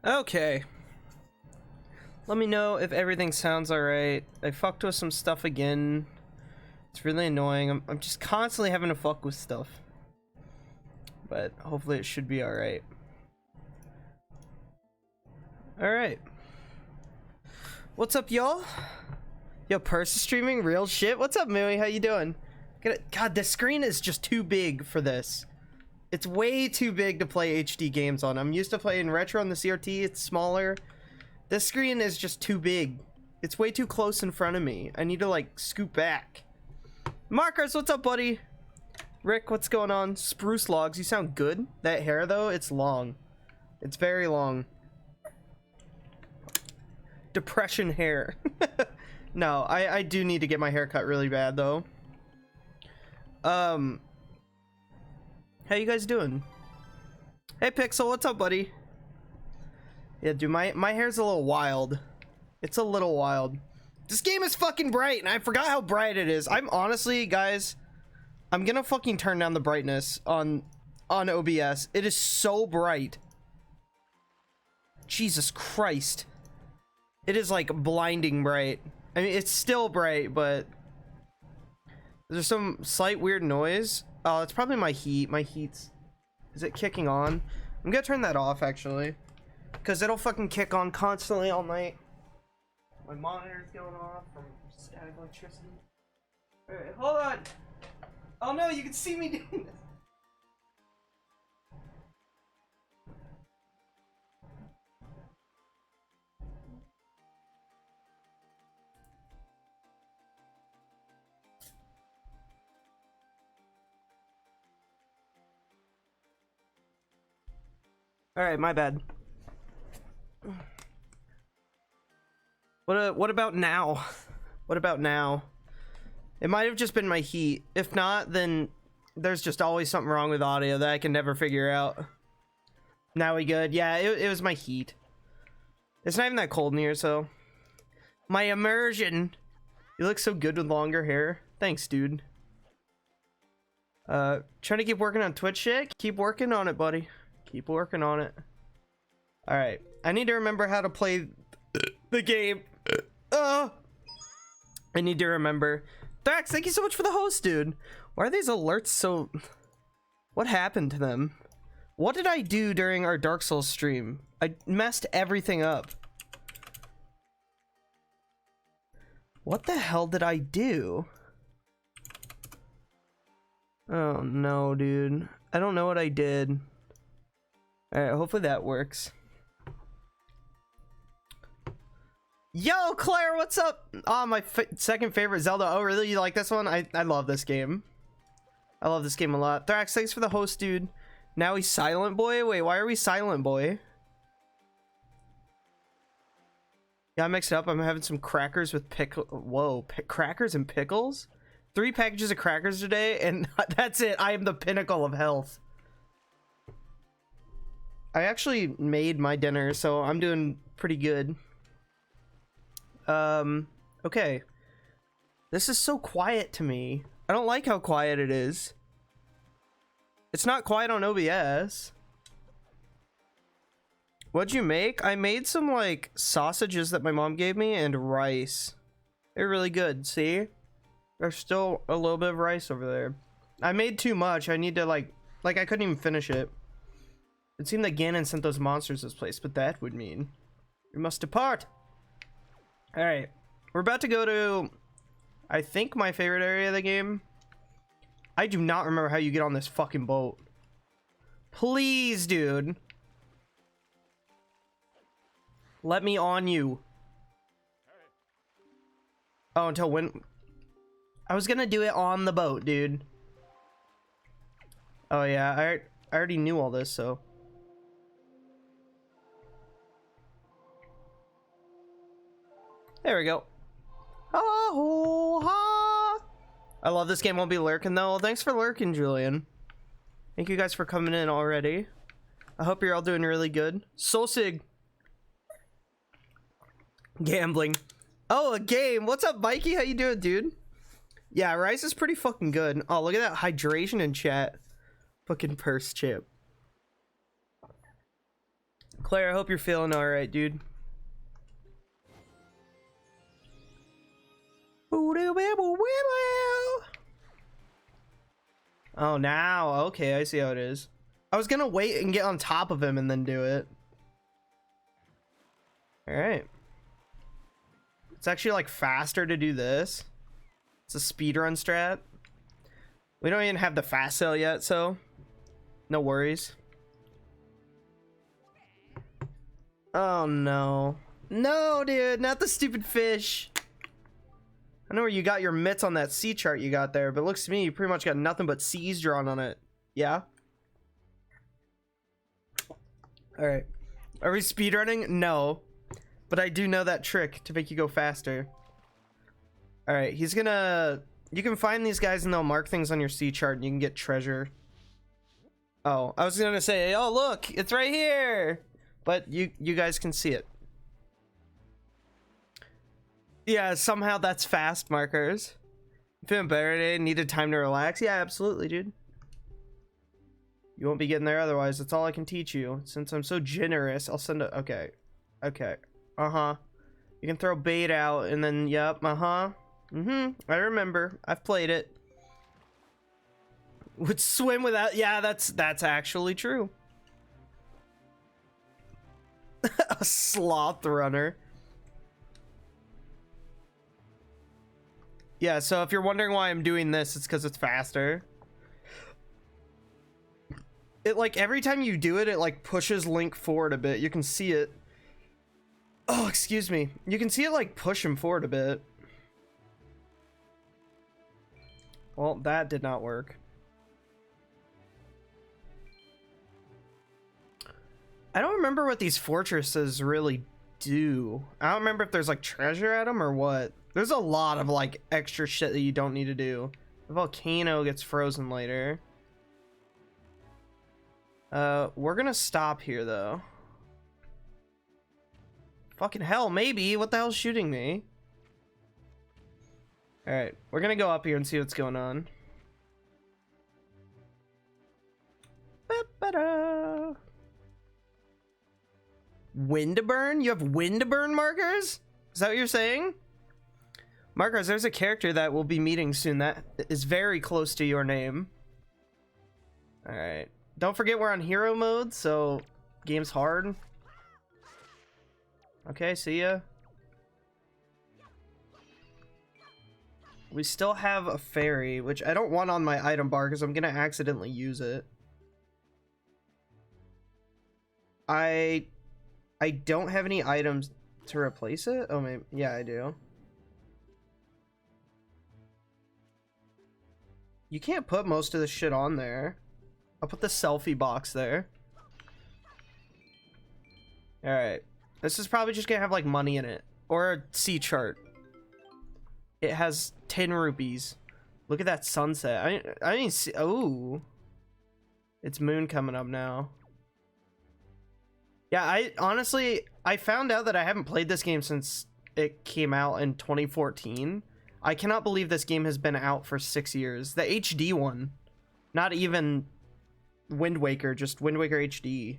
Okay. Let me know if everything sounds alright. I fucked with some stuff again. It's really annoying. I'm just constantly having to fuck with stuff. But hopefully it should be alright. Alright. What's up, y'all? Yo, Purce is streaming? Real shit? What's up, Mooey? How you doing? God, the screen is just too big for this. It's way too big to play HD games on. I'm used to playing retro on the CRT. It's smaller. This screen is just too big. It's way too close in front of me. I need to, like, scoot back. Markers, what's up, buddy? Rick, what's going on? Spruce Logs, you sound good. That hair, though, it's long. It's very long. Depression hair. No, I do need to get my hair cut really bad, though. How you guys doing? Hey, Pixel, what's up, buddy? Yeah, dude, my hair's a little wild. It's a little wild. This game is fucking bright, and I forgot how bright it is. I'm honestly, guys, I'm gonna fucking turn down the brightness on OBS. It is so bright. Jesus Christ. It is like blinding bright. I mean, it's still bright, but there's some slight weird noise. Oh, it's probably my heat. My heat's... Is it kicking on? I'm gonna turn that off, actually. Because it'll fucking kick on constantly all night. My monitor's going off from static electricity. Alright, hold on. Oh no, you can see me doing this. Alright, my bad. What about now? What about now? It might have just been my heat. If not, then there's just always something wrong with audio that I can never figure out. Now we good? Yeah, it was my heat. It's not even that cold in here, so... My immersion! You look so good with longer hair. Thanks, dude. Trying to keep working on Twitch shit? Keep working on it, buddy. Keep working on it. Alright. I need to remember how to play the game. I need to remember. Thrax, thank you so much for the host, dude. Why are these alerts so... What happened to them? What did I do during our Dark Souls stream? I messed everything up. What the hell did I do? Oh no, dude. I don't know what I did. Alright, hopefully that works. Yo, Claire, what's up? Oh, my second favorite Zelda. Oh, really? You like this one? I love this game. I love this game a lot. Thrax, thanks for the host, dude. Now he's Silent Boy? Wait, why are we Silent Boy? Yeah, I mixed it up. I'm having some crackers with pickle. Whoa, crackers and pickles? 3 packages of crackers today, and that's it. I am the pinnacle of health. I actually made my dinner, so I'm doing pretty good. Okay. This is so quiet to me. I don't like how quiet it is. It's not quiet on OBS. What'd you make? I made some, like, sausages that my mom gave me and rice. They're really good, see? There's still a little bit of rice over there. I made too much. I need to, like I couldn't even finish it. It seemed that Ganon sent those monsters this place, but that would mean we must depart. Alright. We're about to go to, I think, my favorite area of the game. I do not remember how you get on this fucking boat. Please, dude. Let me on you. Oh, until when? I was gonna do it on the boat, dude. Oh, yeah. I already knew all this, so... There we go. Oh, ha. I love this game. Won't be lurking though. Thanks for lurking, Julian. Thank you guys for coming in already. I hope you're all doing really good. Solsig. Gambling. Oh, a game. What's up, Mikey? How you doing, dude? Yeah, rice is pretty fucking good. Oh, look at that hydration in chat. Fucking Purce chip. Claire, I hope you're feeling alright, dude. Oh, now. Okay, I see how it is. I was gonna wait and get on top of him and then do it. Alright. It's actually like faster to do this. It's a speedrun strat. We don't even have the fast sale yet, so no worries. Oh no. No, dude, not the stupid fish. I know where you got your mitts on that sea chart you got there, but it looks to me you pretty much got nothing but seas drawn on it. Yeah? Alright. Are we speedrunning? No. But I do know that trick to make you go faster. Alright, he's gonna... You can find these guys and they'll mark things on your sea chart and you can get treasure. Oh, I was gonna say, oh look, it's right here! But you guys can see it. Yeah, somehow that's fast markers. Feeling better today? Needed time to relax? Yeah, absolutely, dude. You won't be getting there otherwise. That's all I can teach you. Since I'm so generous, I'll send a... Okay. Okay. Uh-huh. You can throw bait out and then... Yep. Uh-huh. Mm-hmm. I remember. I've played it. Would swim without... Yeah, that's actually true. A sloth runner. Yeah, so if you're wondering why I'm doing this, it's because it's faster. It, like, every time you do it, it, like, pushes Link forward a bit. You can see it. Oh, excuse me. You can see it, like, push him forward a bit. Well, that did not work. I don't remember what these fortresses really do. I don't remember if there's, like, treasure at them or what. There's a lot of, like, extra shit that you don't need to do. The volcano gets frozen later. We're gonna stop here, though. Fucking hell, maybe. What the hell's shooting me? Alright, we're gonna go up here and see what's going on. Ba-ba-da. Wind to burn? You have wind to burn markers? Is that what you're saying? Marcos, there's a character that we'll be meeting soon that is very close to your name. Alright. Don't forget we're on hero mode, so game's hard. Okay, see ya. We still have a fairy, which I don't want on my item bar because I'm gonna accidentally use it. I don't have any items to replace it? Oh, maybe. Yeah, I do. You can't put most of the shit on there. I'll put the selfie box there. Alright. This is probably just gonna have, like, money in it. Or a sea chart. It has 10 rupees. Look at that sunset. I didn't see... Oh. It's moon coming up now. Yeah, I found out that I haven't played this game since it came out in 2014. I cannot believe this game has been out for 6 years. The HD one. Not even Wind Waker, just Wind Waker HD.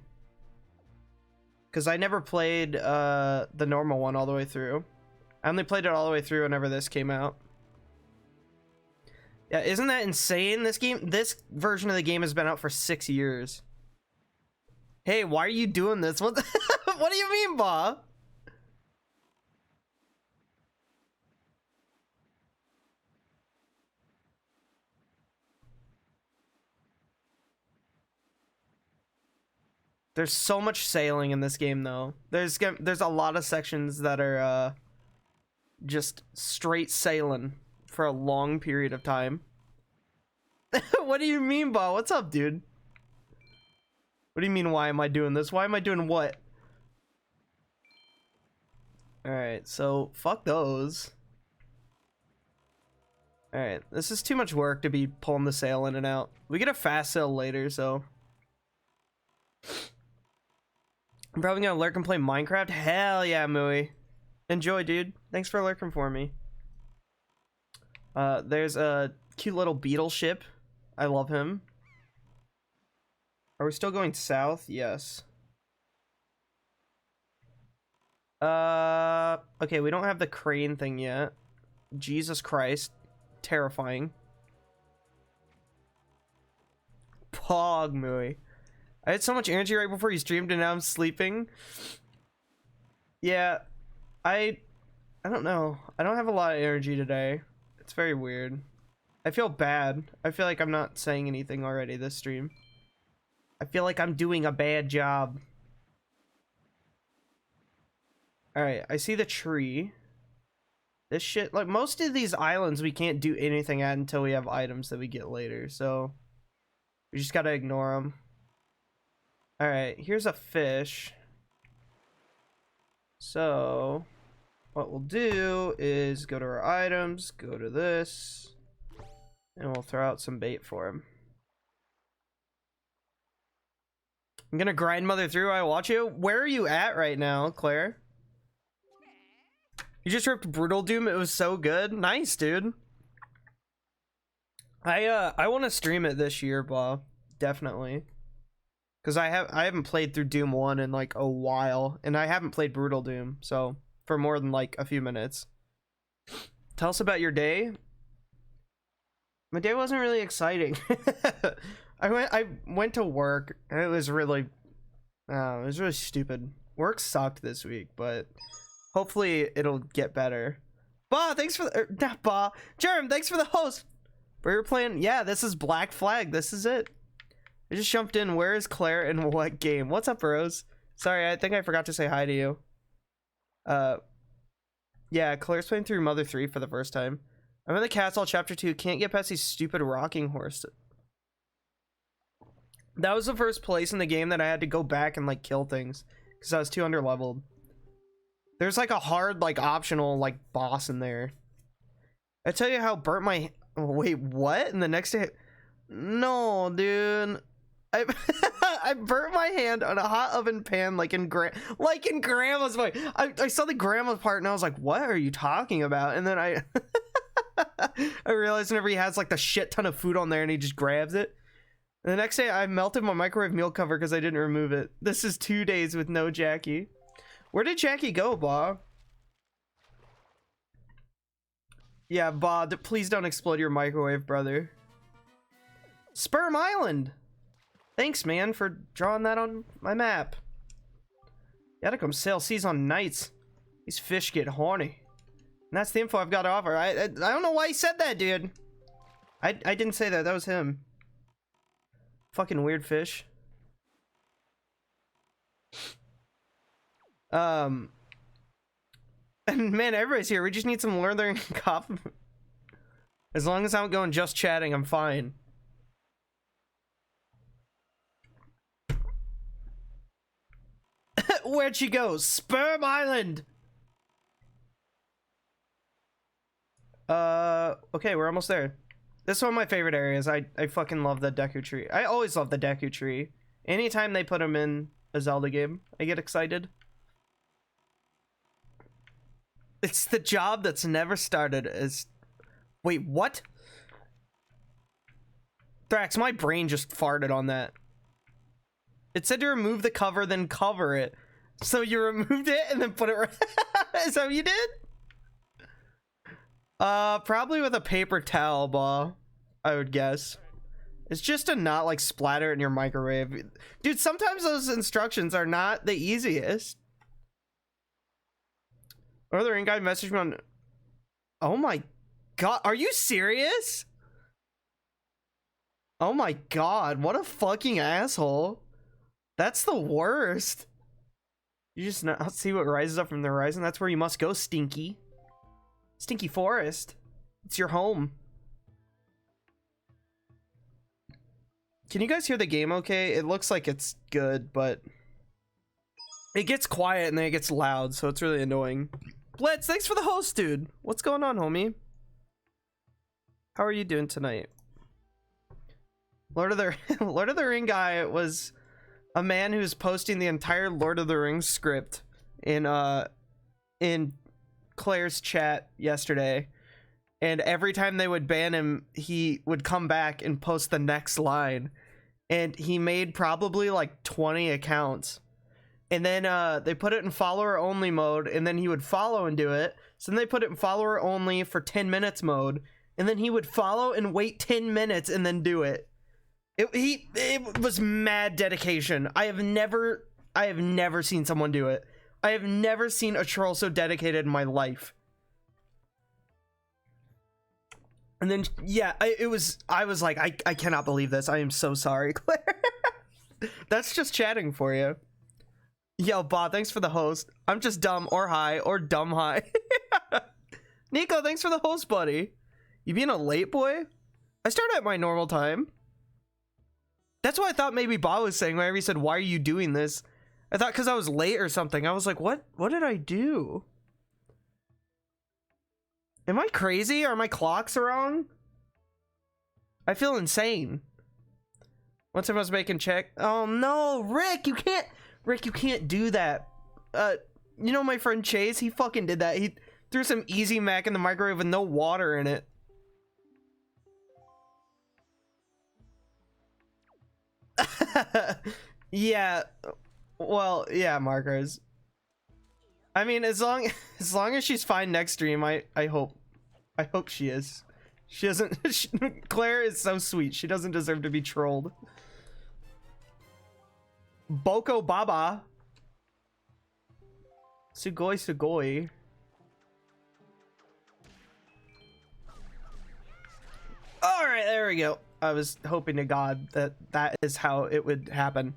Because I never played the normal one all the way through. I only played it all the way through whenever this came out. Yeah, isn't that insane? This version of the game has been out for 6 years. Hey, why are you doing this? What do you mean, Bob? There's so much sailing in this game, though. There's a lot of sections that are just straight sailing for a long period of time. What do you mean, Bob? What's up, dude? What do you mean, why am I doing this? Why am I doing what? Alright, so fuck those. Alright, this is too much work to be pulling the sail in and out. We get a fast sail later, so... I'm probably gonna lurk and play Minecraft. Hell yeah, Mooey. Enjoy, dude. Thanks for lurking for me. There's a cute little beetle ship. I love him. Are we still going south? Yes. Okay, we don't have the crane thing yet. Jesus Christ. Terrifying. Pog Mooey. I had so much energy right before you streamed and now I'm sleeping. Yeah, I don't know. I don't have a lot of energy today. It's very weird. I feel bad. I feel like I'm not saying anything already this stream. I feel like I'm doing a bad job. Alright, I see the tree. This shit, like most of these islands we can't do anything at until we have items that we get later, so we just gotta ignore them. Alright, here's a fish. So what we'll do is go to our items, go to this, and we'll throw out some bait for him. I'm gonna grind mother through. I watch you. Where are you at right now, Claire? You just ripped Brutal Doom. It was so good. Nice, dude. I want to stream it this year, Bob. Definitely. Because I haven't played through Doom 1 in like a while, and I haven't played Brutal Doom, so for more than like a few minutes. Tell us about your day. My day wasn't really exciting. I went to work and it was really stupid. Work sucked this week, but hopefully it'll get better. Ba, thanks for the not Ba. Jerem, thanks for the host. We were playing, yeah, this is Black Flag. This is it. I just jumped in. Where is Claire and what game? What's up, bros? Sorry, I think I forgot to say hi to you. Yeah, Claire's playing through Mother 3 for the first time. I'm in the castle, chapter 2. Can't get past these stupid rocking horse. That was the first place in the game that I had to go back and like kill things because I was too underleveled. There's like a hard like optional like boss in there. I tell you how burnt my wait, what? And the next day, no, dude. I burnt my hand on a hot oven pan like in grandma's way. I saw the grandma part and I was like, what are you talking about? And then I I realized whenever he has like the shit ton of food on there and he just grabs it. And the next day I melted my microwave meal cover because I didn't remove it. This is 2 days with no Jackie. Where did Jackie go, Bob? Yeah, Bob, please don't explode your microwave, brother. Sperm Island! Thanks, man, for drawing that on my map. Yadicum sail seas on nights. These fish get horny. And that's the info I've got to offer. I don't know why he said that, dude. I didn't say that. That was him. Fucking weird fish. And man, everybody's here. We just need some leather and coffee. As long as I'm going just chatting, I'm fine. Where'd she go? Sperm Island! Okay, we're almost there. This is one of my favorite areas. I fucking love the Deku Tree. I always love the Deku Tree. Anytime they put them in a Zelda game, I get excited. It's the job that's never started as... Wait, what? Thrax, my brain just farted on that. It said to remove the cover, then cover it. So you removed it and then put it right... Is that what you did? Probably with a paper towel, Ba. I would guess. It's just to not, like, splatter in your microwave. Dude, sometimes those instructions are not the easiest. Or the ring guy messaged me on... Oh my god, are you serious? Oh my god, what a fucking asshole. That's the worst. You just not see what rises up from the horizon. That's where you must go, Stinky. Stinky Forest. It's your home. Can you guys hear the game okay? It looks like it's good, but it gets quiet and then it gets loud, so it's really annoying. Blitz, thanks for the host, dude. What's going on, homie? How are you doing tonight? Lord of the Ring guy was a man who's posting the entire Lord of the Rings script in Claire's chat yesterday, and every time they would ban him, he would come back and post the next line, and he made probably like 20 accounts and then they put it in follower only mode, and then he would follow and do it. So then they put it in follower only for 10 minutes mode, and then he would follow and wait 10 minutes and then do it. It was mad dedication. I have never seen someone do it. I have never seen a troll so dedicated in my life. And then, yeah, I was like, I cannot believe this. I am so sorry, Claire. That's just chatting for you. Yo, Bob, thanks for the host. I'm just dumb or high or dumb high. Nico, thanks for the host, buddy. You being a late boy? I start at my normal time. That's what I thought maybe Bob was saying whenever he said, why are you doing this? I thought because I was late or something. I was like, what did I do? Am I crazy? Are my clocks wrong? I feel insane. Once I was making check. Oh no, Rick, you can't do that. You know my friend Chase, he fucking did that. He threw some Easy Mac in the microwave with no water in it. Yeah, well, yeah, Markers. I mean, as long as she's fine next stream, I hope she is. She doesn't. Claire is so sweet. She doesn't deserve to be trolled. Boko Baba. Sugoi Sugoi. All right, there we go. I was hoping to God that is how it would happen.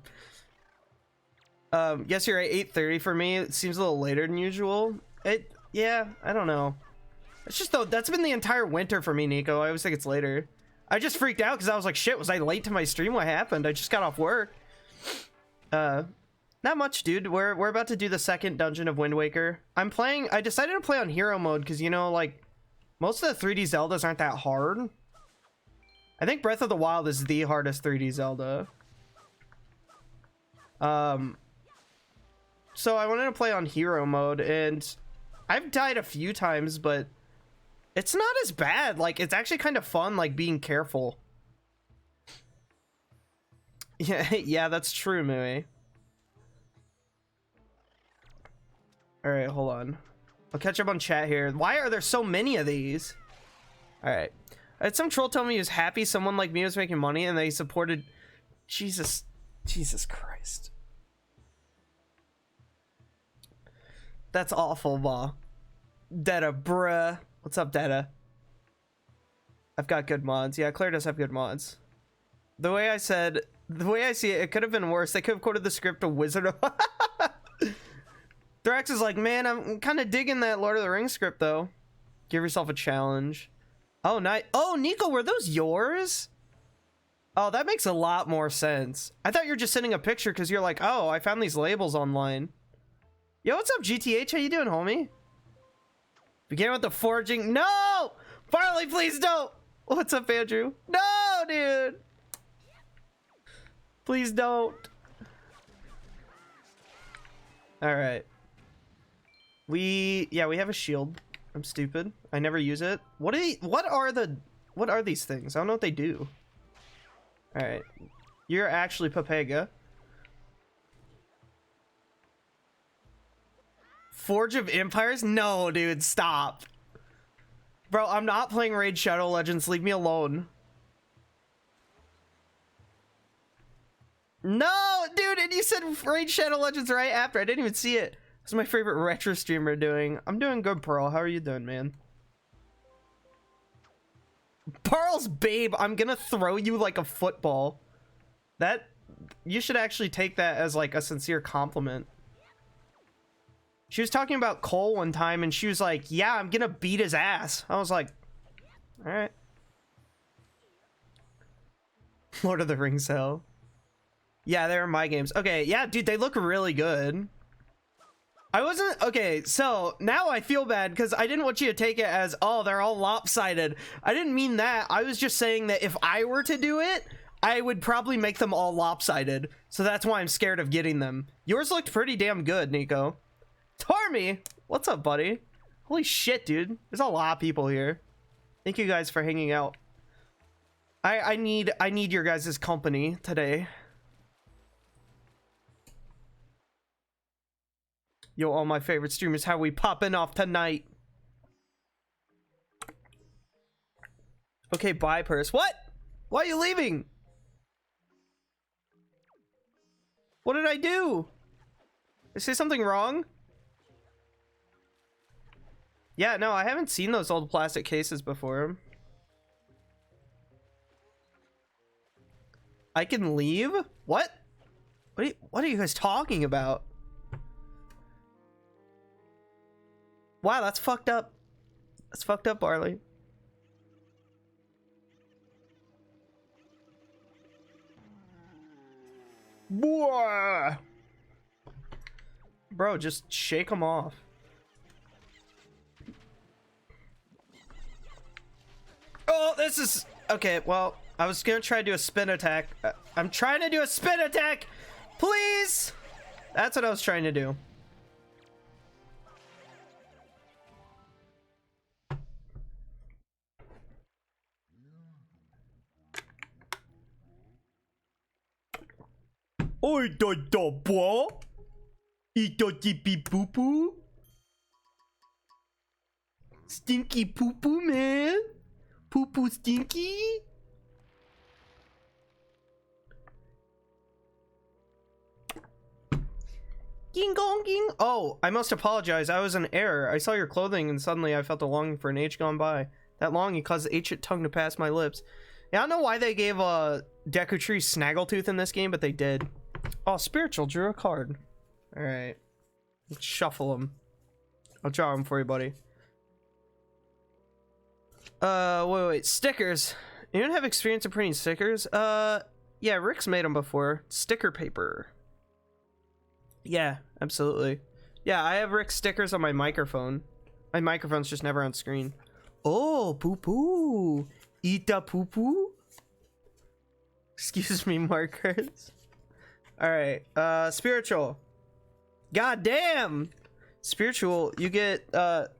Yes, you're at 8:30 for me. It seems a little later than usual. Yeah, I don't know. It's just though, that's been the entire winter for me, Nico. I always think it's later. I just freaked out because I was like, shit, was I late to my stream? What happened? I just got off work. Not much, dude. We're about to do the second dungeon of Wind Waker. I decided to play on hero mode because, you know, like, most of the 3D Zeldas aren't that hard. I think Breath of the Wild is the hardest 3D Zelda. So I wanted to play on hero mode, and I've died a few times, but it's not as bad. Like, it's actually kind of fun, like, being careful. Yeah, that's true, Mui. Alright, hold on. I'll catch up on chat here. Why are there so many of these? Alright. I had some troll tell me he was happy someone like me was making money and they supported... Jesus Christ. That's awful, Ma. Detta, bruh. What's up, Detta? I've got good mods. Yeah, Claire does have good mods. The way I see it, it could have been worse. They could have quoted the script to Wizard of... Thrax is like, man, I'm kind of digging that Lord of the Rings script, though. Give yourself a challenge. Oh, nice. Oh, Nico, were those yours? Oh, that makes a lot more sense. I thought you were just sending a picture because you're like, oh, I found these labels online. Yo, what's up, GTH? How you doing, homie? Began with the forging. No! Farley, please don't! What's up, Andrew? No, dude! Please don't. Alright. We have a shield. I'm stupid. I never use it. What are these things? I don't know what they do. Alright. You're actually Papega. Forge of Empires? No, dude, stop. Bro, I'm not playing Raid Shadow Legends. Leave me alone. No, dude, and you said Raid Shadow Legends right after. I didn't even see it. That's my favorite retro streamer doing. I'm doing good, Pearl. How are you doing, man? Pearl's babe, I'm gonna throw you like a football. That, you should actually take that as like a sincere compliment. She was talking about Cole one time and she was like, yeah, I'm gonna beat his ass. I was like, all right. Lord of the Rings hell. Yeah, they're my games. Okay, yeah, dude, they look really good. Okay, so now I feel bad because I didn't want you to take it as, oh, they're all lopsided. I didn't mean that. I was just saying that if I were to do it, I would probably make them all lopsided. So that's why I'm scared of getting them. Yours looked pretty damn good, Nico. Tormy, what's up, buddy? Holy shit, dude. There's a lot of people here. Thank you guys for hanging out. I need your guys' company today. Yo, all my favorite streamers, how we popping off tonight? Okay, bye, Purce. What? Why are you leaving? What did I do? Did I say something wrong? Yeah, no, I haven't seen those old plastic cases before. I can leave? What? What are you guys talking about? Wow, that's fucked up. That's fucked up, Barley. Boy. Bro, just shake them off. Oh, this is... Okay, well, I was gonna try to do a spin attack. I'm trying to do a spin attack! Please! That's what I was trying to do. Oi, da boy. Eat the poo poo. Stinky poo poo, man. Poo poo stinky. Ging gong ging. Oh, I must apologize. I was in error. I saw your clothing and suddenly I felt a longing for an age gone by. That longing caused the ancient tongue to pass my lips. Yeah, I don't know why they gave Deku Tree Snaggletooth in this game, but they did. Oh, Spiritual drew a card. Alright. Let's shuffle them. I'll draw them for you, buddy. Wait. Stickers. You don't have experience in printing stickers? Yeah, Rick's made them before. Sticker paper. Yeah, absolutely. Yeah, I have Rick's stickers on my microphone. My microphone's just never on screen. Oh, poo-poo. Eat the poo-poo? Excuse me, markers. Alright, Spiritual. God damn! Spiritual, you get,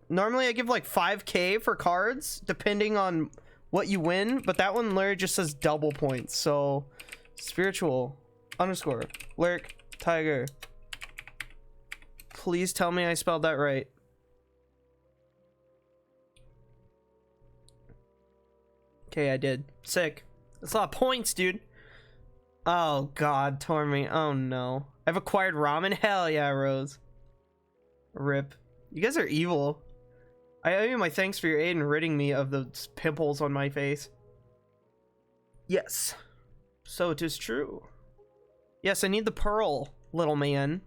normally I give like 5k for cards, depending on what you win, but that one literally just says double points, so... Spiritual, underscore, Lurk, Tiger. Please tell me I spelled that right. Okay, I did. Sick. That's a lot of points, dude. Oh god, Tormy. Oh no. I've acquired ramen? Hell yeah, Rose. Rip. You guys are evil. I owe you my thanks for your aid in ridding me of the pimples on my face. Yes. So it is true. Yes, I need the pearl, little man.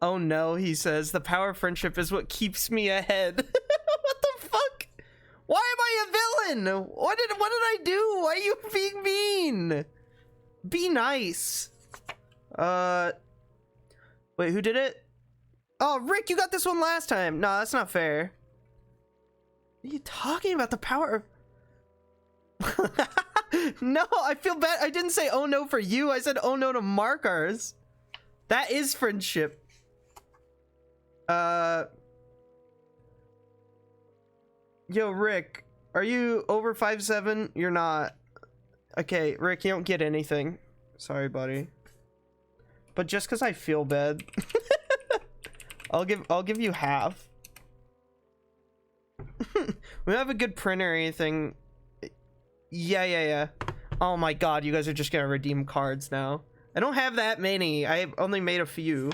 Oh no, he says, the power of friendship is what keeps me ahead. What the fuck? Why am I a villain? What did I do? Why are you being mean? Be nice. Wait, who did it? Oh, Rick, you got this one last time. No, that's not fair. What are you talking about? The power of... No, I feel bad. I didn't say oh no for you. I said oh no to markers. That is friendship. Yo, Rick, are you over 5'7"? You're not. Okay, Rick, you don't get anything. Sorry, buddy. But just because I feel bad, I'll give you half. We don't have a good printer or anything. Yeah. Oh my god, you guys are just gonna redeem cards now. I don't have that many. I've only made a few.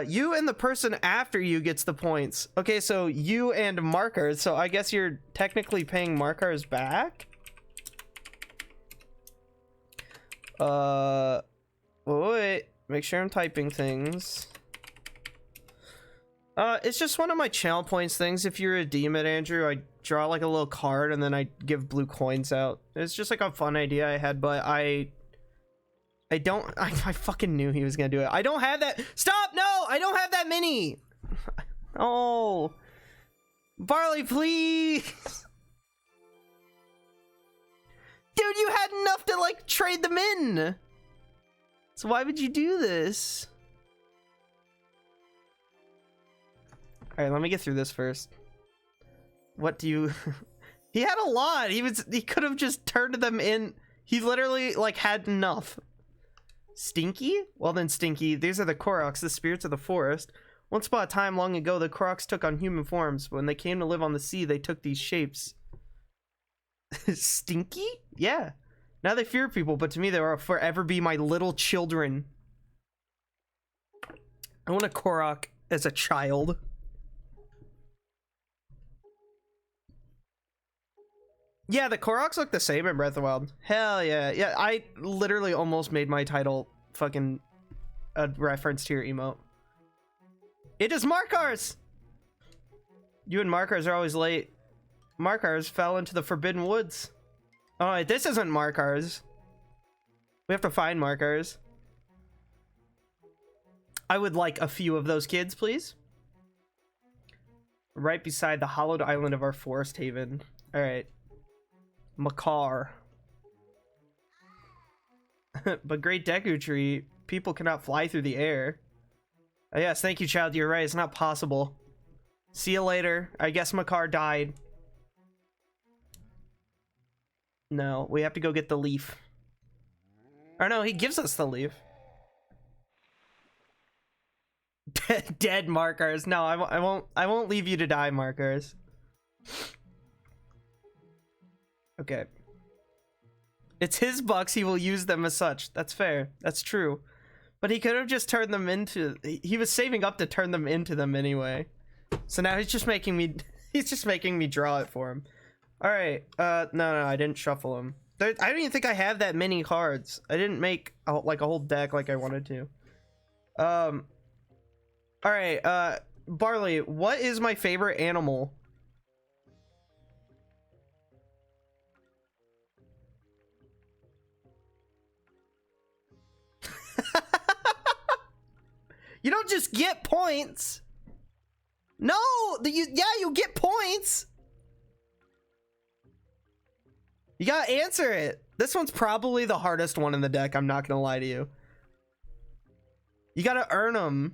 You and the person after you gets the points. Okay, so you and markers. So I guess you're technically paying markers back. Wait. Make sure I'm typing things. It's just one of my channel points things. If you redeem it, Andrew, I draw like a little card and then I give blue coins out. It's just like a fun idea I had, but I fucking knew he was gonna do it. I don't have that. Stop! No! I don't have that many! Oh. Barley, please! Dude, you had enough to, like, trade them in! So why would you do this? Alright, let me get through this first. What do you... He had a lot! He could have just turned them in. He literally, like, had enough. Stinky? Well then, Stinky, these are the Koroks, the spirits of the forest. Once upon a time long ago, the Koroks took on human forms. When they came to live on the sea, they took these shapes. Stinky? Yeah. Now they fear people, but to me, they will forever be my little children. I want a Korok as a child. Yeah, the Koroks look the same in Breath of the Wild. Hell yeah. Yeah, I literally almost made my title fucking a reference to your emote. It is Markars! You and Markars are always late. Markars fell into the Forbidden Woods. Oh, wait, this isn't Markars. We have to find Markars. I would like a few of those kids, please. Right beside the hollowed island of our forest haven. Alright. Makar. But Great Deku Tree, people cannot fly through the air. Oh, yes, thank you, child. You're right. It's not possible. See you later. I guess Makar died. No, we have to go get the leaf. Or no, he gives us the leaf. Dead Markers. No, I won't leave you to die, Markers. Okay. It's his bucks, he will use them as such. That's fair. That's true. But he could have just turned them into... He was saving up to turn them into them anyway. So now he's just making me... He's just making me draw it for him. Alright. No, I didn't shuffle them. I don't even think I have that many cards. I didn't make like a whole deck like I wanted to. Alright, Barley, what is my favorite animal? You don't just get points. No, you get points. You gotta answer it. This one's probably the hardest one in the deck. I'm not gonna lie to you. You gotta earn them.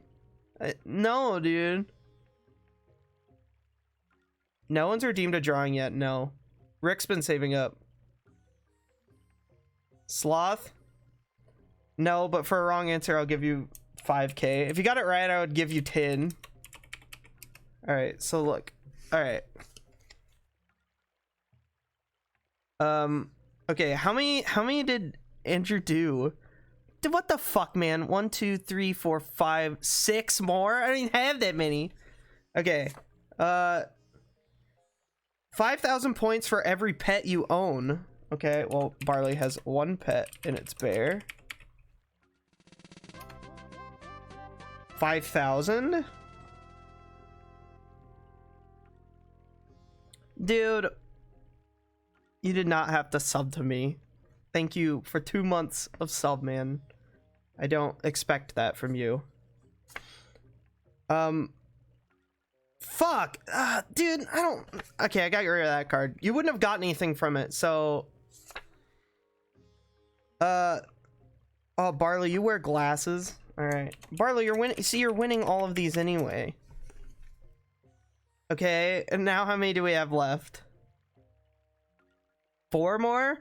No, dude. No one's redeemed a drawing yet. No. Rick's been saving up. Sloth? No, but for a wrong answer, I'll give you 5k. If you got it right, I would give you 10. Alright, so look. Alright. Okay, how many did Andrew do? What the fuck, man? 1, 2, 3, 4, 5, 6 more? I don't even have that many. Okay. 5,000 points for every pet you own. Okay, well, Barley has 1 pet and it's bear. 5,000? Dude, you did not have to sub to me. Thank you for 2 months of sub, man. I don't expect that from you. Fuck! Dude, I don't... Okay, I got rid of that card. You wouldn't have gotten anything from it, so... Oh, Barley, you wear glasses. Alright. Barley, you're winning. See, you're winning all of these anyway. Okay, and now how many do we have left? 4 more?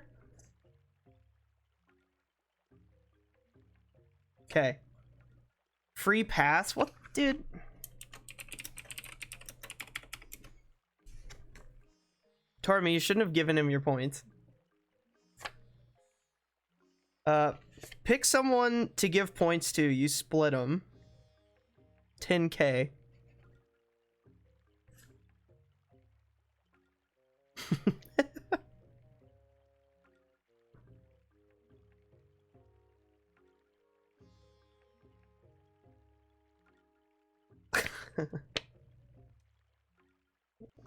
Okay. Free pass? What? Dude. Tormy, you shouldn't have given him your points. Pick someone to give points to. You split them. 10k.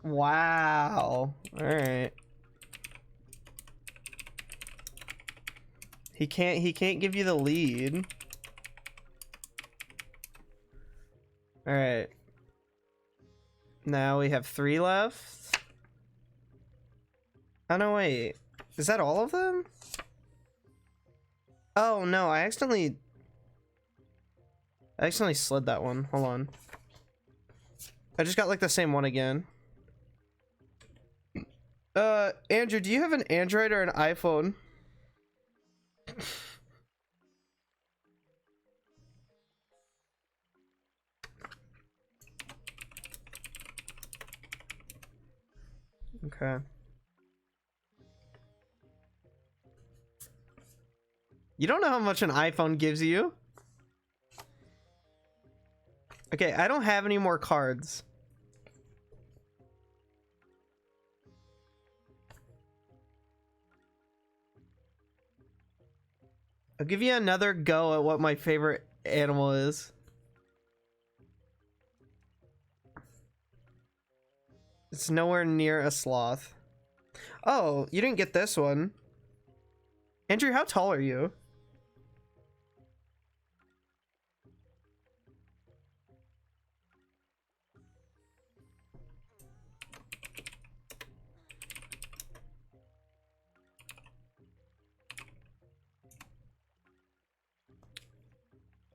Wow. All right. He can't give you the lead. All right. Now we have 3 left. Oh no, wait. Is that all of them? Oh no, I accidentally slid that one. Hold on. I just got like the same one again. Andrew, do you have an Android or an iPhone? Okay. You don't know how much an iPhone gives you. Okay, I don't have any more cards. I'll give you another go at what my favorite animal is. It's nowhere near a sloth. Oh, you didn't get this one. Andrew, how tall are you?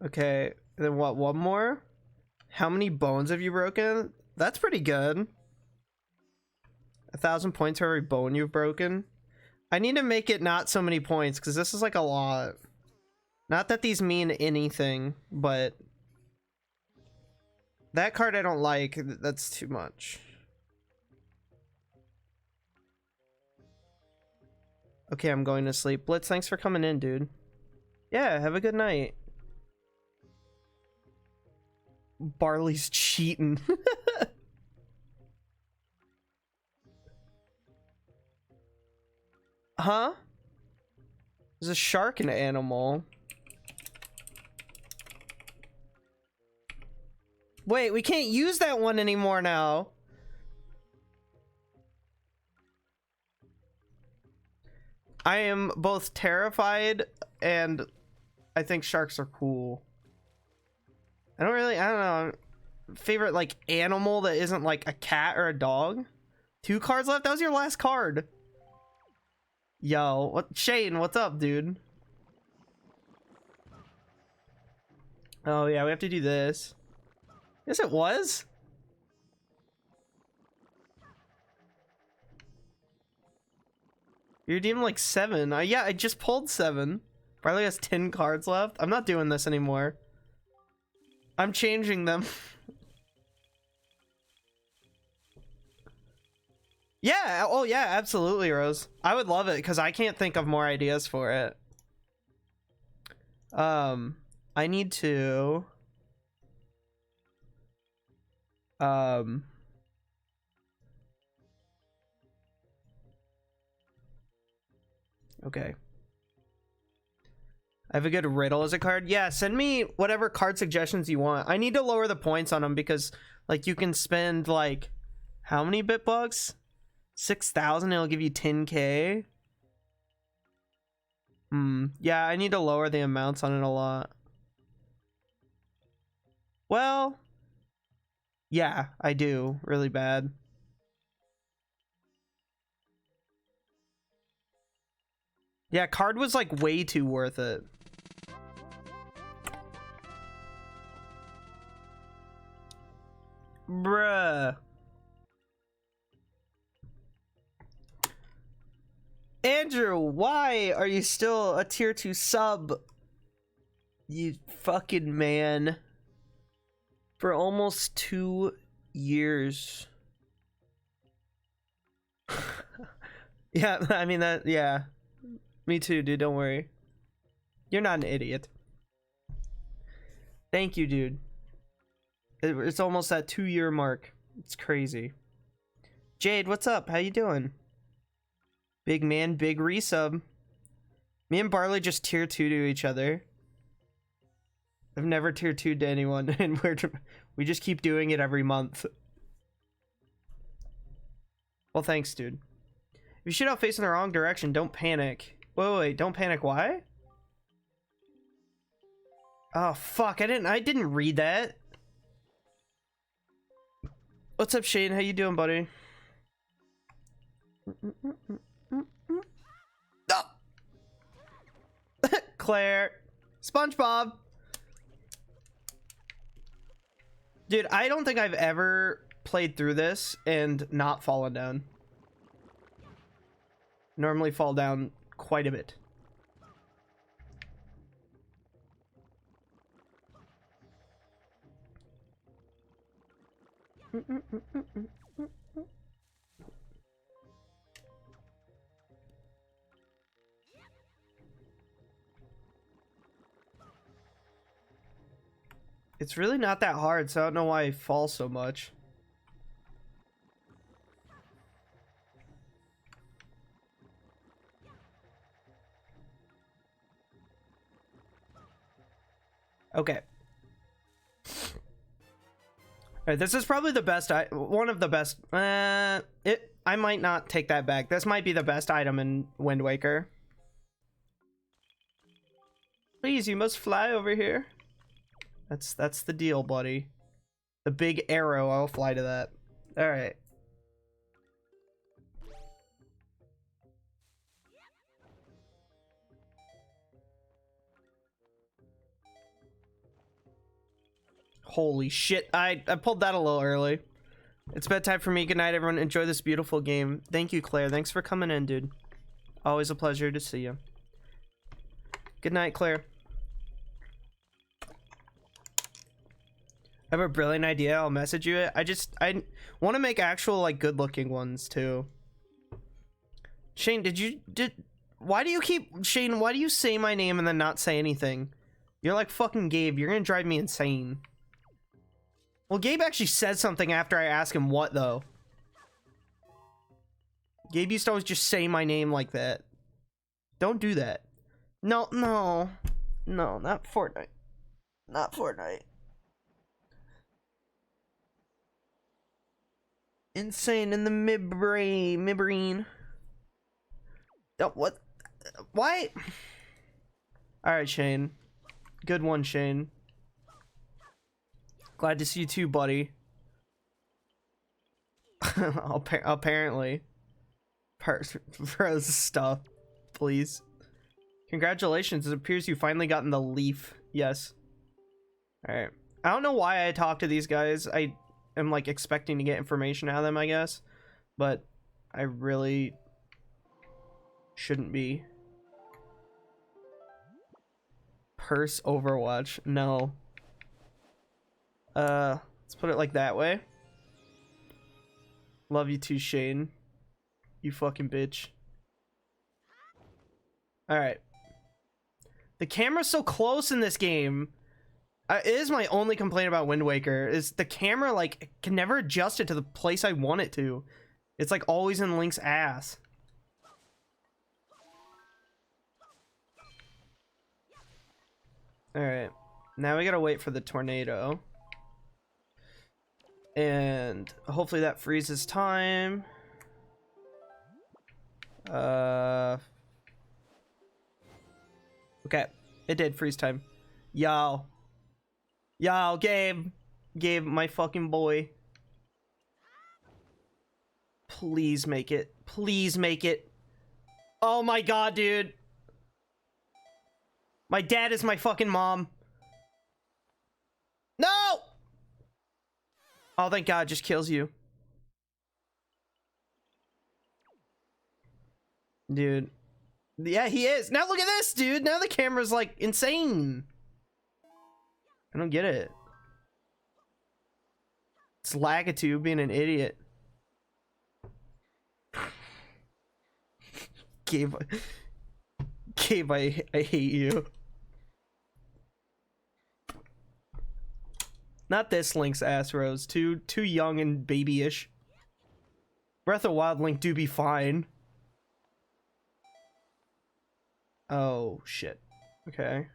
Okay, then what, one more? How many bones have you broken? That's pretty good. 1,000 points for every bone you've broken. I need to make it not so many points because this is like a lot. Not that these mean anything, but that card I don't like. That's too much. Okay, I'm going to sleep. Blitz, thanks for coming in, dude. Yeah, have a good night. Barley's cheating. Huh? Is a shark an animal? Wait, we can't use that one anymore now. I am both terrified and I think sharks are cool. I don't know. Favorite like animal that isn't like a cat or a dog? 2 cards left? That was your last card. Yo, what? Shane, what's up, dude? Oh yeah, we have to do this. Yes, it was. You redeemed like 7. Yeah, I just pulled 7. Barley has 10 cards left. I'm not doing this anymore. I'm changing them. Yeah, oh yeah, absolutely, Rose. I would love it because I can't think of more ideas for it. I need to okay. I have a good riddle as a card. Yeah, send me whatever card suggestions you want. I need to lower the points on them because like you can spend like how many bit bucks? 6,000, it'll give you 10k. Yeah, I need to lower the amounts on it a lot. Well, yeah, I do really bad. Yeah, card was like way too worth it. Bruh. Andrew, why are you still a tier 2 sub? You fucking man. For almost 2 years. Yeah, I mean that, yeah. Me too, dude, don't worry. You're not an idiot. Thank you, dude. It's almost that 2-year mark. It's crazy. Jade, what's up? How you doing? Big man, big resub. Me and Barley just tier 2 to each other. I've never tier 2'd to anyone, and we just keep doing it every month. Well, thanks, dude. If you shoot out facing the wrong direction, don't panic. Wait, don't panic. Why? Oh fuck! I didn't read that. What's up, Shane? How you doing, buddy? Oh! Claire, SpongeBob. Dude, I don't think I've ever played through this and not fallen down. Normally fall down quite a bit. It's really not that hard, so I don't know why I fall so much. Okay. Alright, this is probably the best, one of the best, I might not take that back. This might be the best item in Wind Waker. Please, you must fly over here. That's the deal, buddy. The big arrow, I'll fly to that. Alright. Holy shit, I pulled that a little early. It's bedtime for me. Good night, everyone. Enjoy this beautiful game. Thank you, Claire. Thanks for coming in, dude. Always a pleasure to see you. Good night, Claire. I have a brilliant idea. I'll message you it. I want to make actual, like, good-looking ones, too. Shane, why do you say my name and then not say anything? You're like fucking Gabe. You're gonna drive me insane. Well, Gabe actually said something after I asked him what, though. Gabe used to always just say my name like that. Don't do that. No, not Fortnite. Not Fortnite. Insane in the mibbrine. Oh, what? Why? Alright, Shane. Good one, Shane. Glad to see you too, buddy. Apparently. Purse stuff, please. Congratulations, it appears you finally gotten the leaf. Yes. Alright. I don't know why I talk to these guys. I am like expecting to get information out of them, I guess. But I really shouldn't be. Purse Overwatch. No. Let's put it like that way. Love you too, Shane. You fucking bitch. Alright. The camera's so close in this game. It is my only complaint about Wind Waker, is the camera, like, can never adjust it to the place I want it to. It's, like, always in Link's ass. Alright. Now we gotta wait for the tornado. And hopefully that freezes time. Okay. It did freeze time. Yo, Gabe, my fucking boy. Please make it. Please make it. Oh my god, dude. My dad is my fucking mom. No! Oh, thank god, just kills you. Dude. Yeah, he is. Now look at this, dude. Now the camera's like insane. I don't get it. It's Lagatube being an idiot. Gabe, I hate you. Not this Link's ass, Rose. Too young and babyish. Breath of Wild Link do be fine. Oh, shit. Okay.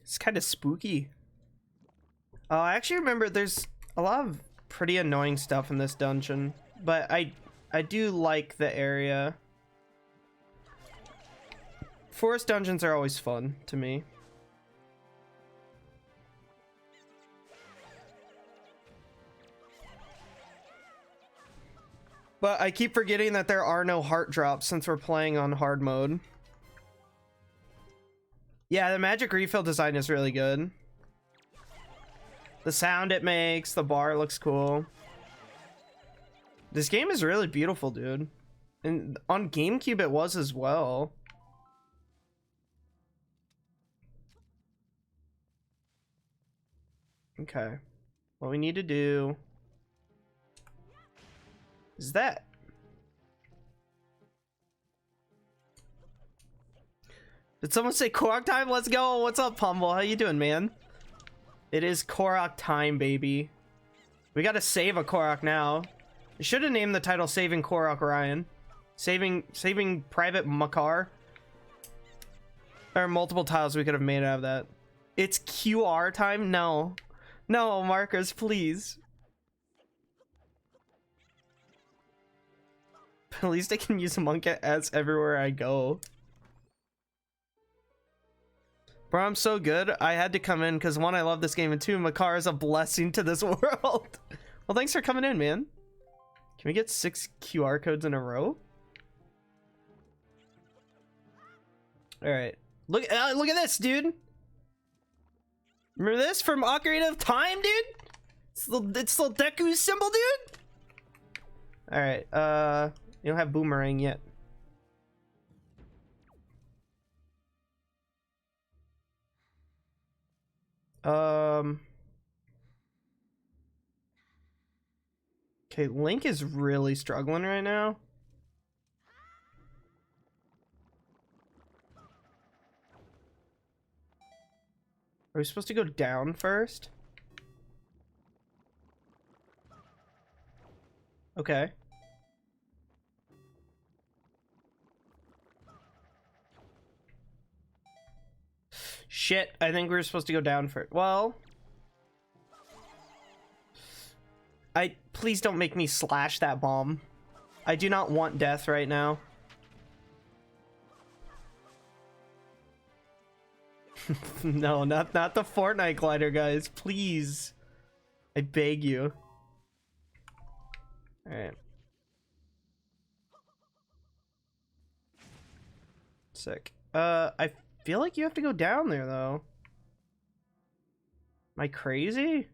It's kind of spooky. Oh, I actually remember there's a lot of pretty annoying stuff in this dungeon, but I do like the area. Forest dungeons are always fun to me. But I keep forgetting that there are no heart drops since we're playing on hard mode. Yeah, the magic refill design is really good. The sound it makes, the bar looks cool. This game is really beautiful, dude. And on GameCube it was as well. Okay. What we need to do is that. Did someone say Korok time? Let's go. What's up, Pummel? How you doing, man? It is Korok time, baby. We gotta save a Korok now. You should have named the title Saving Korok Ryan. Saving Private Makar. There are multiple titles we could have made out of that. It's QR time? No. No, Marcus, please. At least I can use Monka as everywhere I go. Bro, I'm so good. I had to come in because one, I love this game, and two, Makar is a blessing to this world. Well, thanks for coming in, man. Can we get 6 QR codes in a row? All right. Look at this, dude. Remember this from Ocarina of Time, dude? It's the Deku symbol, dude. All right. You don't have Boomerang yet. Okay, Link is really struggling right now. Are we supposed to go down first? Okay. Shit, I think we were supposed to go down first. Well, please don't make me slash that bomb. I do not want death right now. No, not the Fortnite glider, guys. Please. I beg you. Alright. Sick. I feel like you have to go down there, though. Am I crazy?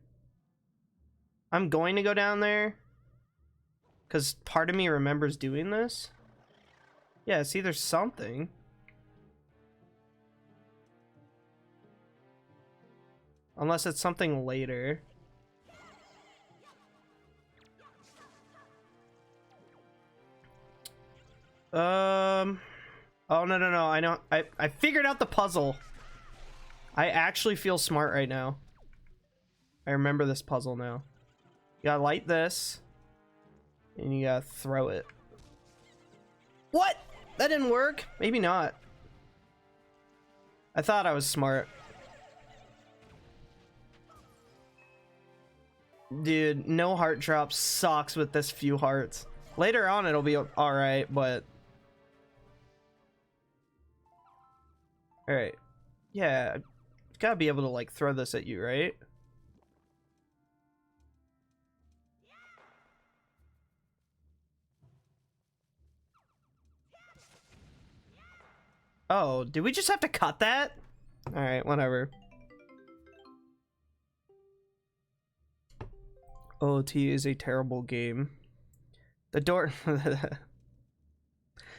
I'm going to go down there. Because part of me remembers doing this. Yeah, see, there's something. Unless it's something later. Oh, no. I know. I figured out the puzzle. I actually feel smart right now. I remember this puzzle now. You gotta light this. And you gotta throw it. What? That didn't work? Maybe not. I thought I was smart. Dude, no heart drop sucks with this few hearts. Later on it'll be alright, but... Alright. Yeah, gotta be able to, like, throw this at you, right? Oh, did we just have to cut that? Alright, whatever. OT is a terrible game. The door...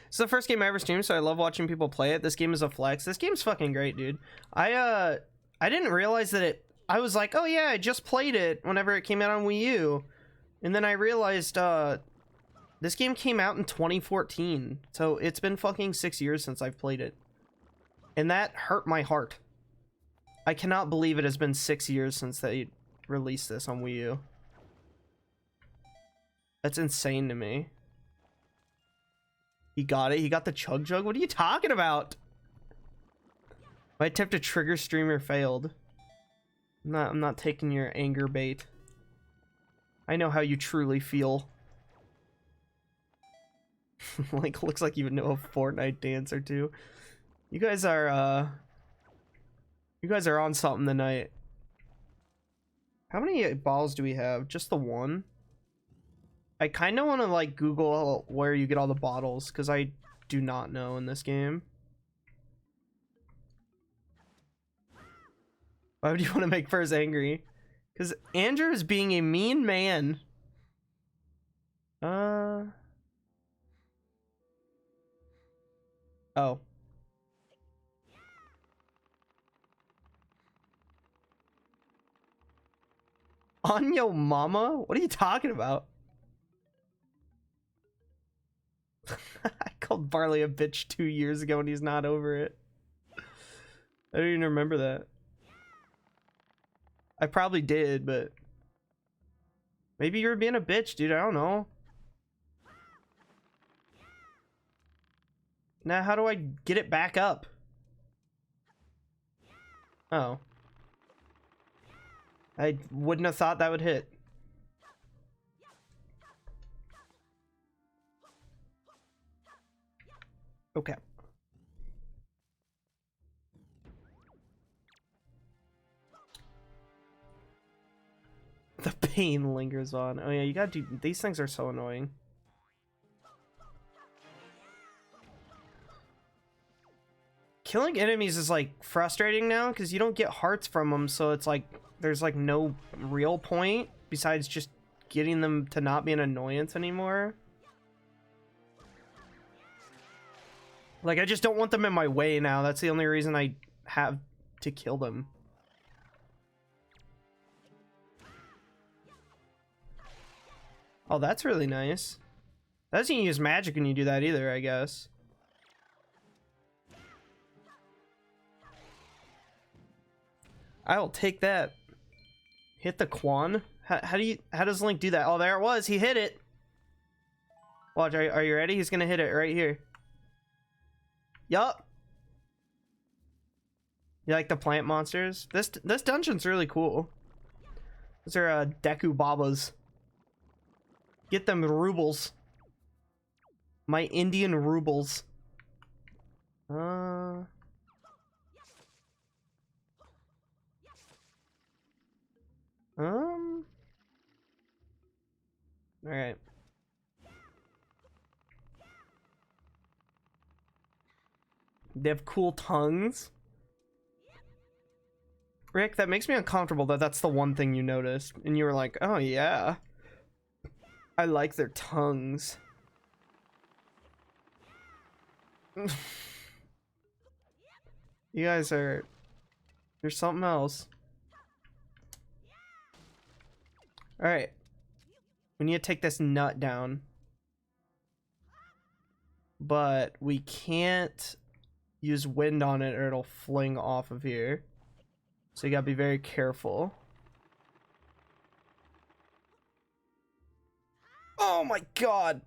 It's the first game I ever streamed, so I love watching people play it. This game is a flex. This game's fucking great, dude. I didn't realize that it... I was like, oh yeah, I just played it whenever it came out on Wii U. And then I realized, this game came out in 2014. So it's been fucking 6 years since I've played it. And that hurt my heart. I cannot believe it has been 6 years since they released this on Wii U. That's insane to me. He got it. He got the chug jug. What are you talking about? My attempt to trigger streamer failed. I'm not taking your anger bait. I know how you truly feel. Like, looks like you know a Fortnite dance or two. You guys are on something tonight. How many balls do we have? Just the one? I kind of want to, like, Google where you get all the bottles, because I do not know in this game. Why would you want to make Purce angry? Because Andrew is being a mean man. Oh. On yo mama? What are you talking about? I called Barley a bitch 2 years ago and he's not over it. I don't even remember that. I probably did, but maybe you were being a bitch, dude. I don't know. Now, how do I get it back up? Oh. I wouldn't have thought that would hit. Okay. The pain lingers on. Oh yeah, you gotta do... These things are so annoying. Killing enemies is like frustrating now because you don't get hearts from them, so it's like there's like no real point besides just getting them to not be an annoyance anymore. Like, I just don't want them in my way now. That's the only reason I have to kill them. Oh, that's really nice. That doesn't use magic when you do that either, I guess. I will take that. Hit the Quan? How does Link do that? Oh, there it was. He hit it. Watch, are you ready? He's gonna hit it right here. Yup. You like the plant monsters? This dungeon's really cool. Those are Deku Babas. Get them rubles. My Indian rubles. All right. They have cool tongues. Rick, that makes me uncomfortable that that's the one thing you noticed. And you were like, oh yeah. I like their tongues. You guys are... You're something else. Alright. We need to take this nut down. But we can't use wind on it or it'll fling off of here. So you gotta be very careful. Oh my god!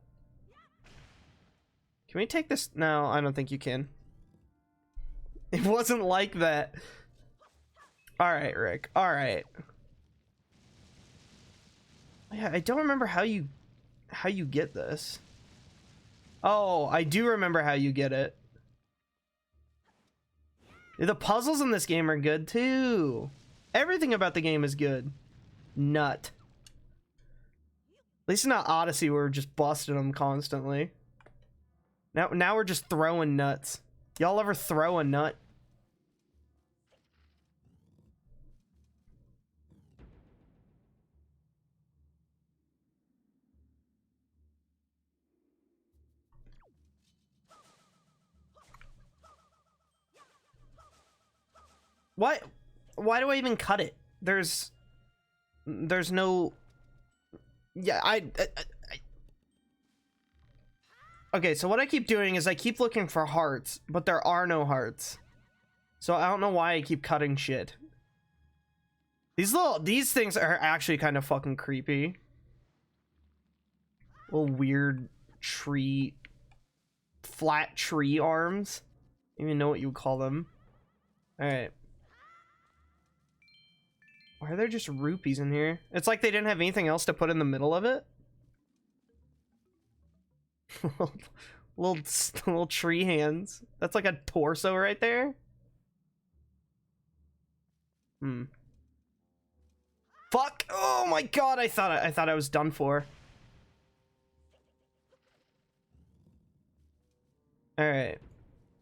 Can we take this? No, I don't think you can. It wasn't like that. Alright, Rick. Alright. Yeah, I don't remember how you get this. Oh, I do remember how you get it. The puzzles in this game are good too. Everything about the game is good. Nut. At least not Odyssey where we're just busting them constantly. Now we're just throwing nuts. Y'all ever throw a nut? What? Why do I even cut it? There's no... Yeah, Okay, so what I keep doing is I keep looking for hearts, but there are no hearts. So I don't know why I keep cutting shit. These things are actually kind of fucking creepy. Little weird tree... Flat tree arms. I don't even know what you would call them. Alright. Why are there just rupees in here? It's like they didn't have anything else to put in the middle of it. little tree hands. That's like a torso right there. Fuck! Oh my god! I thought I was done for. All right.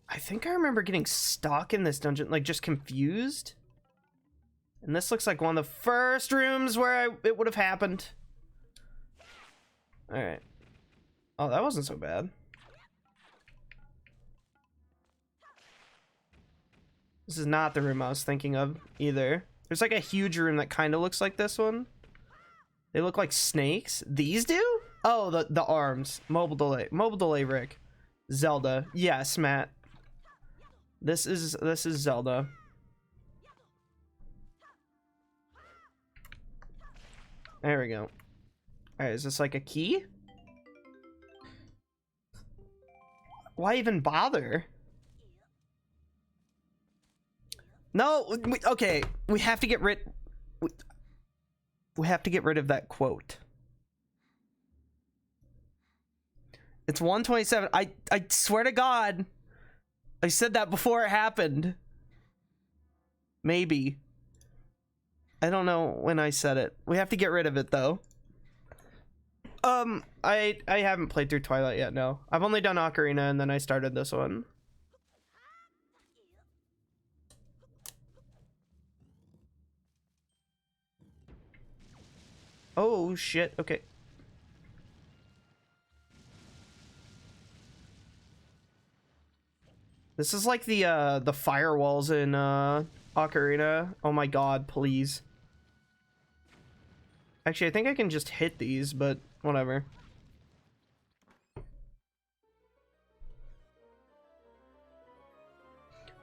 I think I remember getting stuck in this dungeon, like just confused. And this looks like one of the first rooms where it would have happened. All right. Oh, that wasn't so bad. This is not the room I was thinking of either. There's like a huge room that kind of looks like this one. They look like snakes. These do? Oh, the arms. Mobile delay. Mobile delay, Rick. Zelda. Yes, Matt. This is Zelda. There we go. Alright, is this like a key? Why even bother? No, okay. We have to get rid. We have to get rid of that quote. It's 127. I swear to God, I said that before it happened. Maybe. I don't know when I said it. We have to get rid of it though. I haven't played through Twilight yet, no. I've only done Ocarina and then I started this one. Oh shit, okay. This is like the firewalls in Ocarina. Oh my god, please. Actually, I think I can just hit these, but whatever.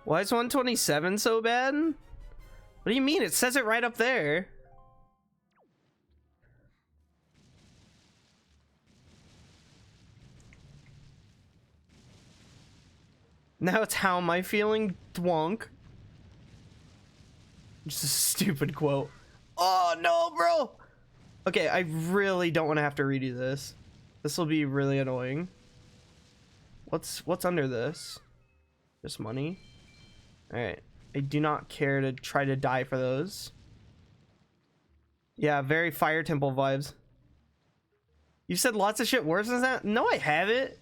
Why is 127 so bad? What do you mean? It says it right up there. Now it's how am I feeling? Dwonk. Just a stupid quote. Oh no, bro! Okay, I really don't want to have to redo this. This will be really annoying. What's under this? Just money? Alright. I do not care to try to die for those. Yeah, very Fire Temple vibes. You said lots of shit worse than that? No, I haven't.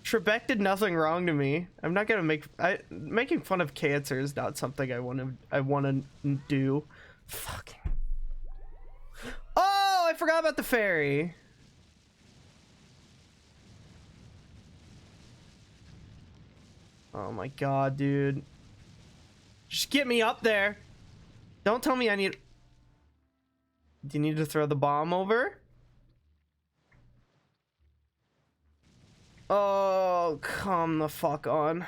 Trebek did nothing wrong to me. I'm not gonna making fun of cancer is not something I wanna do. Fucking. Oh, I forgot about the fairy. Oh my god, dude. Just get me up there. Don't tell me I need. Do you need to throw the bomb over? Oh, come the fuck on.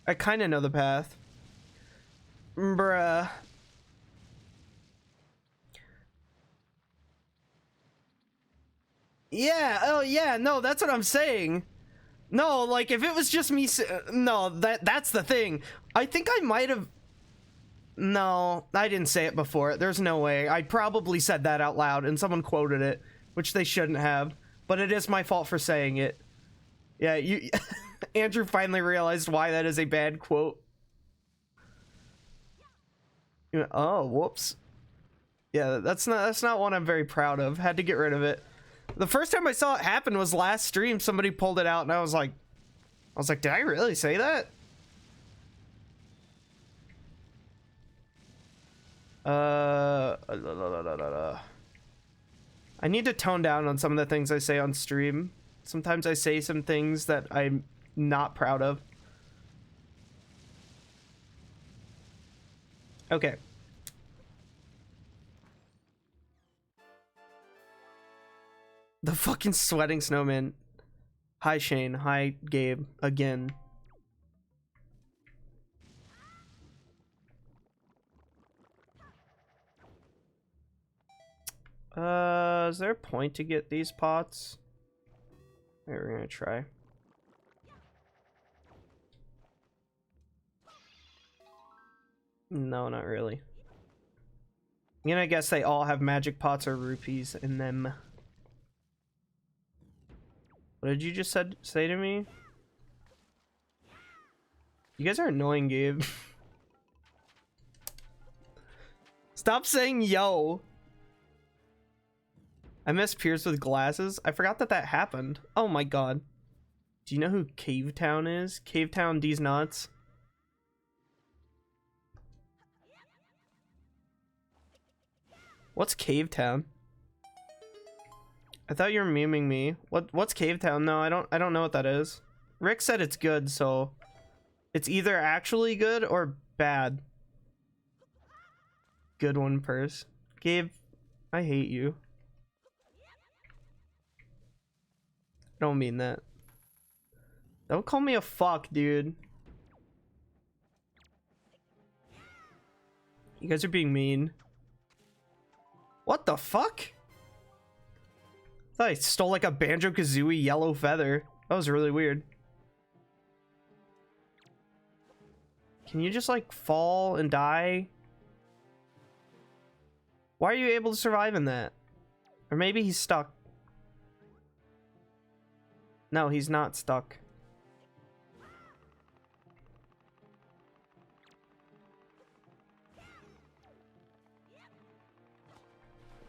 I kind of know the path. Bruh. Yeah, oh yeah, no, that's what I'm saying. No, like, if it was just me... No, that's the thing. I think I might have... No, I didn't say it before. There's no way. I probably said that out loud, and someone quoted it, which they shouldn't have. But it is my fault for saying it. Yeah, you... Andrew finally realized why that is a bad quote. Oh, whoops. Yeah, that's not one I'm very proud of. Had to get rid of it. The first time I saw it happen was last stream. Somebody pulled it out and I was like, did I really say that? I need to tone down on some of the things I say on stream. Sometimes I say some things that I'm not proud of. Okay. The fucking sweating snowman. Hi, Shane. Hi, Gabe. Again. Is there a point to get these pots? Alright, we're gonna try. No, not really. I'm gonna guess they all have magic pots or rupees in them. What did you just say to me? You guys are annoying, Gabe. Stop saying yo. I miss Purce with glasses. I forgot that happened. Oh my god. Do you know who Cave Town is? Cave Town D's nuts. What's Cave Town? I thought you were memeing me. What's Cave Town? No, I don't know what that is. Rick said it's good, so it's either actually good or bad. Good one, Purse. Gabe, I hate you. I don't mean that. Don't call me a fuck, dude. You guys are being mean. What the fuck? I thought I stole like a Banjo-Kazooie yellow feather. That was really weird. Can you just like fall and die? Why are you able to survive in that? Or maybe he's stuck. No, he's not stuck.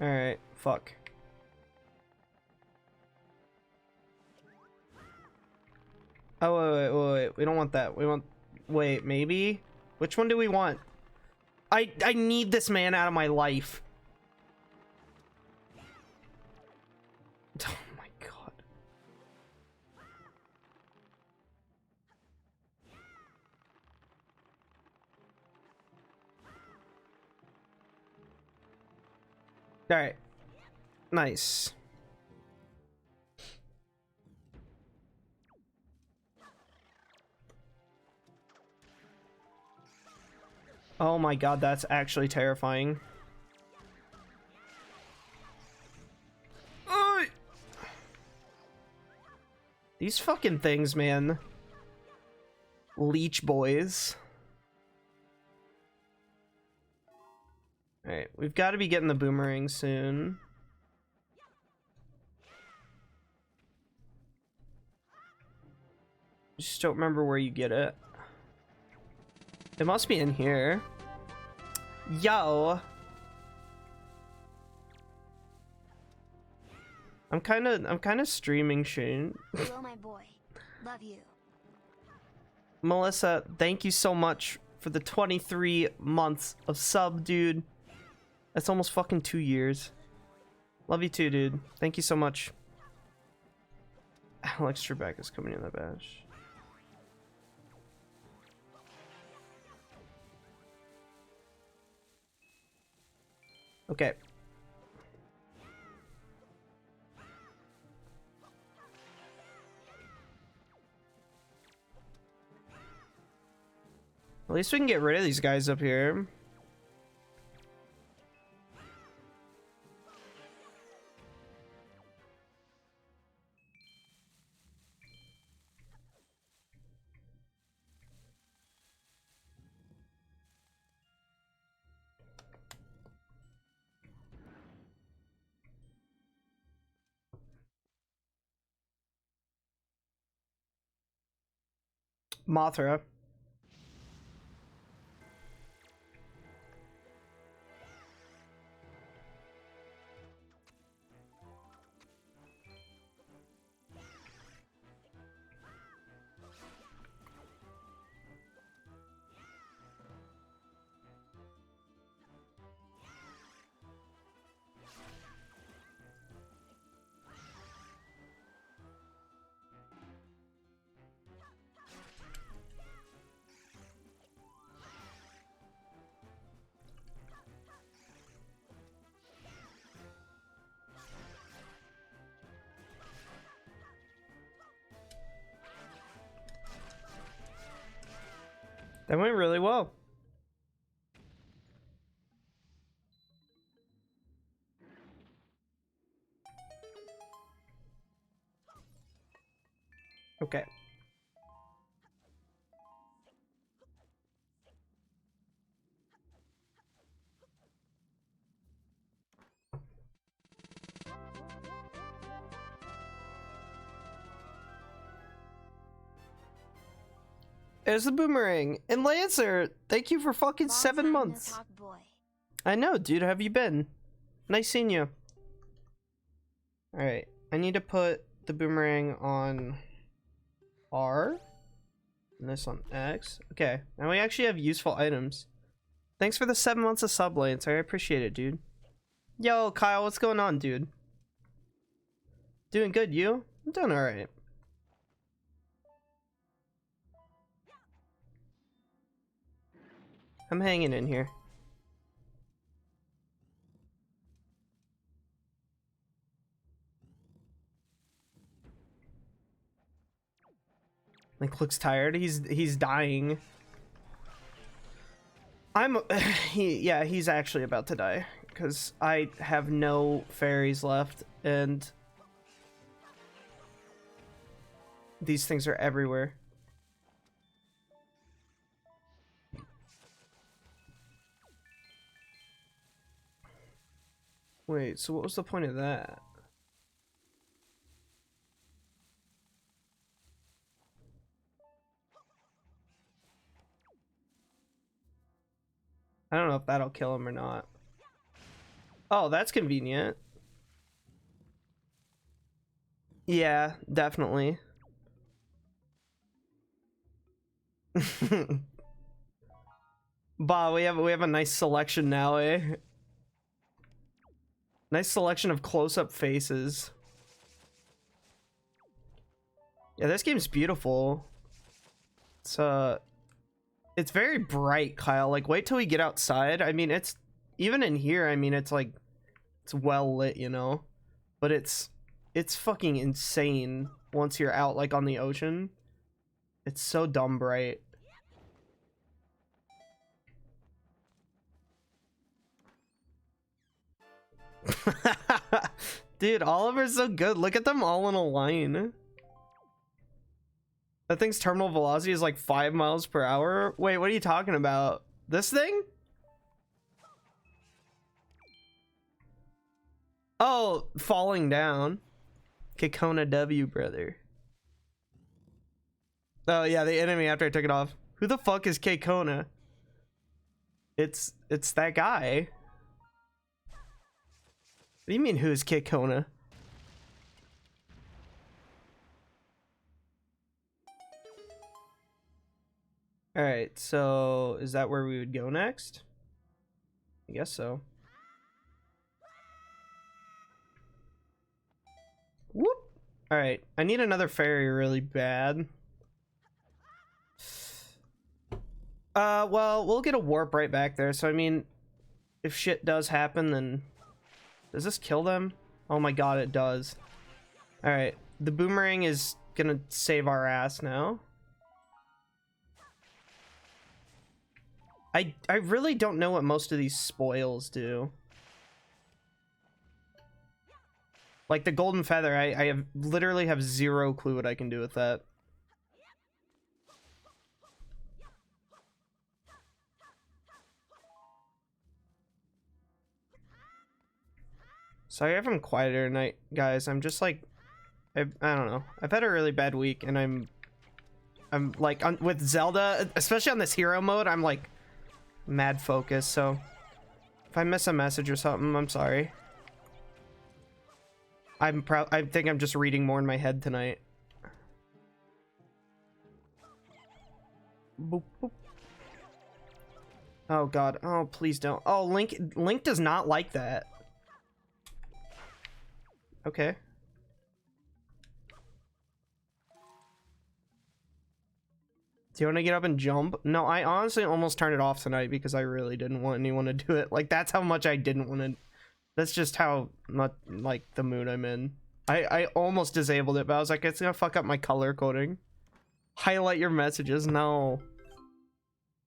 Alright, fuck. Oh, wait. We don't want that. We want... Wait, maybe? Which one do we want? I need this man out of my life. Oh my god. Alright. Nice. Oh my god, that's actually terrifying. These fucking things, man. Leech boys. Alright, we've got to be getting the boomerang soon. Just don't remember where you get it. It must be in here. Yo. I'm kind of streaming Shane. Hello, my boy. Love you. Melissa, thank you so much for the 23 months of sub, dude. That's almost fucking 2 years. Love you too, dude. Thank you so much. Alex Trebek is coming in the badge. Okay. At least we can get rid of these guys up here. Mothra. That went really well. Okay. There's the boomerang. And Lancer, thank you for fucking 7 months. No talk, boy. I know, dude. How have you been? Nice seeing you. Alright. I need to put the boomerang on R. And this on X. Okay. Now we actually have useful items. Thanks for the 7 months of sub, Lancer. I appreciate it, dude. Yo, Kyle, what's going on, dude? Doing good, you? I'm doing alright. I'm hanging in here. Like, looks tired. He's dying. He's actually about to die because I have no fairies left and these things are everywhere. Wait, so what was the point of that? I don't know if that'll kill him or not. Oh, that's convenient. Yeah, definitely. Bah, we have a nice selection now, eh? Nice selection of close-up faces. Yeah, this game's beautiful. It's very bright, Kyle. Like, wait till we get outside. I mean, it's even in here, I mean, it's like it's well lit, you know? But it's fucking insane once you're out like on the ocean. It's so dumb bright. Dude, Oliver's so good. Look at them all in a line. That thing's terminal velocity is like 5 miles per hour. Wait, what are you talking about? This thing? Oh, falling down. Kekona W, brother. Oh yeah, the enemy after I took it off. Who the fuck is Kekona? It's that guy. What do you mean who's Kekona? Alright, so is that where we would go next? I guess so. Whoop! Alright, I need another fairy really bad. Well, we'll get a warp right back there, so I mean, if shit does happen, then... Does this kill them? Oh my god, it does. Alright, the boomerang is gonna save our ass now. I really don't know what most of these spoils do. Like the golden feather, I literally have zero clue what I can do with that. Sorry if I'm quieter tonight, guys. I'm just like, I don't know. I've had a really bad week, and I'm like with Zelda, especially on this hero mode. I'm like mad focused. So if I miss a message or something, I'm sorry. I think I'm just reading more in my head tonight. Boop, boop. Oh god. Oh, please don't. Oh, Link does not like that. Okay. Do you want to get up and jump? No, I honestly almost turned it off tonight because I really didn't want anyone to do it. Like, that's how much I didn't want to. That's just how not like the mood I'm in. I almost disabled it, but I was like, it's gonna fuck up my color coding. Highlight your messages. No.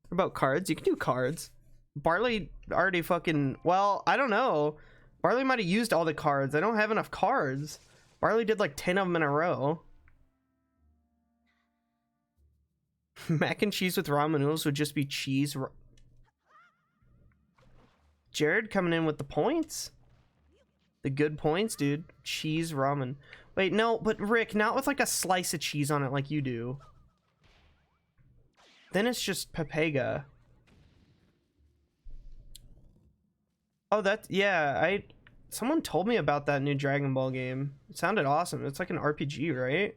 What about cards? You can do cards. Barley already fucking... Well, I don't know. Barley might have used all the cards. I don't have enough cards. Barley did like 10 of them in a row. Mac and cheese with ramen noodles would just be cheese. Jared coming in with the points. The good points, dude. Cheese ramen. Wait, no, but Rick, not with like a slice of cheese on it like you do. Then it's just Pepega. Oh, yeah, someone told me about that new Dragon Ball game. It sounded awesome. It's like an RPG, right?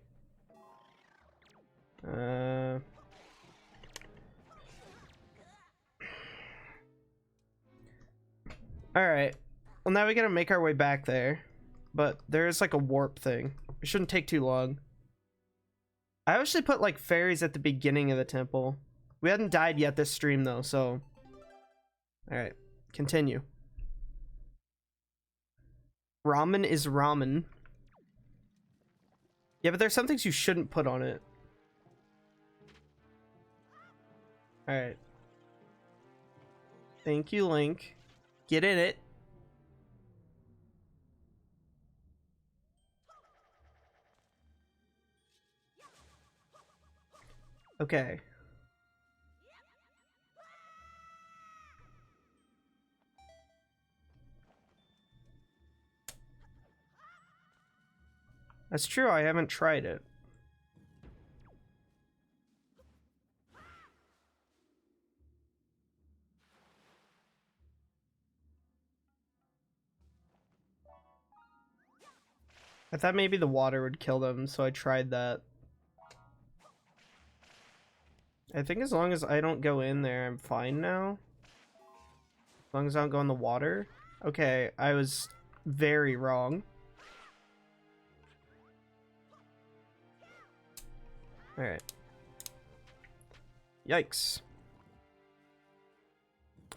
Alright. Well, now we gotta make our way back there. but there is like a warp thing. It shouldn't take too long. I actually put like fairies at the beginning of the temple. We hadn't died yet this stream though, so. Alright, continue. Ramen is ramen. Yeah, but there's some things you shouldn't put on it. Alright. Thank you, Link. Get in it. Okay. That's true, I haven't tried it. I thought maybe the water would kill them, so I tried that. I think as long as I don't go in there, I'm fine now. As long as I don't go in the water. Okay, I was very wrong. Alright. Yikes.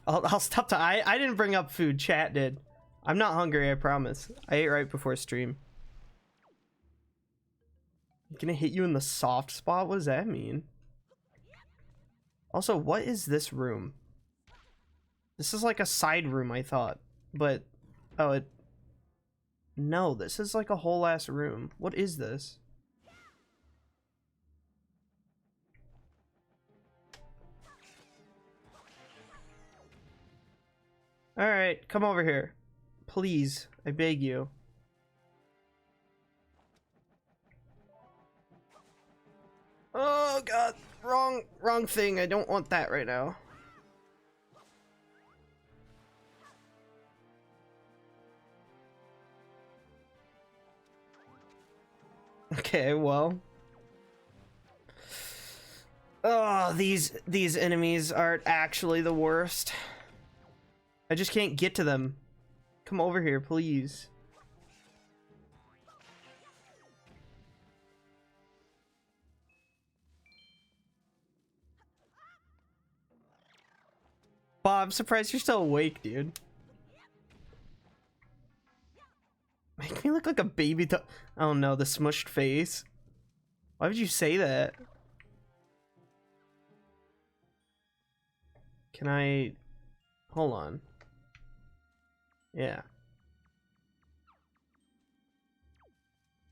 I'll stop to I didn't bring up food, chat did. I'm not hungry, I promise. I ate right before stream. Gonna hit you in the soft spot? What does that mean? Also, what is this room? This is like a side room, I thought. But, oh, it... No, this is like a whole ass room. What is this? Alright, come over here. Please, I beg you. Oh god, wrong thing. I don't want that right now. Okay, well. Oh, these enemies are actually the worst. I just can't get to them. Come over here, please. Bob, I'm surprised you're still awake, dude. Make me look like a baby dog. Oh no, the smushed face. Why would you say that? Can I... Hold on. Yeah.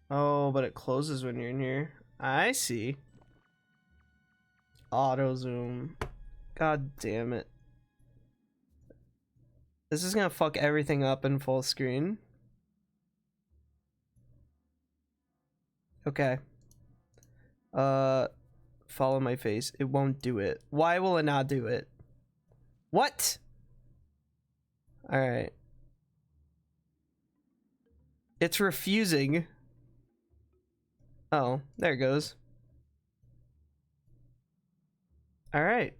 Oh, but it closes when you're in here. I see. Auto zoom. God damn it. This is gonna fuck everything up in full screen. Okay. Follow my face. It won't do it. Why will it not do it? What? Alright. It's refusing. Oh, there it goes. Alright.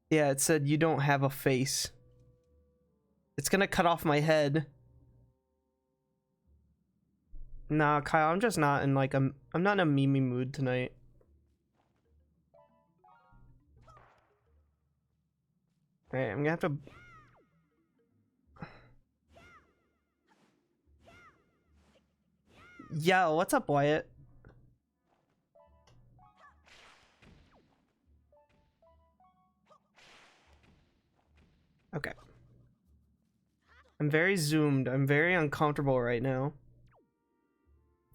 Yeah, it said you don't have a face. It's gonna cut off my head. Nah, Kyle, I'm just not in like I'm not in a meme mood tonight. Alright, I'm gonna have to... Yo, what's up, Wyatt? Okay. I'm very zoomed. I'm very uncomfortable right now.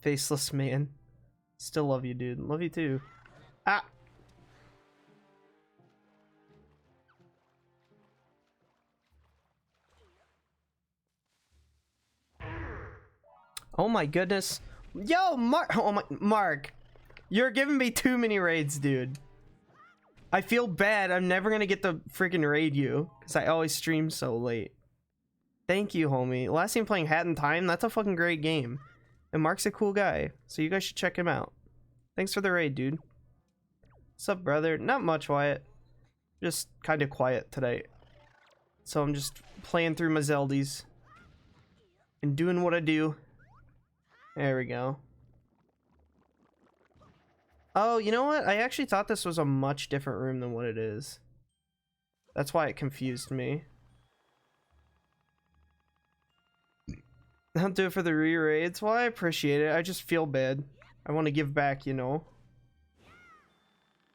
Faceless man. Still love you, dude. Love you too. Ah! Oh my goodness. Yo, Mark! Oh my... Mark! You're giving me too many raids, dude. I feel bad. I'm never gonna get to freaking raid you. Because I always stream so late. Thank you, homie. Last time playing Hat in Time, that's a fucking great game. And Mark's a cool guy. So you guys should check him out. Thanks for the raid, dude. What's up, brother? Not much, Wyatt. Just kind of quiet today. So I'm just playing through my Zeldies. and doing what I do. There we go. Oh, you know what? I actually thought this was a much different room than what it is. That's why it confused me. I'll do it for the re-raids. Well, I appreciate it. I just feel bad. I want to give back, you know.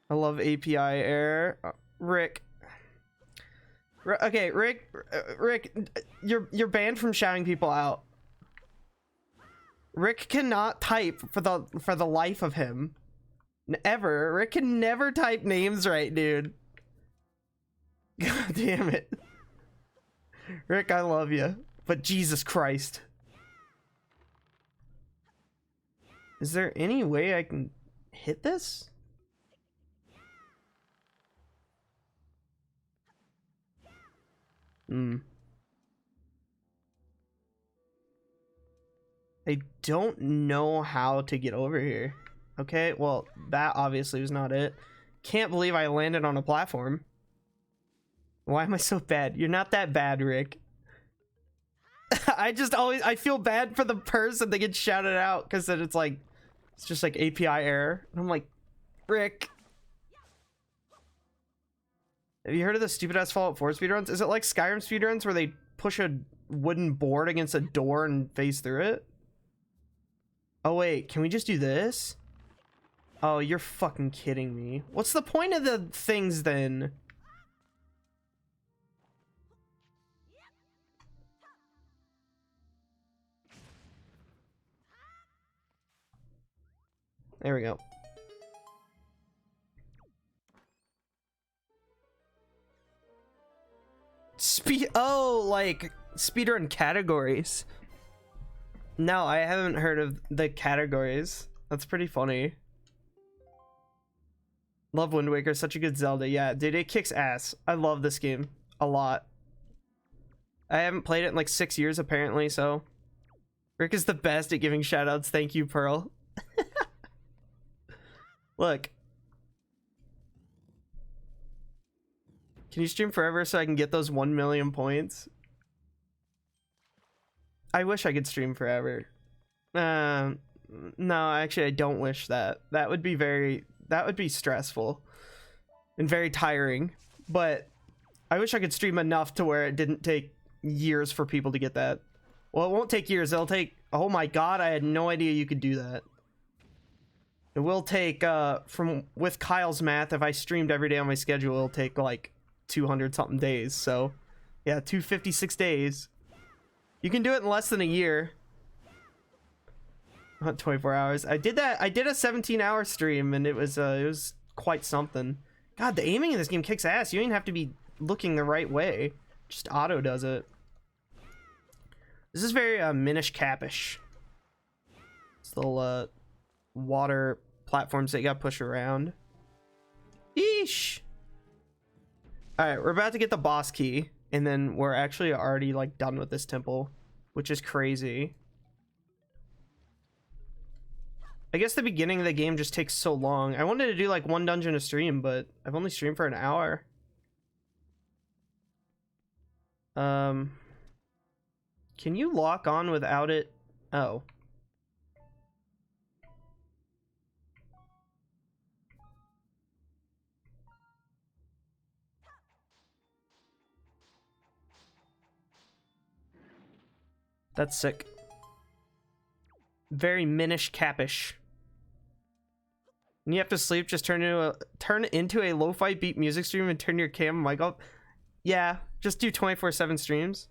I love API error. Rick. Okay, Rick, you're banned from shouting people out. Rick cannot type for the life of him. Ever. Rick can never type names right, dude. God damn it. Rick, I love you, but Jesus Christ. Is there any way I can hit this? I don't know how to get over here. Okay, well, that obviously was not it. Can't believe I landed on a platform. Why am I so bad? You're not that bad, Rick. I feel bad for the person that gets shouted out because then it's just like API error. And I'm like, Rick. Have you heard of the stupid ass Fallout 4 speedruns? Is it like Skyrim speedruns where they push a wooden board against a door and phase through it? Oh wait, can we just do this? Oh, you're fucking kidding me. What's the point of the things then? There we go. Like speedrun categories. No, I haven't heard of the categories. That's pretty funny. Love Wind Waker, such a good Zelda. Yeah, dude, it kicks ass. I love this game a lot. I haven't played it in like 6 years apparently, so Rick is the best at giving shoutouts. Thank you, Pearl. Look. Can you stream forever so I can get those 1 million points? I wish I could stream forever. No, actually I don't wish that. That would be stressful and very tiring, but I wish I could stream enough to where it didn't take years for people to get that. Well, it won't take years. It'll take, oh my god, I had no idea you could do that. It will take, with Kyle's math, if I streamed every day on my schedule, it'll take like 200 something days. So yeah, 256 days. You can do it in less than a year. Not 24 hours. I did that. I did a 17-hour stream and it was quite something. God, the aiming in this game kicks ass. You don't even have to be looking the right way. Just auto does it. This is very Minish Capish. It's little water platforms that you gotta push around. Yeesh. Alright, we're about to get the boss key, and then we're actually already like done with this temple, which is crazy. I guess the beginning of the game just takes so long. I wanted to do like 1 dungeon a stream, but I've only streamed for an hour. Can you lock on without it? Oh. That's sick. Very Minish Capish. When you have to sleep, just turn into a lo-fi beat music stream and turn your cam mic up. Yeah, just do 24/7 streams.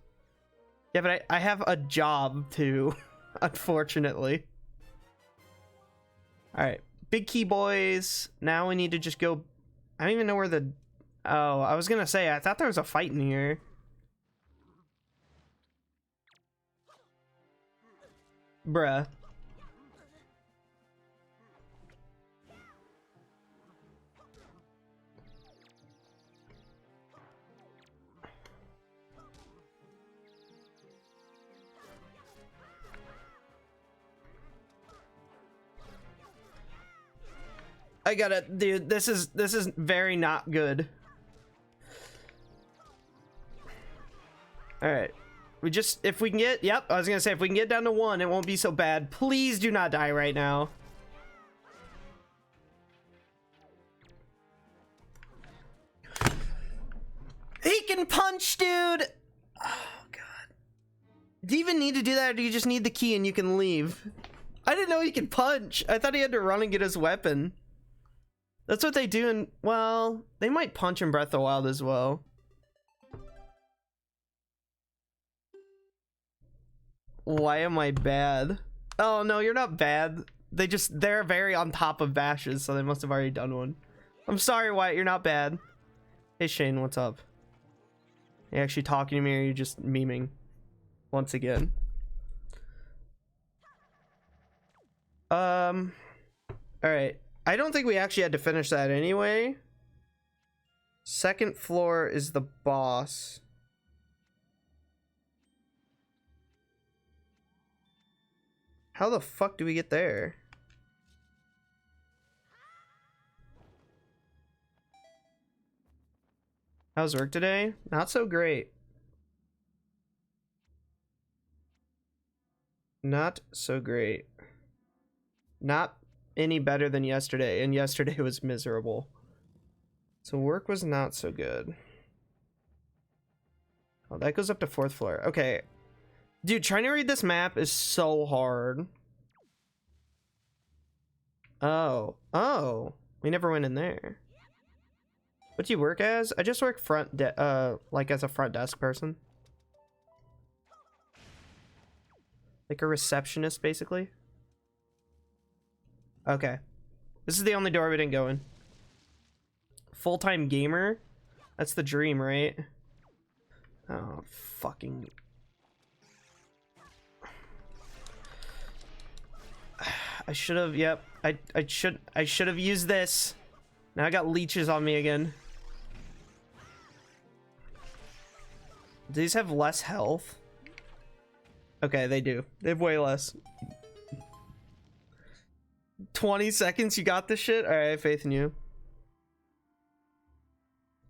Yeah, but I have a job too, unfortunately. Alright, big key boys. Now we need to just go. I don't even know where the... Oh, I was gonna say, I thought there was a fight in here. Bruh. I gotta, dude, this is very not good. Alright. We just, if we can get, yep, I was gonna say, if we can get down to 1, it won't be so bad. Please do not die right now. He can punch, dude! Oh, God. Do you even need to do that, or do you just need the key and you can leave? I didn't know he could punch. I thought he had to run and get his weapon. That's what they do in, well, they might punch in Breath of the Wild as well. Why am I bad? Oh no, you're not bad. They're very on top of bashes, so they must have already done one. I'm sorry, Wyatt, you're not bad. Hey Shane, what's up? Are you actually talking to me, or are you just memeing? Once again. Alright. I don't think we actually had to finish that anyway. Second floor is the boss. How the fuck do we get there? How's work today? Not so great. Not so great. Not any better than yesterday, and yesterday was miserable. So work was not so good. Oh, that goes up to 4th floor. Okay. Dude, trying to read this map is so hard. Oh. Oh. We never went in there. What do you work as? I just work like as a front desk person. Like a receptionist, basically. Okay. This is the only door we didn't go in. Full-time gamer? That's the dream, right? Oh, fucking... I should have, yep. I should have used this. Now I got leeches on me again. Do these have less health? Okay, they do. They have way less. 20 seconds, you got this shit? Alright, I have faith in you.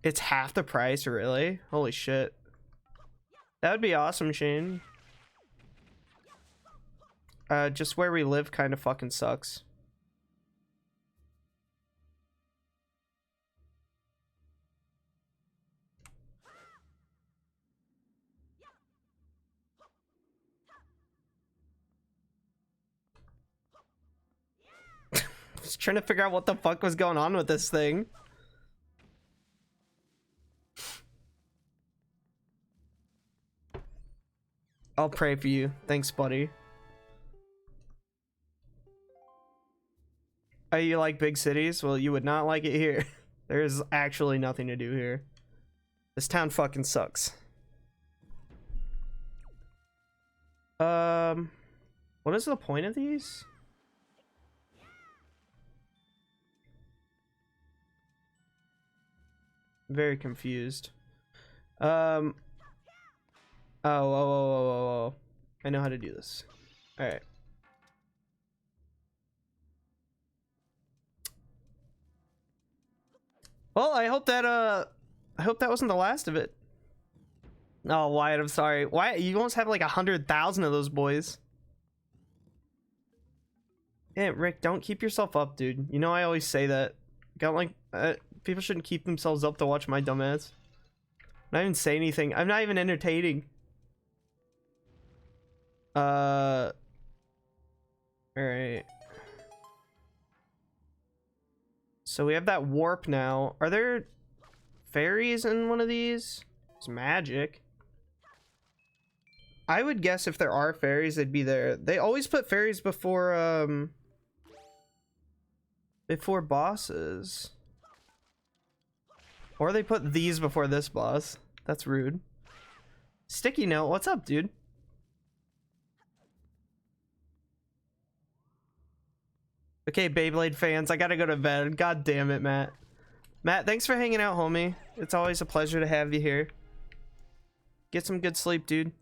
It's half the price, really? Holy shit. That would be awesome, Shane. Just where we live kind of fucking sucks. Just trying to figure out what the fuck was going on with this thing. I'll pray for you. Thanks, buddy. Oh, you like big cities? Well, you would not like it here. There's actually nothing to do here. This town fucking sucks. What is the point of these? Very confused. Oh, oh. I know how to do this. All right. Well, I hope that wasn't the last of it. Oh, Wyatt, I'm sorry. Wyatt, you almost have like 100,000 of those boys. Yeah, Rick, don't keep yourself up, dude. You know I always say that. Got like people shouldn't keep themselves up to watch my dumbass. I'm not even saying anything. I'm not even entertaining. All right. So we have that warp now. Are there fairies in one of these? It's magic. I would guess if there are fairies, they'd be there. They always put fairies before bosses. Or they put these before this boss. That's rude. Sticky note, what's up, dude? Okay, Beyblade fans, I gotta go to bed. God damn it, Matt. Matt, thanks for hanging out, homie. It's always a pleasure to have you here. Get some good sleep, dude.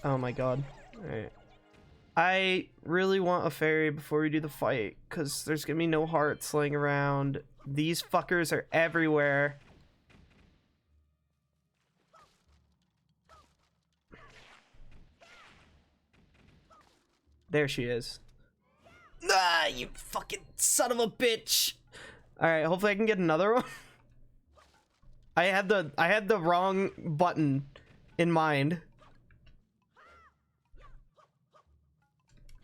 Oh my god. Alright. I really want a fairy before we do the fight, because there's gonna be no hearts laying around. These fuckers are everywhere. There she is. Ah, you fucking son of a bitch. All right, hopefully I can get another one. I had the wrong button in mind.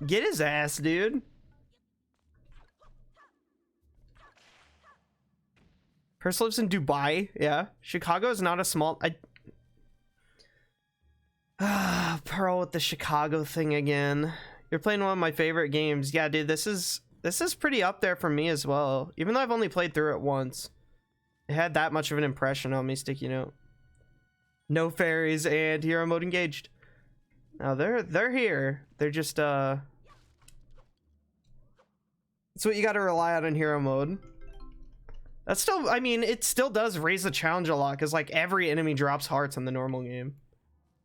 Get his ass, dude. Purce lives in Dubai. Yeah, Chicago is not a small. Pearl with the Chicago thing again. You're playing one of my favorite games. Yeah, dude, this is pretty up there for me as well. Even though I've only played through it once, it had that much of an impression on me. Sticky note. No fairies and hero mode engaged. Now they're here. They're just That's what you got to rely on in hero mode. That's still, I mean, it still does raise the challenge a lot because like every enemy drops hearts in the normal game.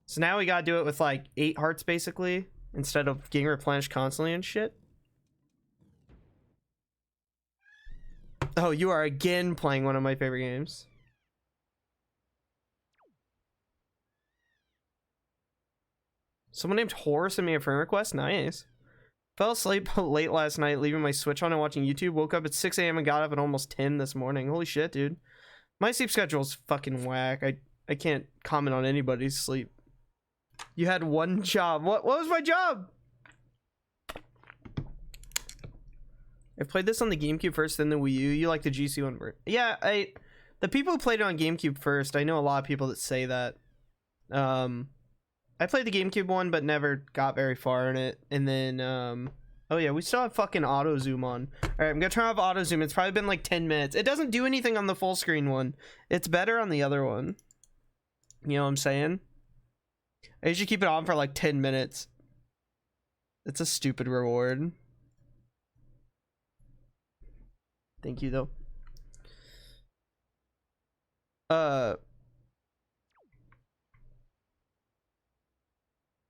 So now we gotta do it with like 8 hearts basically instead of getting replenished constantly and shit. Oh, you are again playing one of my favorite games. Someone named Horse sent me a friend request. Nice. Fell asleep late last night, leaving my Switch on and watching YouTube. Woke up at 6 a.m. and got up at almost 10 this morning. Holy shit, dude. My sleep schedule's fucking whack. I can't comment on anybody's sleep. You had one job. What was my job? I played this on the GameCube first, then the Wii U. You like the GC one? Yeah, the people who played it on GameCube first, I know a lot of people that say that. I played the GameCube one, but never got very far in it. And then, oh yeah, we still have fucking auto zoom on. All right, I'm gonna turn off auto zoom. It's probably been like 10 minutes. It doesn't do anything on the full screen one. It's better on the other one. You know what I'm saying? I usually keep it on for like 10 minutes. It's a stupid reward. Thank you though.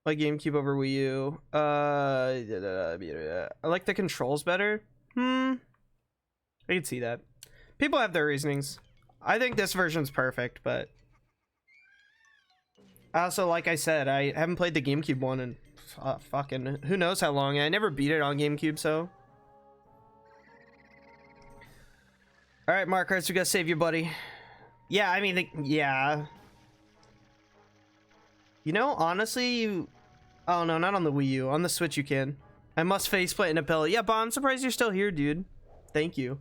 My GameCube over Wii U. I like the controls better. I can see that. People have their reasonings. I think this version's perfect, but also, like I said, I haven't played the GameCube one in fucking who knows how long. I never beat it on GameCube, so. All right, Markers, we gotta save you, buddy. Yeah, I mean, yeah. You know, honestly, oh no, not on the Wii U. On the Switch, you can. I must faceplate in a pillow. Yeah, Bob, I'm surprised you're still here, dude. Thank you.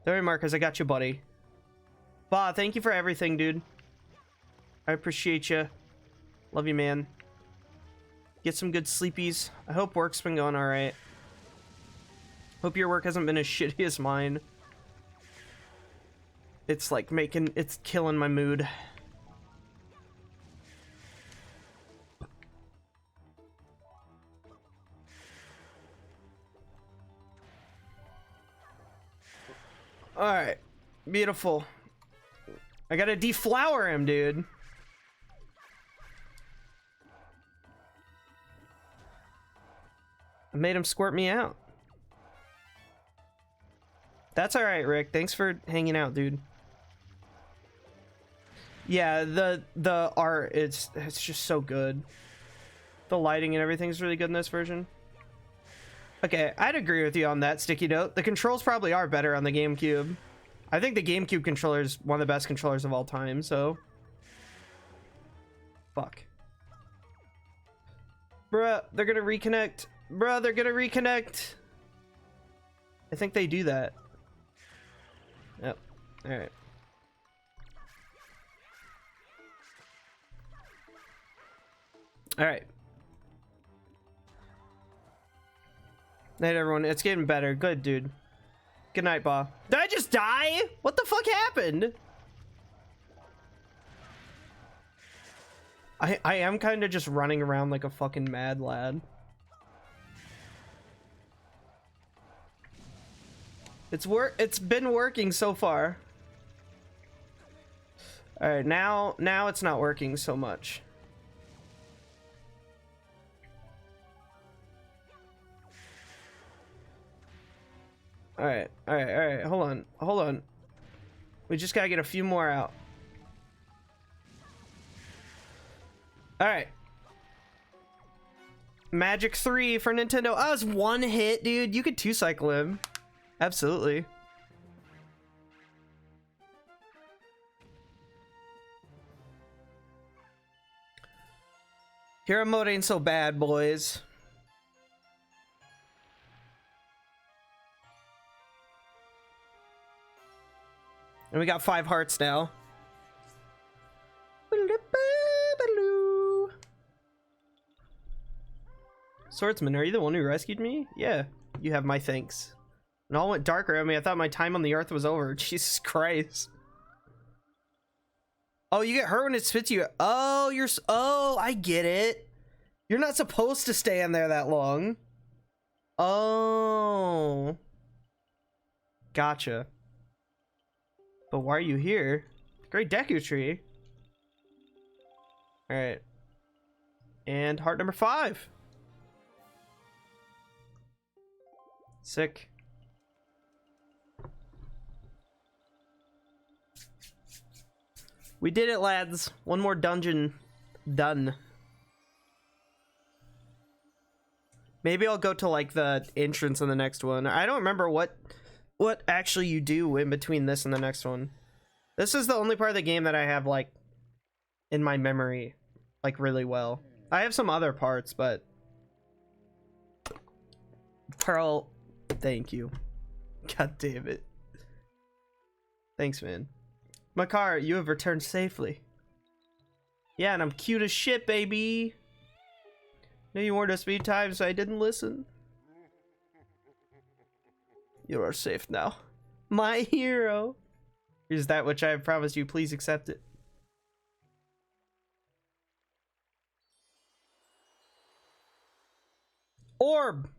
Don't worry, Marcus, I got you, buddy. Bob, thank you for everything, dude. I appreciate you. Love you, man. Get some good sleepies. I hope work's been going all right. Hope your work hasn't been as shitty as mine. It's like it's killing my mood. All right, beautiful. I gotta deflower him, dude. I made him squirt me out. That's all right, Rick. Thanks for hanging out, dude. Yeah, the art, it's just so good. The lighting and everything's really good in this version. Okay, I'd agree with you on that, Sticky Note. The controls probably are better on the GameCube. I think the GameCube controller is one of the best controllers of all time, so. Fuck. Bruh, they're gonna reconnect. Bruh, they're gonna reconnect. I think they do that. Yep. Alright. Alright. Night, everyone. It's getting better. Good, dude. Good night, Ba. Did I just die? What the fuck happened? I am kind of just running around like a fucking mad lad. It's been working so far. All right, now it's not working so much. All right. Hold on. We just gotta get a few more out. All right. Magic 3 for Nintendo. Oh, it's one hit, dude. You could two-cycle him. Absolutely. Hero mode ain't so bad, boys. And we got 5 hearts now. Swordsman, are you the one who rescued me? Yeah, you have my thanks. It all went dark around me. I thought my time on the earth was over. Jesus Christ. Oh, you get hurt when it spits you. Oh, oh, I get it. You're not supposed to stay in there that long. Oh. Gotcha. But why are you here? Great Deku Tree. Alright. And heart number 5. Sick. We did it, lads. One more dungeon done. Maybe I'll go to like the entrance in the next one. I don't remember what actually you do in between this and the next one. This is the only part of the game that I have like in my memory like really well. I have some other parts, but Pearl, thank you. God damn it. Thanks, man. Makar, you have returned safely. Yeah, and I'm cute as shit, baby. No, you warned us many times, so I didn't listen. You are safe now. My hero. Here's that which I have promised you. Please accept it. Orb.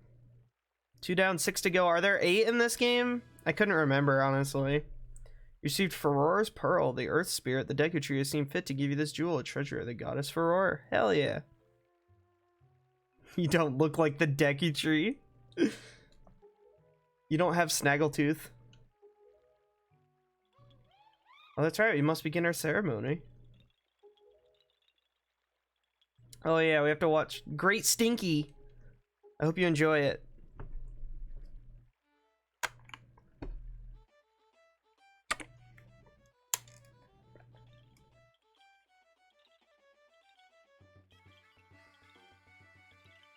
2 down, 6 to go. Are there 8 in this game? I couldn't remember, honestly. You received Farore's Pearl, the Earth Spirit. The Deku Tree has seen fit to give you this jewel, a treasure of the goddess Farore. Hell yeah. You don't look like the Deku Tree. You don't have Snaggletooth. Oh, that's right. We must begin our ceremony. Oh yeah, we have to watch Great Stinky. I hope you enjoy it.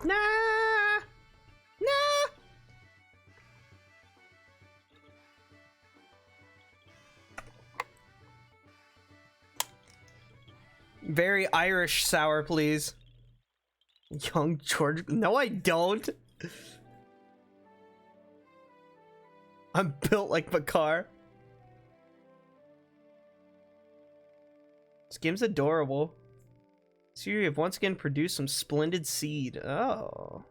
Nah! Nah! Very Irish sour, please. Young George. No, I don't. I'm built like Makar. This game's adorable. So you have once again produced some splendid seed. Oh.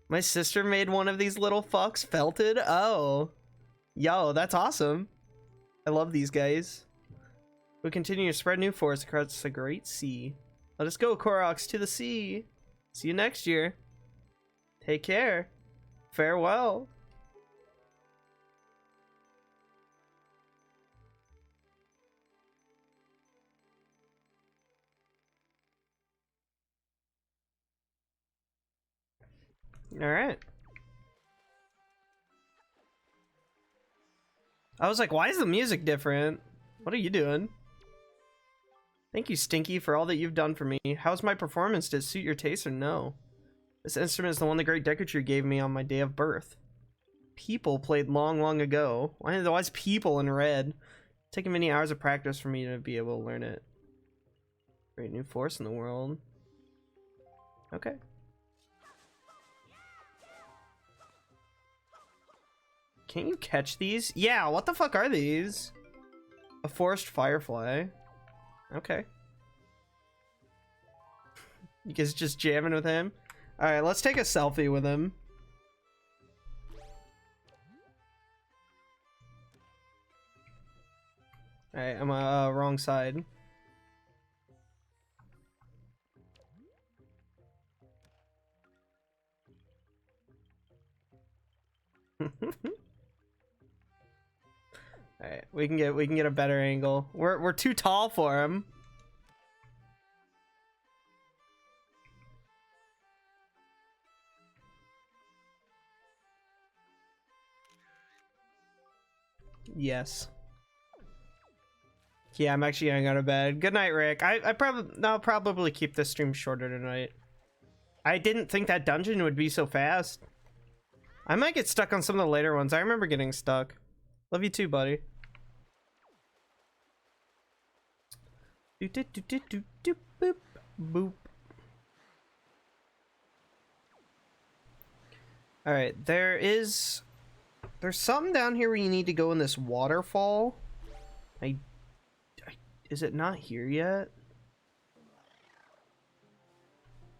My sister made one of these little fucks, felted. Oh. Yo, that's awesome. I love these guys. We'll continue to spread new forests across the great sea. Let us go, Koroks, to the sea. See you next year. Take care. Farewell. All right. I was like, why is the music different? What are you doing? Thank you, Stinky, for all that you've done for me. How's my performance? Did it suit your taste or no? This instrument is the one the great Deku Tree gave me on my day of birth. People played long, long ago. Why is people in red? It's taken many hours of practice for me to be able to learn it. Great new force in the world. Okay. Can't you catch these? Yeah, what the fuck are these? A forest firefly. Okay. You guys just jamming with him? Alright, let's take a selfie with him. Alright, I'm wrong side. Alright, we can get a better angle. We're too tall for him. Yes. Yeah, I'm actually gonna go to bed. Good night, Rick. I'll probably keep this stream shorter tonight. I didn't think that dungeon would be so fast. I might get stuck on some of the later ones. I remember getting stuck. Love you too, buddy. Do do do do do do boop boop. All right, there's something down here where you need to go in this waterfall. Is it not here yet?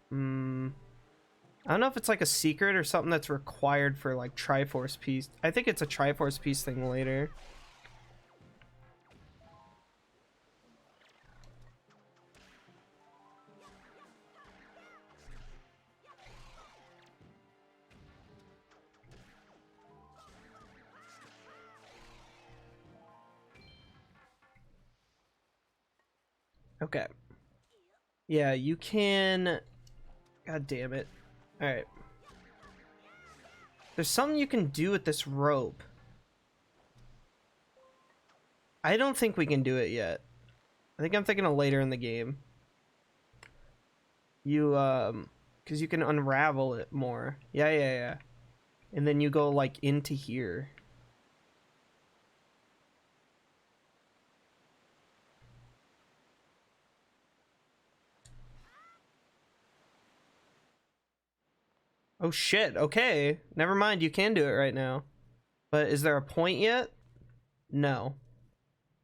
I don't know if it's like a secret or something that's required for like Triforce piece. I think it's a Triforce piece thing later. Okay. Yeah, you can... God damn it. Alright. There's something you can do with this rope. I don't think we can do it yet. I think I'm thinking of later in the game. You, because you can unravel it more. Yeah. And then you go, like, into here. Oh shit, okay. Never mind, you can do it right now. But is there a point yet? No.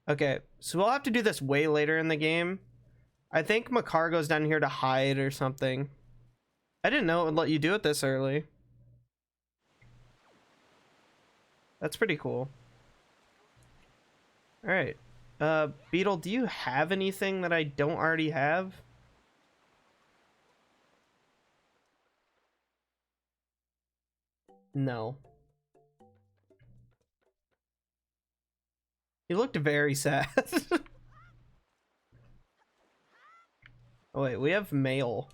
Okay, so we'll have to do this way later in the game. I think Makar goes down here to hide or something. I didn't know it would let you do it this early. That's pretty cool. Alright. Beetle, do you have anything that I don't already have? No. You looked very sad. Oh wait, we have mail.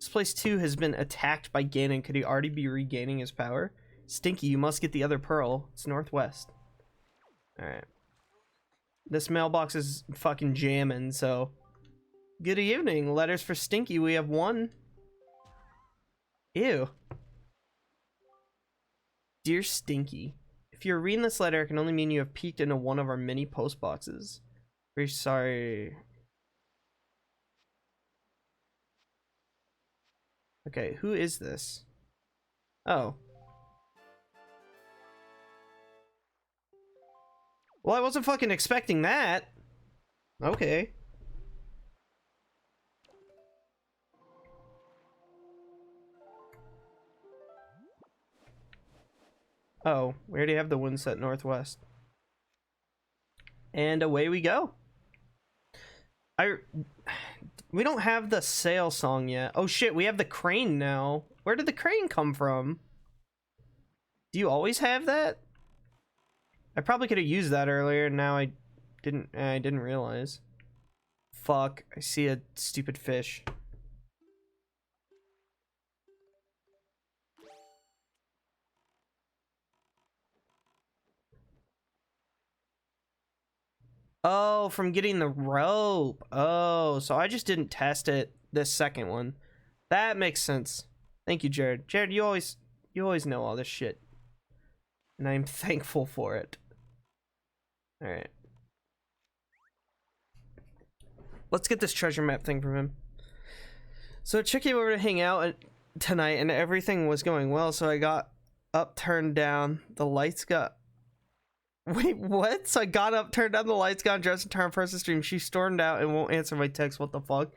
This place too has been attacked by Ganon. Could he already be regaining his power? Stinky, you must get the other pearl. It's northwest. Alright. This mailbox is fucking jamming, so... Good evening. Letters for Stinky. We have one. Ew. Dear Stinky, if you're reading this letter, it can only mean you have peeked into one of our many post boxes. Very sorry. Okay, who is this? Oh. Well, I wasn't fucking expecting that. Okay. Oh, we already have the wind set northwest. And away we go. We don't have the sail song yet. Oh shit, we have the crane now. Where did the crane come from? Do you always have that? I probably could have used that earlier, and now I didn't realize. Fuck, I see a stupid fish. Oh, from getting the rope. Oh, so I just didn't test it this second one. That makes sense. Thank you, Jared. Jared, you always know all this shit. And I'm thankful for it. Alright. Let's get this treasure map thing from him. So Chick came over to hang out tonight and everything was going well, so I got up, turned down, the lights got... Wait, what? So I got up, turned down the lights, got dressed, and turned Purce's stream. She stormed out and won't answer my text. What the fuck?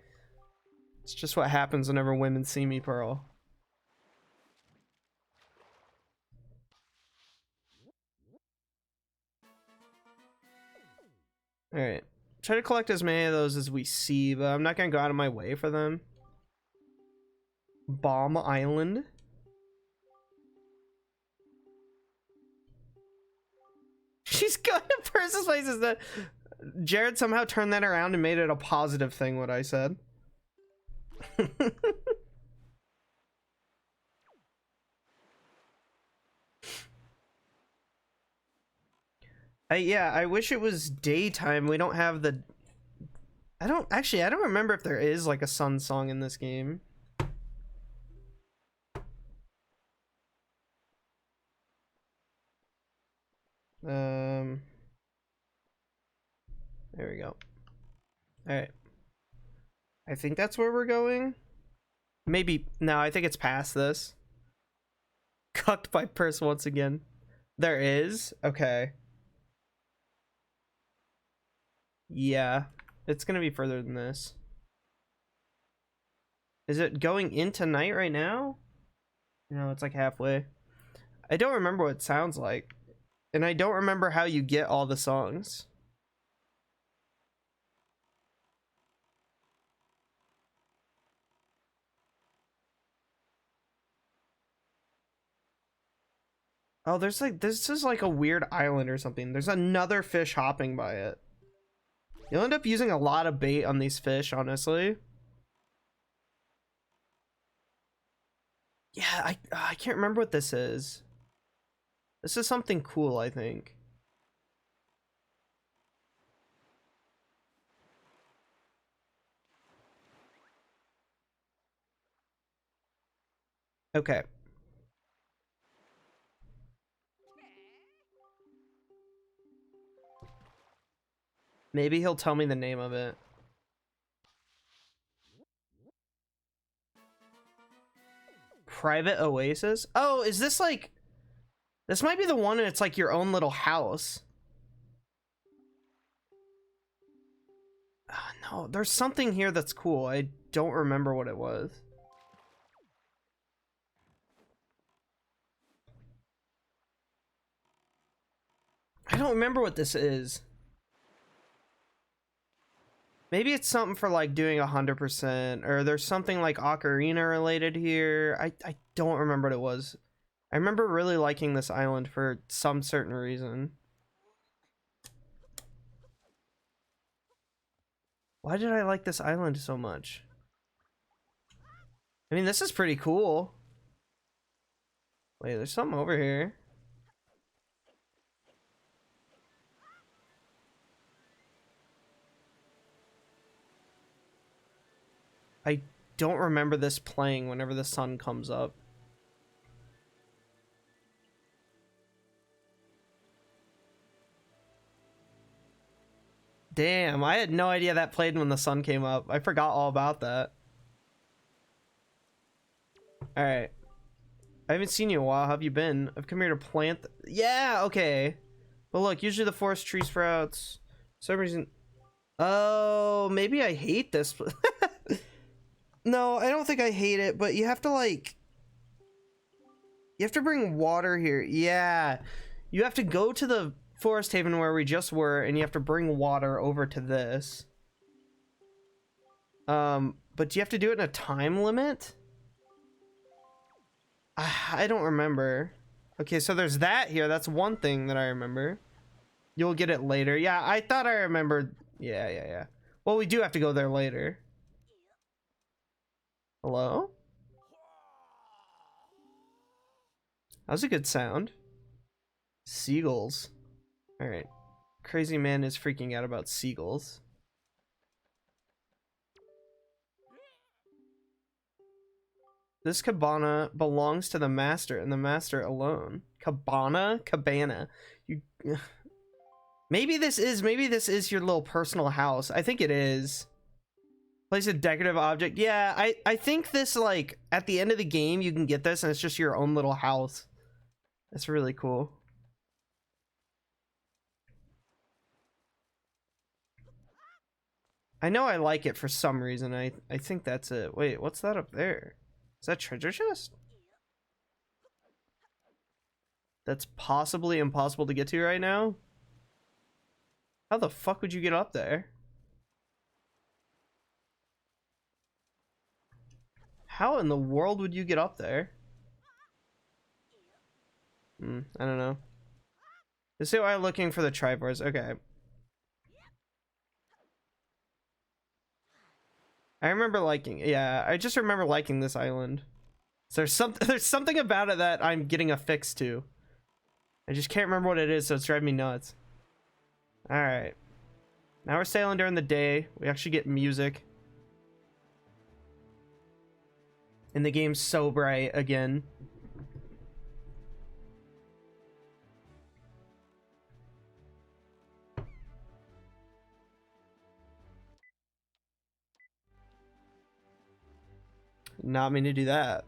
It's just what happens whenever women see me, Pearl. Alright. Try to collect as many of those as we see, but I'm not gonna go out of my way for them. Bomb Island. She's going to Purce's places. That Jared somehow turned that around and made it a positive thing, what I said. Yeah, I wish it was daytime. We don't have the... I don't remember if there is like a sun song in this game. There we go. Alright. I think that's where we're going. Maybe, no, I think it's past this. Cucked by Purce once again. There is? Okay. Yeah, it's gonna be further than this. Is it going into night right now? No, it's like halfway. I don't remember what it sounds like. And I don't remember how you get all the songs. Oh, there's like, this is like a weird island or something. There's another fish hopping by it. You'll end up using a lot of bait on these fish, honestly. Yeah, I can't remember what this is. This is something cool, I think. Okay. Maybe he'll tell me the name of it. Private Oasis? Oh, is this like... This might be the one and it's like your own little house. No, there's something here that's cool. I don't remember what it was. I don't remember what this is. Maybe it's something for like doing 100%, or there's something like Ocarina related here. I don't remember what it was. I remember really liking this island for some certain reason. Why did I like this island so much? I mean, this is pretty cool. Wait, there's something over here. I don't remember this playing whenever the sun comes up. Damn, I had no idea that played when the sun came up. I forgot all about that. Alright. I haven't seen you in a while. How have you been? I've come here to plant... Yeah, okay. But look, usually the forest tree sprouts. For some reason... Oh, maybe I hate this. No, I don't think I hate it, but you have to like... You have to bring water here. Yeah. You have to go to the forest haven where we just were, and you have to bring water over to this. But do you have to do it in a time limit? I don't remember. Okay, so there's that here. That's one thing that I remember. You'll get it later. Yeah, I thought I remembered. Yeah. Well, we do have to go there later. Hello? That was a good sound. Seagulls. Alright. Crazy man is freaking out about seagulls. This cabana belongs to the master and the master alone. Cabana? You... Maybe this is your little personal house. I think it is. Place a decorative object. Yeah, I think this, like, at the end of the game, you can get this and it's just your own little house. That's really cool. I know I like it for some reason. I think that's it. Wait, what's that up there? Is that treasure chest? That's possibly impossible to get to right now? How the fuck would you get up there? How in the world would you get up there? I don't know. Let's see why I'm looking for the Triforce. Okay. I remember liking, yeah, I just remember liking this island. So there's something about it that I'm getting a fix to. I just can't remember what it is, so it's driving me nuts. Alright. Now we're sailing during the day. We actually get music. And the game's so bright again. Not mean to do that.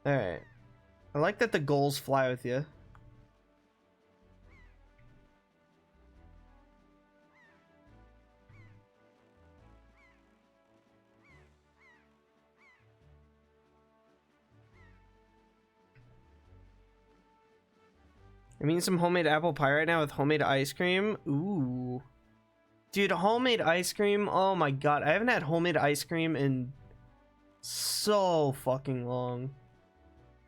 Alright. I like that the goals fly with you. I'm eating some homemade apple pie right now with homemade ice cream. Ooh. Dude, homemade ice cream. Oh my god. I haven't had homemade ice cream in so fucking long.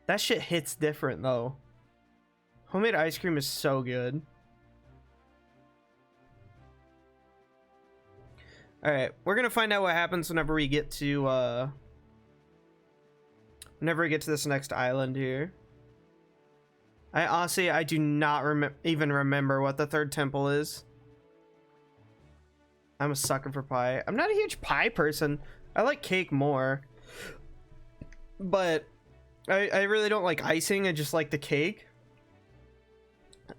That shit hits different though. Homemade ice cream is so good. Alright, we're gonna find out what happens whenever we get to this next island here. I honestly, I do not even remember what the third temple is. I'm a sucker for pie. I'm not a huge pie person. I like cake more. But I really don't like icing. I just like the cake.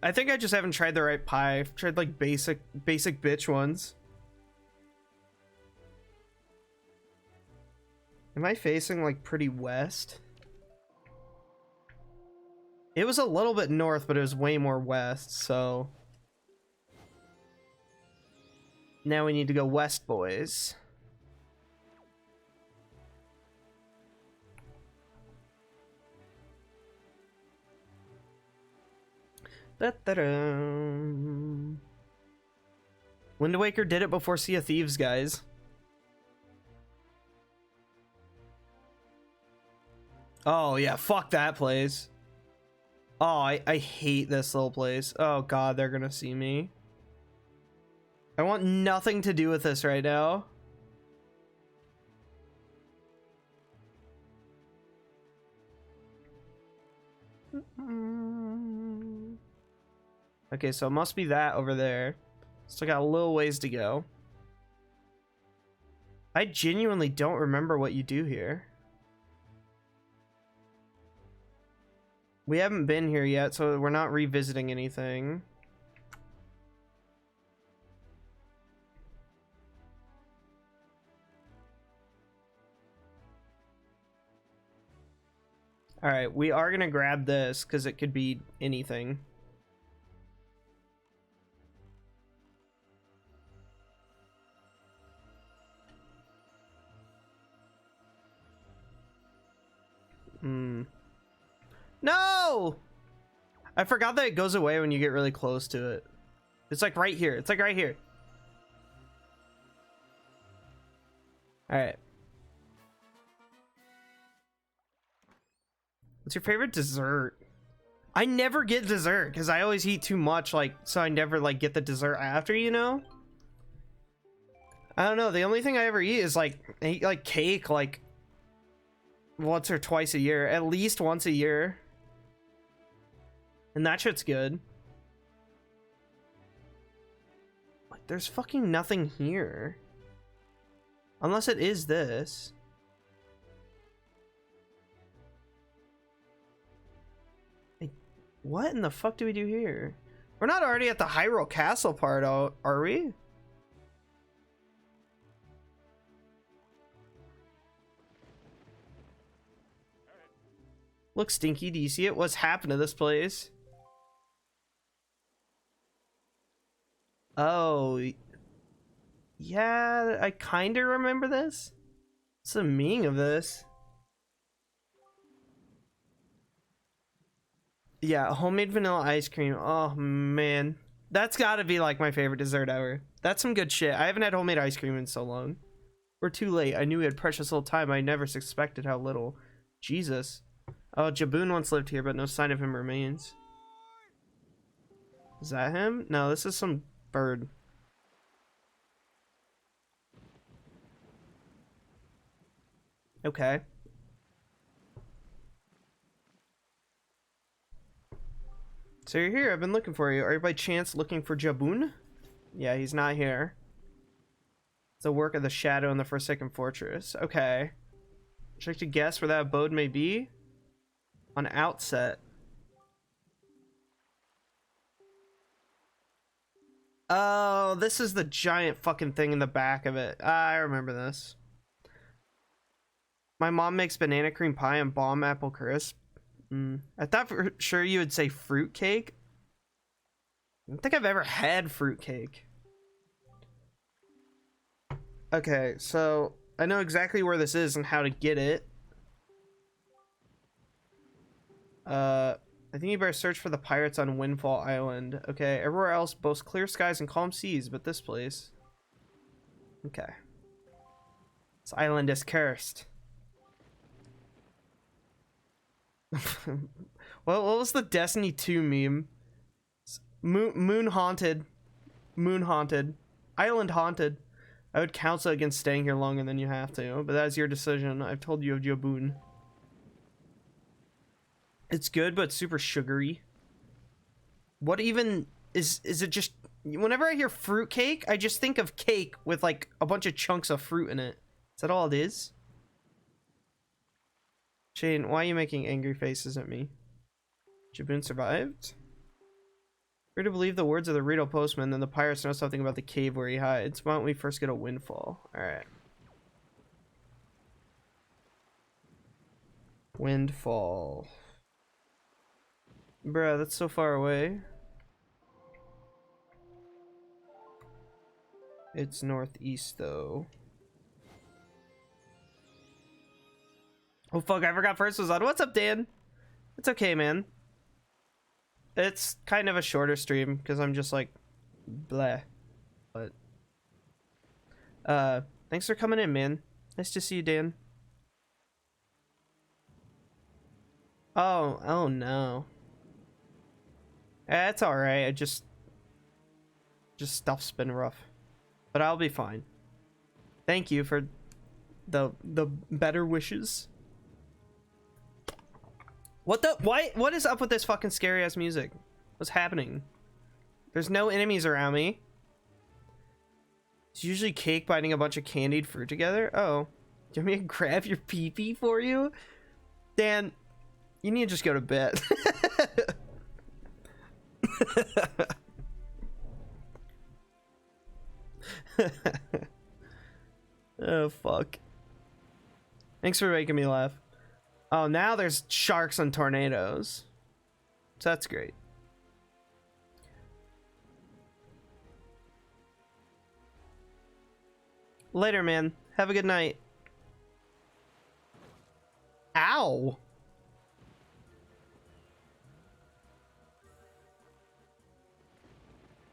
I think I just haven't tried the right pie. I've tried like basic bitch ones. Am I facing like pretty west? It was a little bit north, but it was way more west, so now we need to go west, boys. Da-da-dum. Wind Waker did it before Sea of Thieves, guys. Oh yeah, fuck that place. Oh, I hate this little place. Oh god, they're gonna see me. I want nothing to do with this right now. Okay, so it must be that over there. Still got a little ways to go. I genuinely don't remember what you do here. We haven't been here yet, so we're not revisiting anything. Alright, we are gonna grab this, because it could be anything. No! I forgot that it goes away when you get really close to it. It's like right here. It's like right here. Alright. What's your favorite dessert? I never get dessert because I always eat too much, like, so I never like get the dessert after, you know? I don't know. The only thing I ever eat is like, I eat like cake like once or twice a year, at least once a year. And that shit's good. Like, there's fucking nothing here. Unless it is this. What in the fuck do we do here? We're not already at the Hyrule Castle part, are we? Look, Stinky, do you see it? What's happened to this place? Oh, yeah, I kind of remember this. What's the meaning of this? Yeah, homemade vanilla ice cream. Oh, man. That's gotta be like my favorite dessert ever. That's some good shit. I haven't had homemade ice cream in so long. We're too late. I knew we had precious little time. I never suspected how little. Jesus. Oh, Jaboon once lived here, but no sign of him remains. Is that him? No, this is some bird. Okay. So you're here. I've been looking for you. Are you by chance looking for Jabun? Yeah, he's not here. It's the work of the shadow in the Forsaken Fortress. Okay. Would you like to guess where that abode may be? On Outset. Oh, this is the giant fucking thing in the back of it. I remember this. My mom makes banana cream pie and bomb apple crisp. I thought for sure you would say fruit cake. I don't think I've ever had fruit cake. Okay, so I know exactly where this is and how to get it. I think you better search for the pirates on Windfall Island. Okay, everywhere else boasts clear skies and calm seas, but this place. Okay. This island is cursed. Well, what was the Destiny 2 meme? Moon haunted. Moon haunted. Island haunted. I would counsel against staying here longer than you have to, but that is your decision. I've told you of Jabun. It's good, but super sugary. What even is it just... Whenever I hear fruit cake, I just think of cake with like a bunch of chunks of fruit in it. Is that all it is? Shane, why are you making angry faces at me? Jabun survived? We're to believe the words of the Rito postman, then the pirates know something about the cave where he hides. Why don't we first get a windfall? Alright. Windfall. Bruh, that's so far away. It's northeast, though. Oh, fuck, I forgot Purce was on. What's up, Dan? It's okay, man. It's kind of a shorter stream, because I'm just like, bleh. But, thanks for coming in, man. Nice to see you, Dan. Oh no. It's alright, I just stuff's been rough. But I'll be fine. Thank you for the better wishes. What the... What is up with this fucking scary ass music? What's happening? There's no enemies around me. It's usually cake biting a bunch of candied fruit together. Oh. Do you want me to grab your pee-pee for you? Dan, you need to just go to bed. Oh, fuck. Thanks for making me laugh. Oh, now there's sharks and tornadoes. So that's great. Later, man. Have a good night. Ow!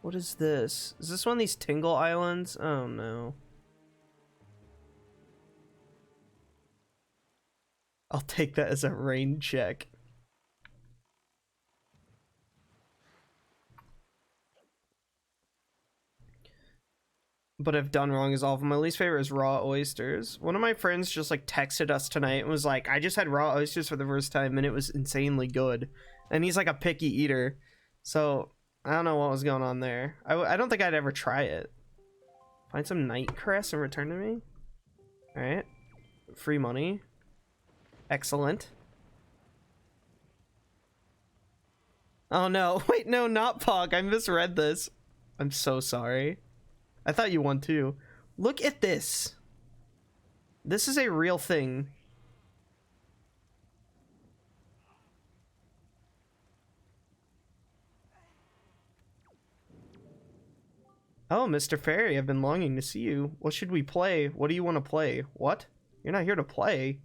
What is this? Is this one of these Tingle Islands? Oh no. I'll take that as a rain check. But if done wrong is awful. My least favorite is raw oysters. One of my friends just like texted us tonight and was like, I just had raw oysters for the first time and it was insanely good. And he's like a picky eater. So I don't know what was going on there. I don't think I'd ever try it. Find some night cress and return to me. Alright. Free money. Excellent. Oh no. Wait, no, not Pog. I misread this. I'm so sorry. I thought you won too. Look at this. This is a real thing. Oh, Mr. Fairy, I've been longing to see you. What should we play? What do you want to play? What? You're not here to play.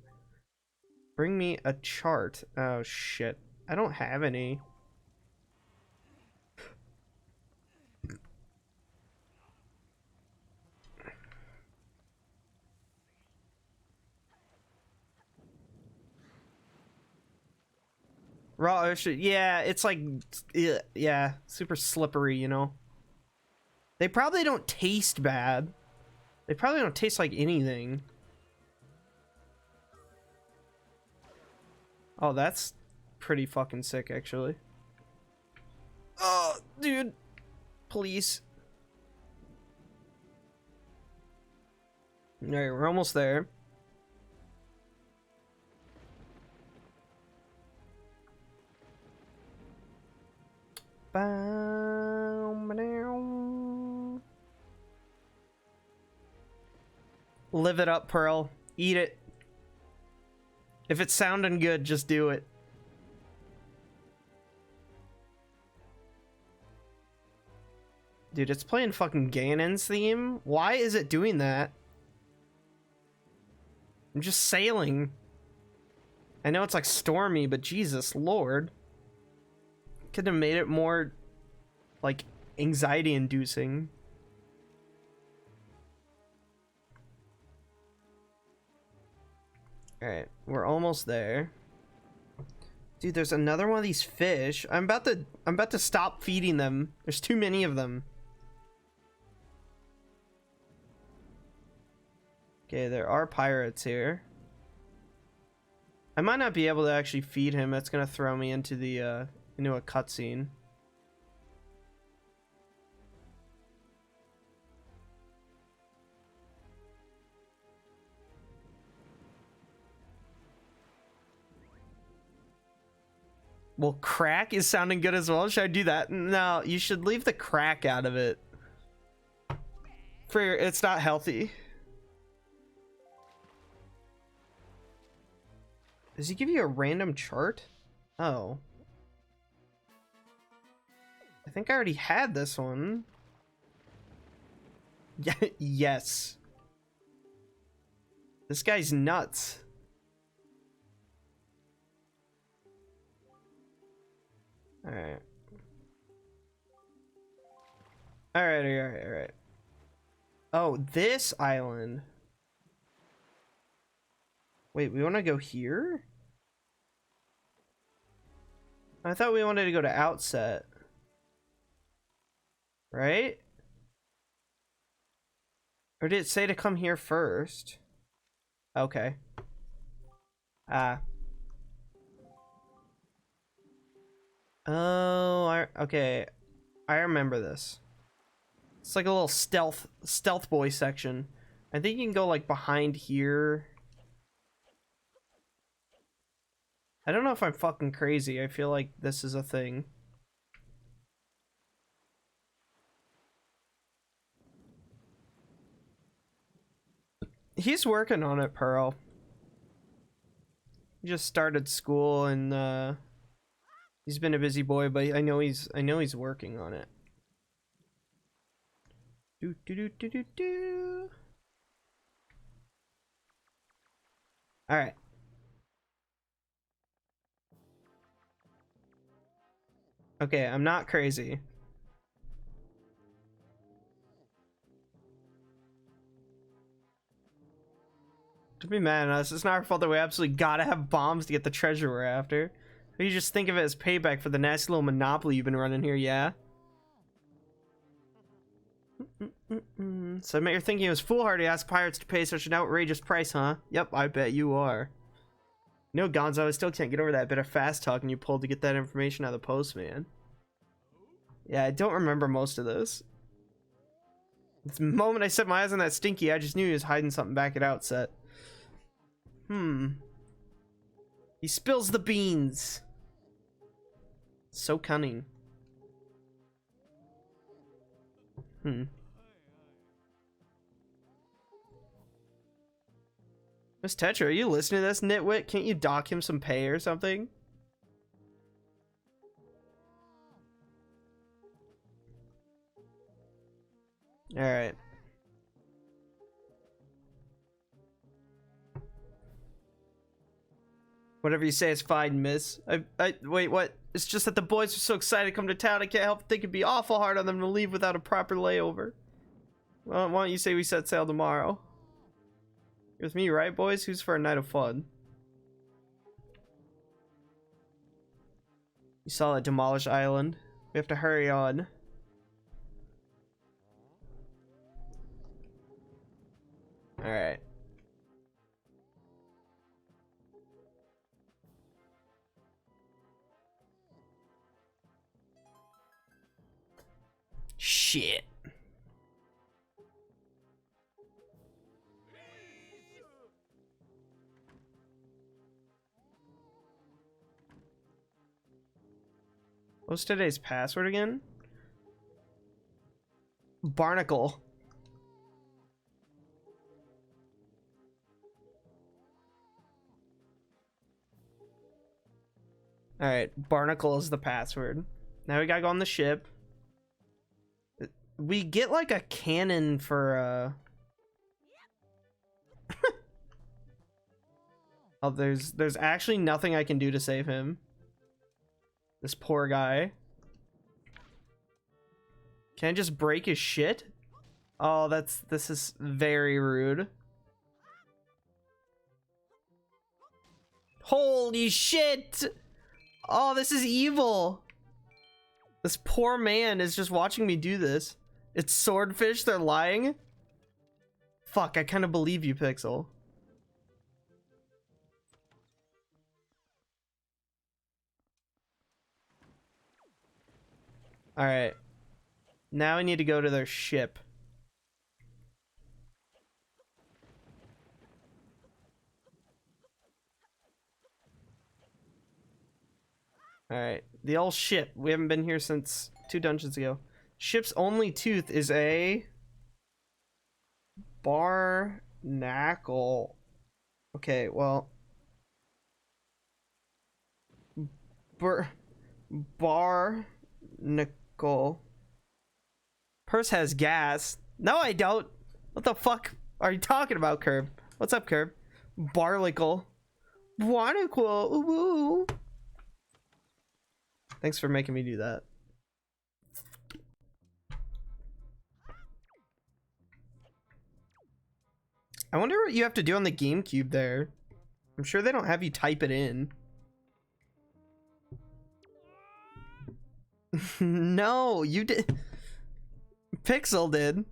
Bring me a chart. Oh, shit. I don't have any. Raw ocean. Yeah, it's like... Yeah, super slippery, you know? They probably don't taste bad. They probably don't taste like anything. Oh, that's pretty fucking sick, actually. Dude, please. All right, we're almost there. Live it up, Pearl. Eat it. If it's sounding good, just do it. Dude, it's playing fucking Ganon's theme. Why is it doing that? I'm just sailing. I know it's like stormy, but Jesus Lord. Could have made it more like anxiety inducing. All right, we're almost there. Dude, there's another one of these fish. I'm about to stop feeding them. There's too many of them. Okay, there are pirates here. I might not be able to actually feed him. That's gonna throw me into the into a cutscene. Well, crack is sounding good as well. Should I do that? No, you should leave the crack out of it. It's not healthy. Does he give you a random chart? Oh. I think I already had this one. Yeah, yes. This guy's nuts. Alright. Alright. Oh, this island. Wait, we want to go here? I thought we wanted to go to Outset. Right? Or did it say to come here first? Okay. Oh, okay. I remember this. It's like a little stealth boy section. I think you can go like behind here. I don't know if I'm fucking crazy. I feel like this is a thing. He's working on it, Pearl. He just started school and he's been a busy boy, but I know he's working on it. All right. Okay, I'm not crazy. To be mad at us, it's not our fault that we absolutely gotta have bombs to get the treasure we're after. Or you just think of it as payback for the nasty little monopoly you've been running here, yeah? So I bet you're thinking it was foolhardy to ask pirates to pay such an outrageous price, huh? Yep, I bet you are. You know, Gonzo, I still can't get over that bit of fast talking you pulled to get that information out of the postman. Yeah, I don't remember most of this. The moment I set my eyes on that Stinky, I just knew he was hiding something back at Outset. He spills the beans. So cunning. Miss Tetra, are you listening to this, nitwit? Can't you dock him some pay or something? Alright. Whatever you say is fine, miss. Wait, what? It's just that the boys are so excited to come to town, I can't help but think it'd be awful hard on them to leave without a proper layover. Well, why don't you say we set sail tomorrow? You're with me, right, boys? Who's for a night of fun? You saw that demolished island. We have to hurry on. Alright. Shit. What's today's password again? Barnacle. Alright, Barnacle is the password. Now we gotta go on the ship. We get like a cannon for Oh, there's actually nothing I can do to save him. This poor guy. Can I just break his shit? Oh, this is very rude. Holy shit! Oh, this is evil. This poor man is just watching me do this. It's swordfish, they're lying. Fuck, I kind of believe you, Pixel. Alright. Now I need to go to their ship. Alright. The old ship. We haven't been here since 2 dungeons ago. Ship's only tooth is a... Barnacle. Okay, well... Barnacle. Purce has gas. No, I don't. What the fuck are you talking about, Curb? What's up, Curb? Barnacle. Barnacle. Ooh. Thanks for making me do that. I wonder what you have to do on the GameCube there. I'm sure they don't have you type it in. No, you did. Pixel did.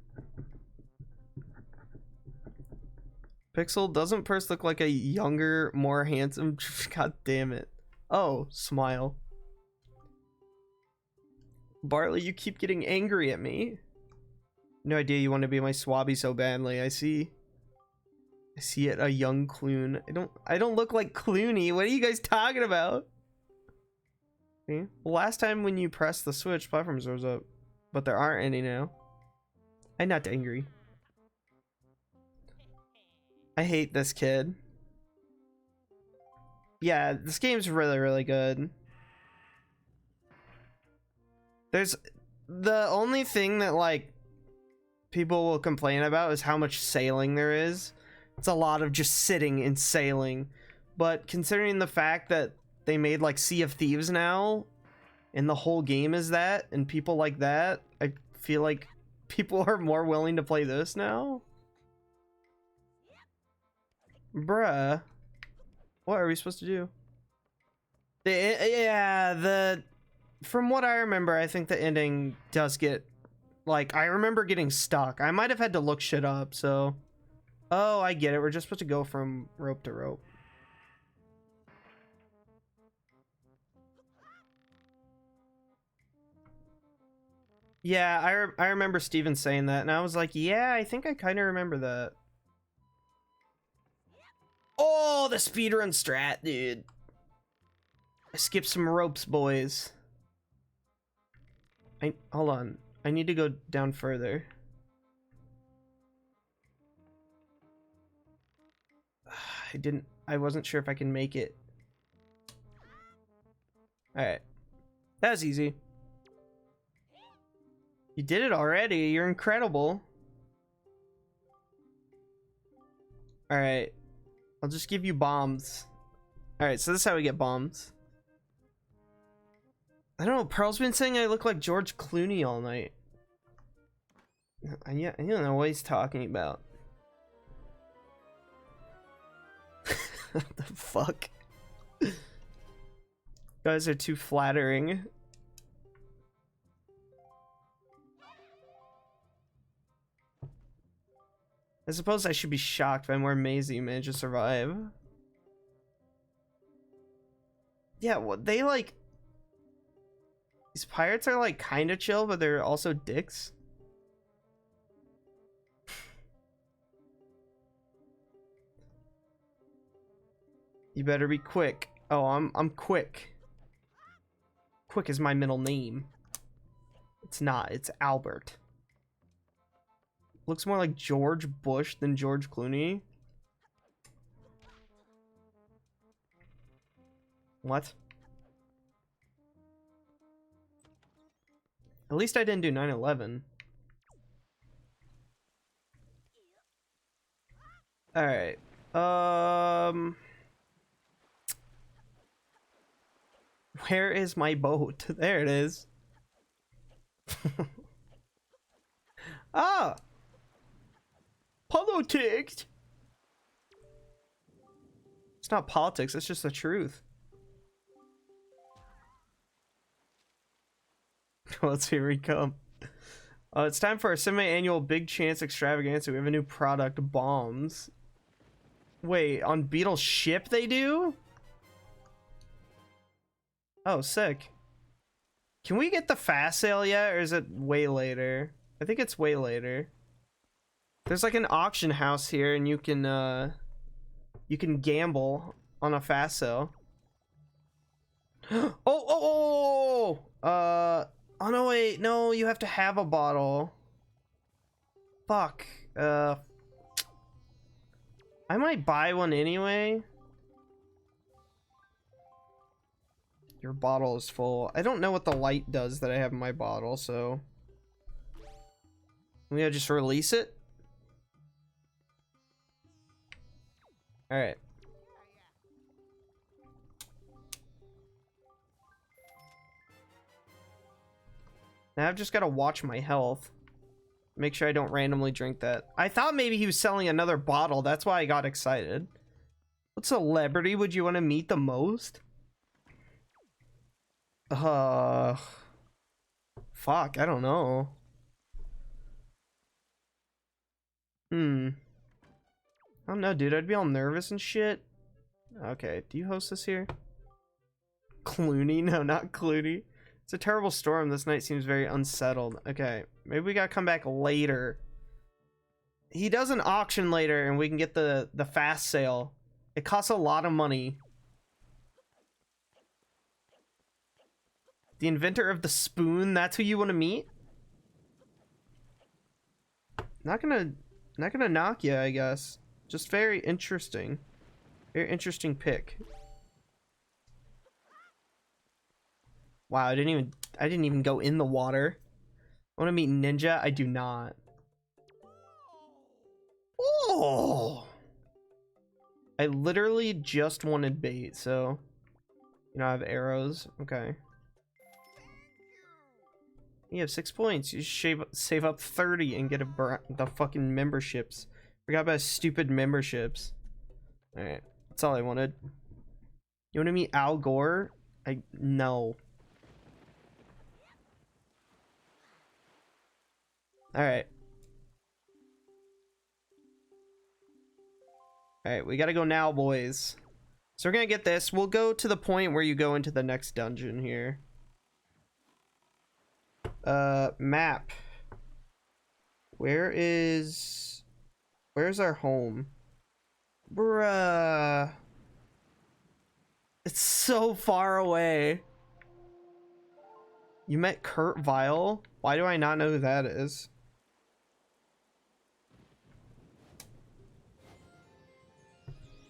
Pixel, doesn't Purse look like a younger, more handsome? God damn it. Oh, smile. Bartley, you keep getting angry at me. No idea you want to be my swabby so badly. I see it, a young Clune. I don't look like Clooney. What are you guys talking about? See? Well, last time when you pressed the switch, platforms rose up. But there aren't any now. I'm not angry. I hate this kid. Yeah, this game's really, really good. There's the only thing that like people will complain about is how much sailing there is. It's a lot of just sitting and sailing. But considering the fact that they made like Sea of Thieves now and the whole game is that and people like that, I feel like people are more willing to play this now. Bruh. What are we supposed to do? From what I remember, I think the ending does get, like, I remember getting stuck. I might have had to look shit up, so. Oh, I get it. We're just supposed to go from rope to rope. Yeah, I remember Steven saying that, and I was like, yeah, I think I kind of remember that. Oh, the speedrun strat, dude. I skipped some ropes, boys. Hold on. I need to go down further. I wasn't sure if I can make it. Alright. That was easy. You did it already. You're incredible. Alright. I'll just give you bombs. Alright, so this is how we get bombs. I don't know, Pearl's been saying I look like George Clooney all night. I don't know what he's talking about. What the fuck? You guys are too flattering. I suppose I should be shocked by more Maisie managed to survive. Yeah, what they like. These pirates are like kind of chill, but they're also dicks. You better be quick. Oh, I'm quick. Quick is my middle name. It's not. It's Albert. Looks more like George Bush than George Clooney. What? At least I didn't do 9/11. All right. Where is my boat? There it is. Ah! Politics! It's not politics, it's just the truth. Let's here we come. It's time for our semi-annual Big Chance extravaganza. We have a new product, bombs. Wait, on Beetle's ship they do? Oh, sick. Can we get the fast sale yet, or is it way later? I think it's way later. There's like an auction house here, and you can gamble on a fast sale. Oh no, wait, no, you have to have a bottle. Fuck. I might buy one anyway. Your bottle is full. I don't know what the light does that I have in my bottle, so I'm gonna just release it. All right. Now I've just got to watch my health. Make sure I don't randomly drink that. I thought maybe he was selling another bottle. That's why I got excited. What celebrity would you want to meet the most? Fuck, I don't know. I don't know, dude. I'd be all nervous and shit. Okay, do you host this here? Clooney? No, not Clooney. It's a terrible storm. This night seems very unsettled. Okay, maybe we gotta come back later. He does an auction later and we can get the fast sale. It costs a lot of money. The inventor of the spoon, that's who you want to meet? Not gonna knock you, I guess. Just very interesting. Very interesting pick. Wow, I didn't even go in the water. I want to meet Ninja. I do not. Oh! I literally just wanted bait, so I have arrows. Okay. You have 6 points. You save up 30 and get the fucking memberships. Forgot about stupid memberships. All right, that's all I wanted. You want to meet Al Gore? No. All right. All right, we gotta go now, boys. So we're gonna get this. We'll go to the point where you go into the next dungeon here. Map. Where's our home? Bruh. It's so far away. You met Kurt Vile? Why do I not know who that is?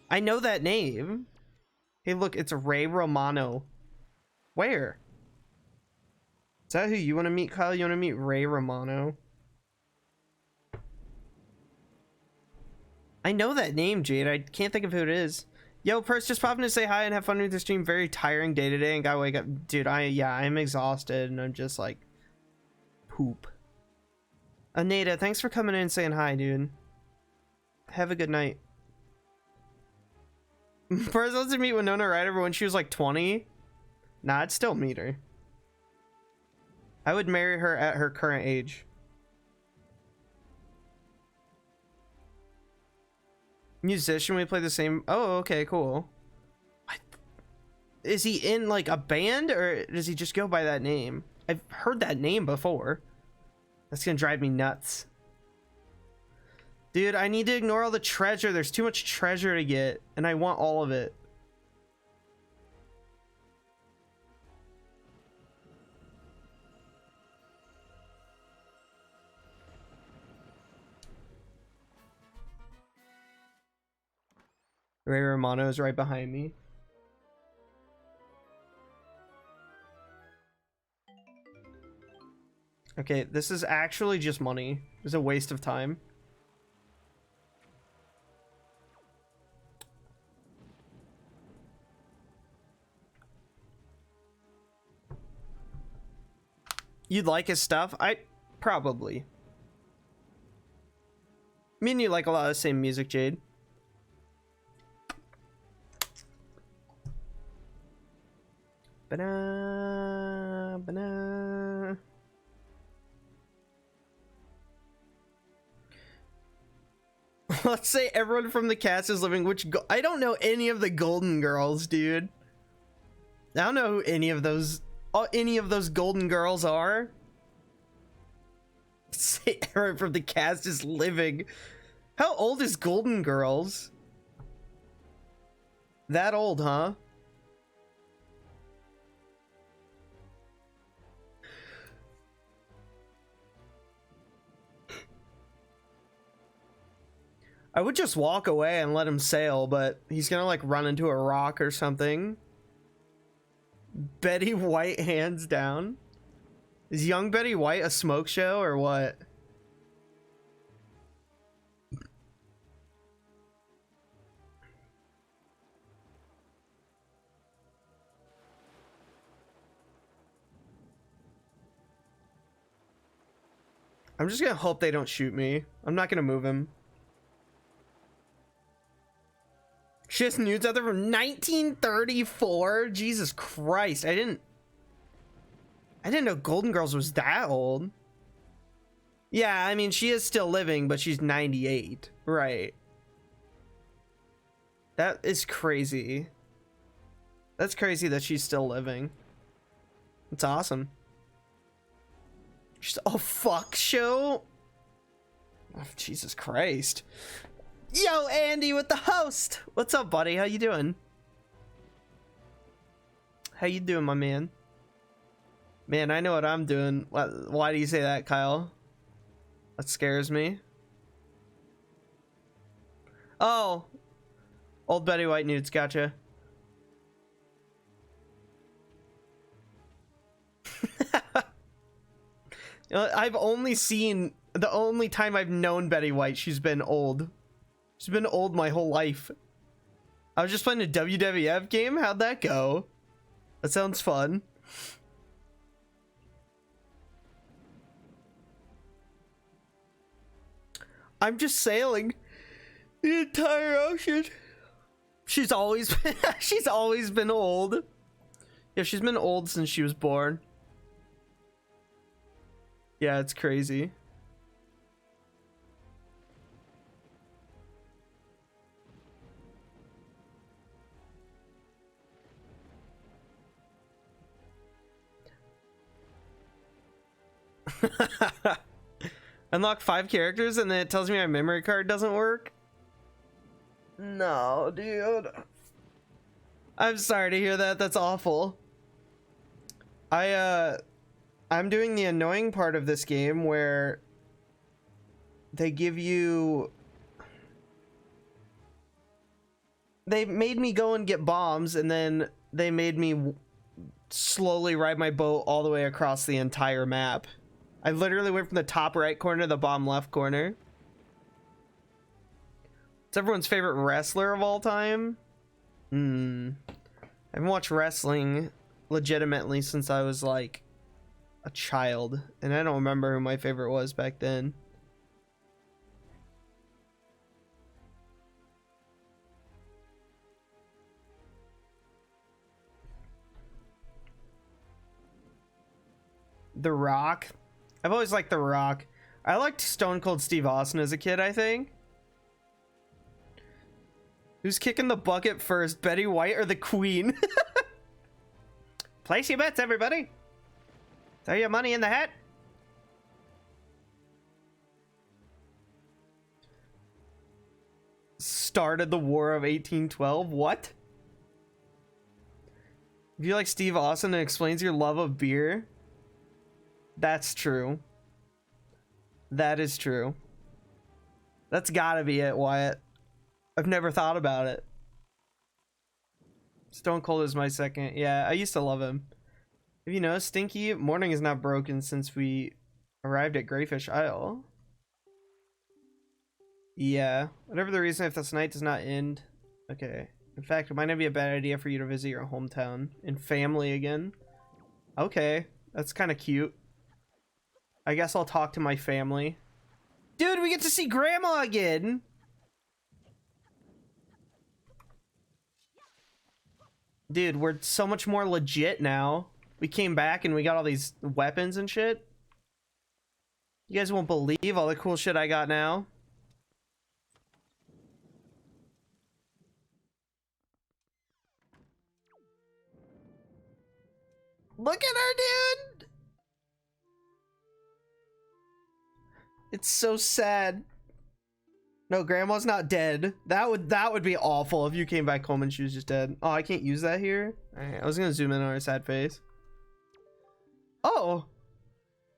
I know that name. Hey, look, it's Ray Romano. Where? Is that who you want to meet, Kyle? You want to meet Ray Romano? I know that name, Jade. I can't think of who it is. Yo, Purce, just popping to say hi and have fun with the stream. Very tiring day today and gotta wake up. Dude, I'm exhausted and I'm just like poop. Anita, thanks for coming in and saying hi, dude. Have a good night. Purce wants to meet Winona Ryder when she was like 20. Nah, I'd still meet her. I would marry her at her current age. Musician, we play the same. Oh, okay, cool. What? Is he in like a band or does he just go by that name? I've heard that name before. That's gonna drive me nuts. Dude, I need to ignore all the treasure. There's too much treasure to get and I want all of it. Ray Romano is right behind me. Okay, this is actually just money. It's a waste of time. You'd like his stuff? Probably. Me and you like a lot of the same music, Jade. Ba-da. Let's say everyone from the cast is living, I don't know any of the Golden Girls, dude. I don't know who any of those Golden Girls are. Let's say everyone from the cast is living. How old is Golden Girls? That old, huh? I would just walk away and let him sail, but he's gonna like run into a rock or something. Betty White hands down. Is young Betty White a smoke show or what? I'm just gonna hope they don't shoot me. I'm not gonna move him. She has nudes out there from 1934. Jesus Christ. I didn't know Golden Girls was that old. Yeah, I mean, she is still living, but she's 98. Right. That is crazy. That's crazy that she's still living. It's awesome. She's a fuck show? Oh, Jesus Christ. Yo, Andy with the host. What's up, buddy? How you doing? How you doing, my man? Man, I know what I'm doing. Why do you say that, Kyle? That scares me. Oh. Old Betty White nudes, gotcha. You know, I've only seen... The only time I've known Betty White, she's been old. She's been old my whole life. I was just playing a WWF game. How'd that go? That sounds fun. I'm just sailing the entire ocean. She's always been old. Yeah, she's been old since she was born. Yeah, it's crazy. Unlock 5 characters and then it tells me my memory card doesn't work. No, dude. I'm sorry to hear that. That's awful. I'm doing the annoying part of this game where they give you... They made me go and get bombs, and then they made me slowly ride my boat all the way across the entire map. I literally went from the top right corner to the bottom left corner. It's everyone's favorite wrestler of all time. I haven't watched wrestling legitimately since I was like a child, and I don't remember who my favorite was back then. The Rock. I've always liked The Rock. I liked Stone Cold Steve Austin as a kid, I think. Who's kicking the bucket first, Betty White or the Queen? Place your bets, everybody. Throw your money in the hat. Started the War of 1812. What? If you like Steve Austin, it explains your love of beer. That's true. That is true. That's gotta be it, Wyatt. I've never thought about it. Stone Cold is my second. Yeah, I used to love him. Have you noticed, Stinky? Morning is not broken since we arrived at Greyfish Isle. Yeah, whatever the reason, if this night does not end. Okay. In fact, it might not be a bad idea for you to visit your hometown and family again. Okay, that's kind of cute. I guess I'll talk to my family. Dude, we get to see Grandma again! Dude, we're so much more legit now. We came back and we got all these weapons and shit. You guys won't believe all the cool shit I got now. Look at her, dude! It's so sad. No, Grandma's not dead. That would be awful if you came back home and she was just dead. Oh, I can't use that here? Alright, I was gonna zoom in on her sad face. Oh!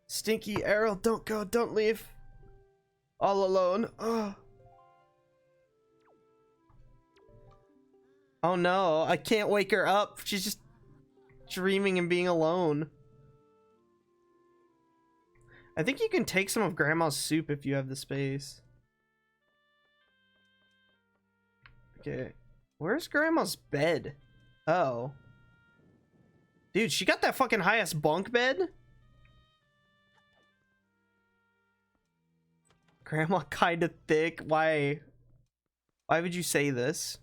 Stinky, Errol, don't go, don't leave. All alone. Oh. Oh no, I can't wake her up. She's just dreaming and being alone. I think you can take some of Grandma's soup if you have the space. Okay, where's Grandma's bed? Oh. Dude, she got that fucking highest bunk bed? Grandma kinda thick. Why would you say this?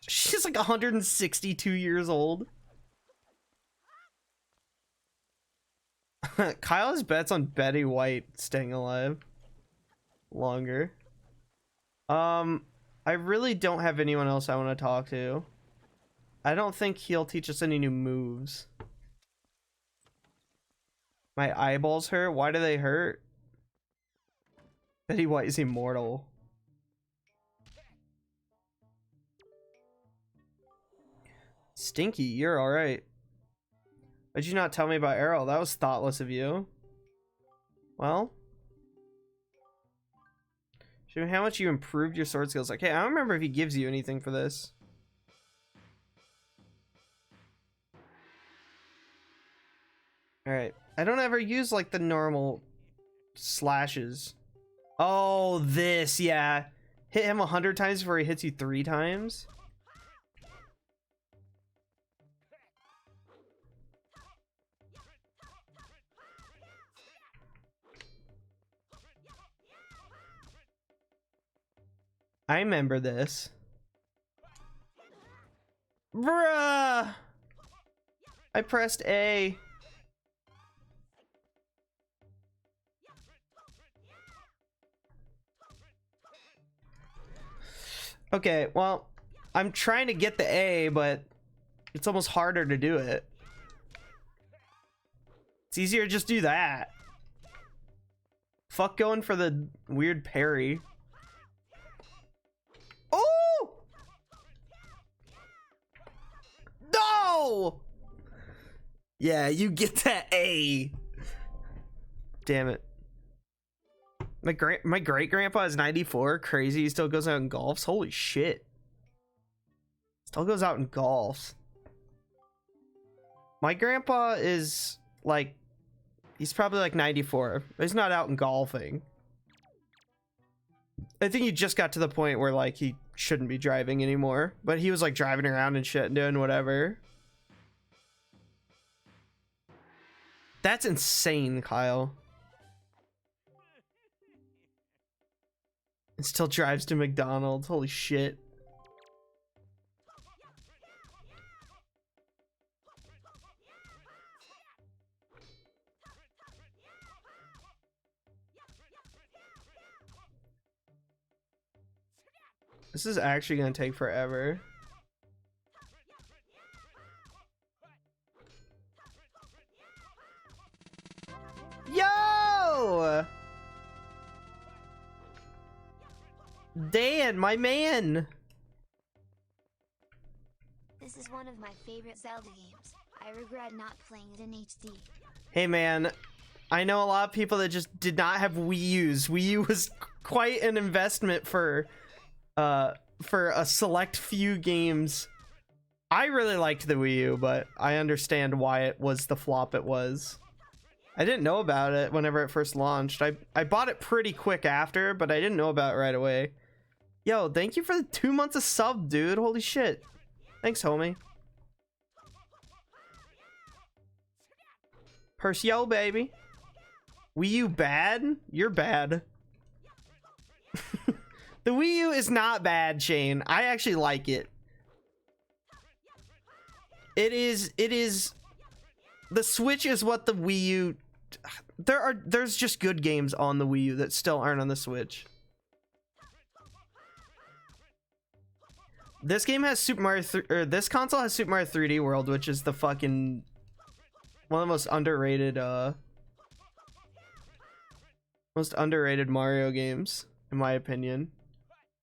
She's like 162 years old. Kyle's bets on Betty White staying alive longer. I really don't have anyone else I want to talk to. I don't think he'll teach us any new moves. My eyeballs hurt. Why do they hurt? Betty White is immortal. Stinky, you're alright. Why'd you not tell me about Errol? That was thoughtless of you. Well, show me how much you improved your sword skills. Okay, I don't remember if he gives you anything for this. Alright, I don't ever use like the normal slashes. Oh, this, yeah. Hit him 100 times before he hits you 3 times. I remember this. Bruh! I pressed A. Okay, well, I'm trying to get the A, but it's almost harder to do it. It's easier to just do that. Fuck going for the weird parry. Oh! No! Yeah, you get that A. Damn it. My great grandpa is 94. Crazy. He still goes out and golfs. Holy shit. Still goes out and golfs. My grandpa is like, he's probably like 94. He's not out and golfing. I think he just got to the point where like he shouldn't be driving anymore, but he was like driving around and shit and doing whatever. That's insane, Kyle. And still drives to McDonald's. Holy shit. This is actually gonna take forever. Yo! Dan, my man! This is one of my favorite Zelda games. I regret not playing it in HD. Hey man, I know a lot of people that just did not have Wii U's. Wii U was quite an investment for for a select few games. I really liked the Wii U, but I understand why it was the flop it was. I didn't know about it whenever it first launched. I bought it pretty quick after, but I didn't know about it right away. Yo, thank you for the 2 months of sub, dude. Holy shit. Thanks, homie. Purce, yo, baby. Wii U bad? You're bad. The Wii U is not bad, Shane. I actually like it. It is the Switch is what the Wii U, there's just good games on the Wii U that still aren't on the Switch. This game has Super Mario this console has Super Mario 3D World, which is the fucking one of the most underrated Mario games, in my opinion.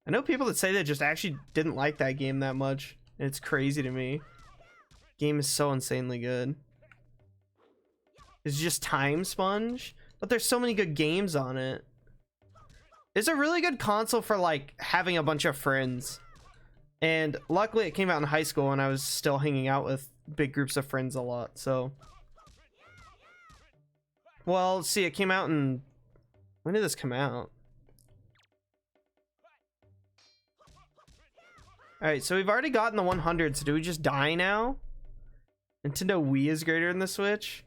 I know people that say they just actually didn't like that game that much. And it's crazy to me. Game is so insanely good. It's just Time Sponge, but there's so many good games on it. It's a really good console for like having a bunch of friends. And luckily it came out in high school and I was still hanging out with big groups of friends a lot, so. Well, see, it came out in, when did this come out? Alright, so we've already gotten the 100, so do we just die now? Nintendo Wii is greater than the Switch?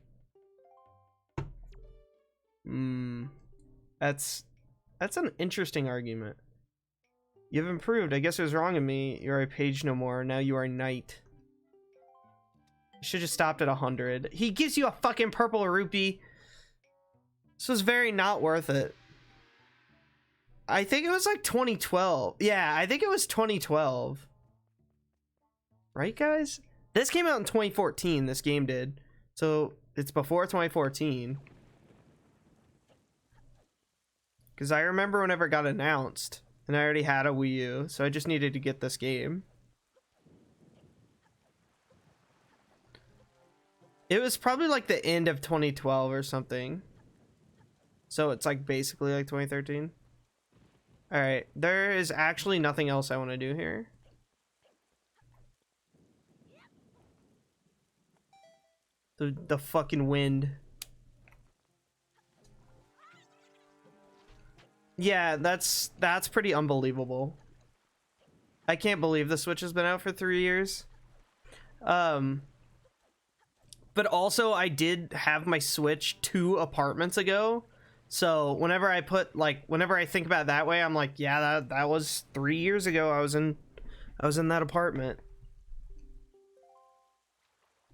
That's an interesting argument. You've improved. I guess it was wrong of me. You're a page no more. Now you are knight. You should have stopped at 100. He gives you a fucking purple rupee. This was very not worth it. I think it was like 2012. Yeah, I think it was 2012. Right, guys? This came out in 2014, this game did. So, it's before 2014. Because I remember whenever it got announced, and I already had a Wii U, so I just needed to get this game. It was probably like the end of 2012 or something. So it's like basically like 2013. Alright, there is actually nothing else I want to do here. The fucking wind. Yeah, that's pretty unbelievable. I can't believe the Switch has been out for 3 years. But also I did have my Switch 2 apartments ago. So whenever I think about it that way, I'm like, yeah, that was 3 years ago. I was in that apartment.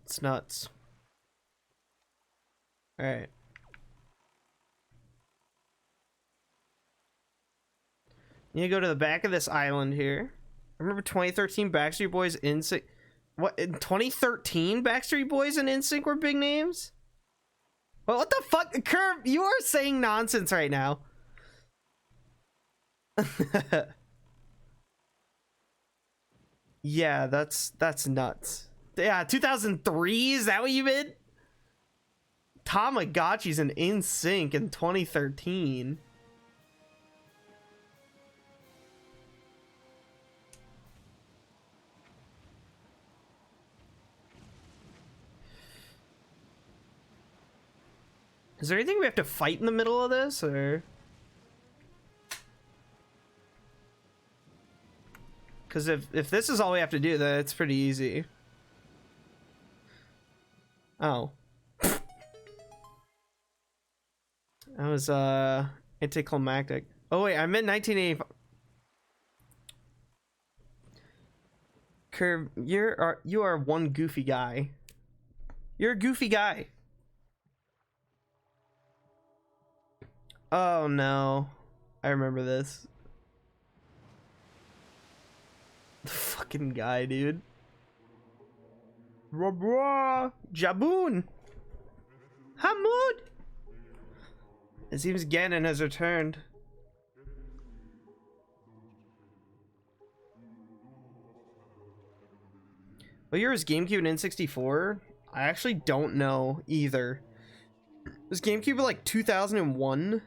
It's nuts. All right. You go to the back of this island here. Remember 2013 Backstreet Boys NSYNC? What, in 2013 Backstreet Boys and NSYNC were big names? Well, what the fuck? Curve, you are saying nonsense right now. Yeah, that's nuts. Yeah, 2003, is that what you meant? Tamagotchi's an NSYNC in 2013. Is there anything we have to fight in the middle of this, or? Because if this is all we have to do, then it's pretty easy. Oh. That was anticlimactic. Oh wait, I'm in 1985. Curve, you are one goofy guy. You're a goofy guy. Oh no, I remember this. The fucking guy, dude. Jaboon. Hamoud. It seems Ganon has returned. What year was GameCube and N64? I actually don't know either. Was GameCube like 2001?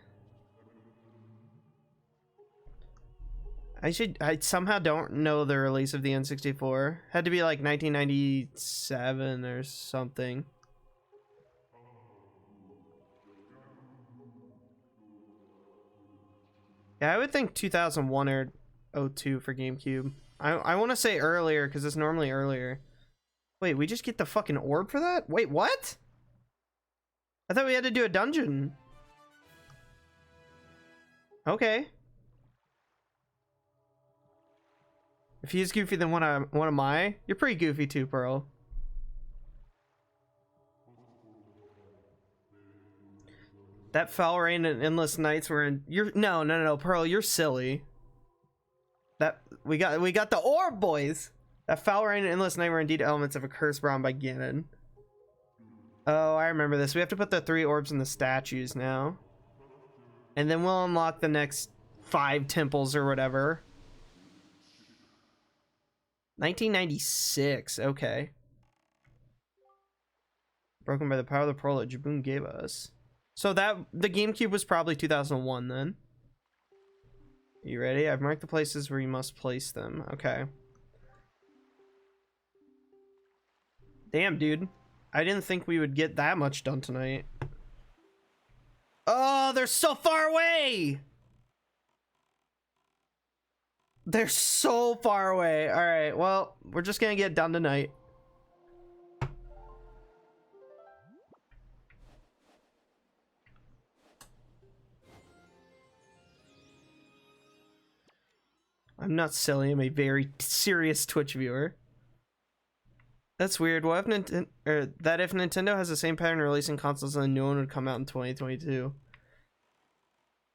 I somehow don't know the release of the N64. Had to be like 1997 or something. Yeah, I would think 2001 or 02 for GameCube. I want to say earlier because it's normally earlier. Wait, we just get the fucking orb for that? Wait, what? I thought we had to do a dungeon. Okay. If he's goofy, then what am I? You're pretty goofy too, Pearl. That foul rain and endless nights were in. You're no, Pearl. You're silly. That we got the orb, boys. That foul rain and endless night were indeed elements of a curse brought by Ganon. Oh, I remember this. We have to put the 3 orbs in the statues now, and then we'll unlock the next 5 temples or whatever. 1996. Okay. Broken by the power of the pearl that Jaboon gave us. So that the GameCube was probably 2001 then. You ready? I've marked the places where you must place them. Okay. Damn, dude. I didn't think we would get that much done tonight. Oh, they're so far away! They're so far away. All right, well, we're just gonna get done tonight. I'm not silly. I'm a very serious Twitch viewer. That's weird. What if if Nintendo has the same pattern releasing consoles and the new one would come out in 2022?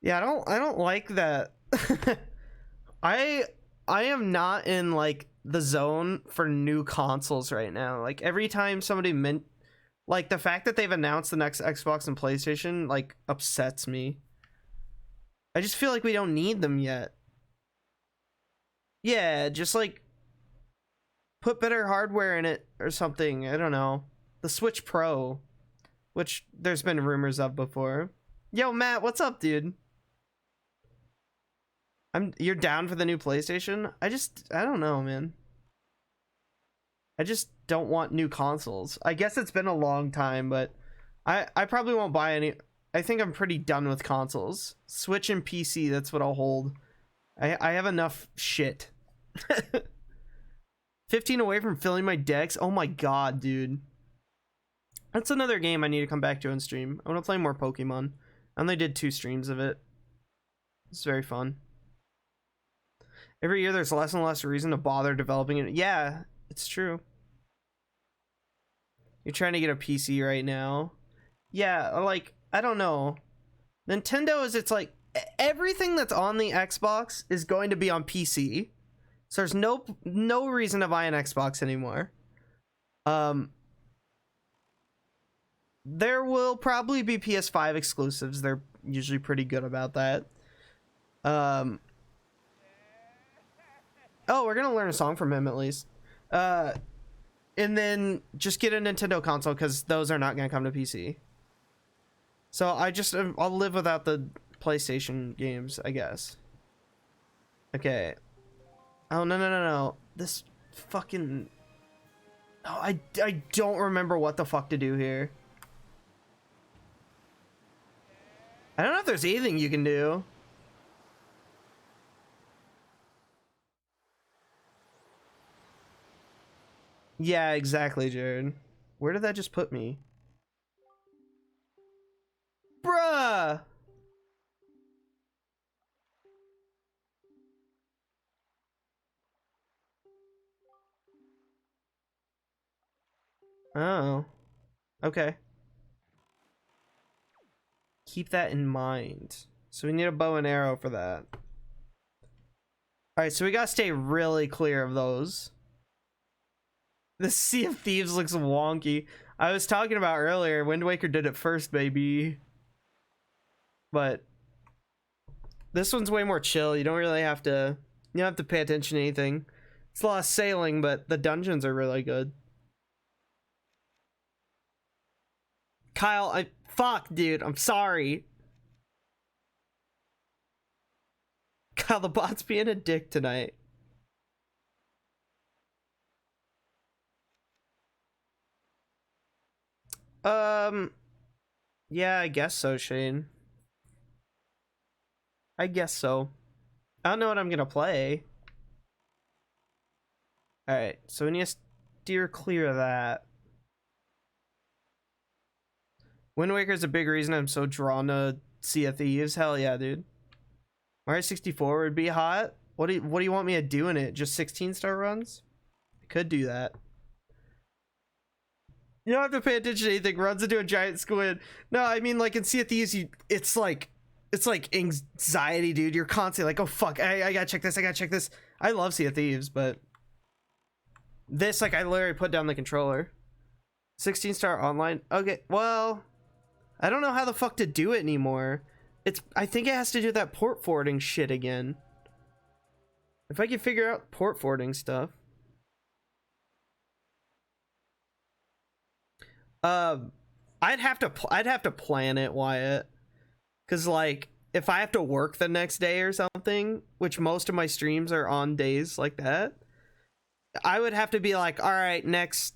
Yeah, I don't like that. I am not in like the zone for new consoles right now. Like every time somebody like the fact that they've announced the next Xbox and PlayStation like upsets me. I just feel like we don't need them yet. Yeah, just like put better hardware in it or something. I don't know. The Switch Pro, which there's been rumors of before. Yo, Matt, what's up, dude? You're down for the new PlayStation? I don't know, man. I just don't want new consoles. I guess it's been a long time, but I probably won't buy any. I think I'm pretty done with consoles. Switch and PC, that's what I'll hold. I have enough shit. 15 away from filling my decks. Oh my god, dude. That's another game I need to come back to and stream. I want to play more Pokemon. I only did 2 streams of it. It's very fun. Every year there's less and less reason to bother developing it. Yeah, it's true. You're trying to get a PC right now. Yeah, like, I don't know. Nintendo it's like everything that's on the Xbox is going to be on PC. So there's no reason to buy an Xbox anymore. There will probably be PS5 exclusives. They're usually pretty good about that. Oh, we're gonna learn a song from him at least. And then just get a Nintendo console because those are not gonna come to PC. So I'll live without the PlayStation games, I guess. Okay. Oh, no. This fucking... Oh, I don't remember what the fuck to do here. I don't know if there's anything you can do. Yeah, exactly, Jared. Where did that just put me? Bruh! Oh. Okay. Keep that in mind. So we need a bow and arrow for that. Alright, so we gotta stay really clear of those. The Sea of Thieves looks wonky. I was talking about earlier, Wind Waker did it first, baby. But this one's way more chill. You don't really have to... You don't have to pay attention to anything. It's a lot of sailing, but the dungeons are really good. Kyle, fuck, dude. I'm sorry. Wow, the bot's being a dick tonight. Yeah, I guess so, Shane. I guess so. I don't know what I'm gonna play. Alright, so we need to steer clear of that. Wind Waker is a big reason I'm so drawn to Sea of Thieves. Hell yeah, dude. Mario 64 would be hot. What do you want me to do in it? Just 16-star runs? I could do that. You don't have to pay attention to anything. Runs into a giant squid. No, I mean, like in Sea of Thieves, it's like anxiety, dude. You're constantly like, oh fuck, I gotta check this. I gotta check this. I love Sea of Thieves, but this, like, I literally put down the controller. 16-star online. Okay, well, I don't know how the fuck to do it anymore. I think it has to do with that port forwarding shit again. If I can figure out port forwarding stuff. I'd have to plan it, Wyatt. Cause like if I have to work the next day or something, which most of my streams are on days like that, I would have to be like, all right, next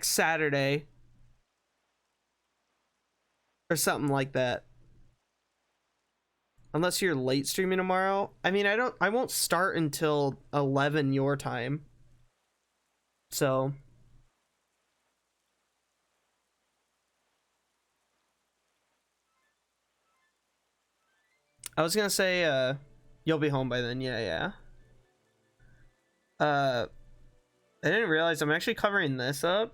Saturday or something like that. Unless you're late streaming tomorrow. I mean, I won't start until 11 your time. So I was gonna say, you'll be home by then. Yeah. I didn't realize I'm actually covering this up.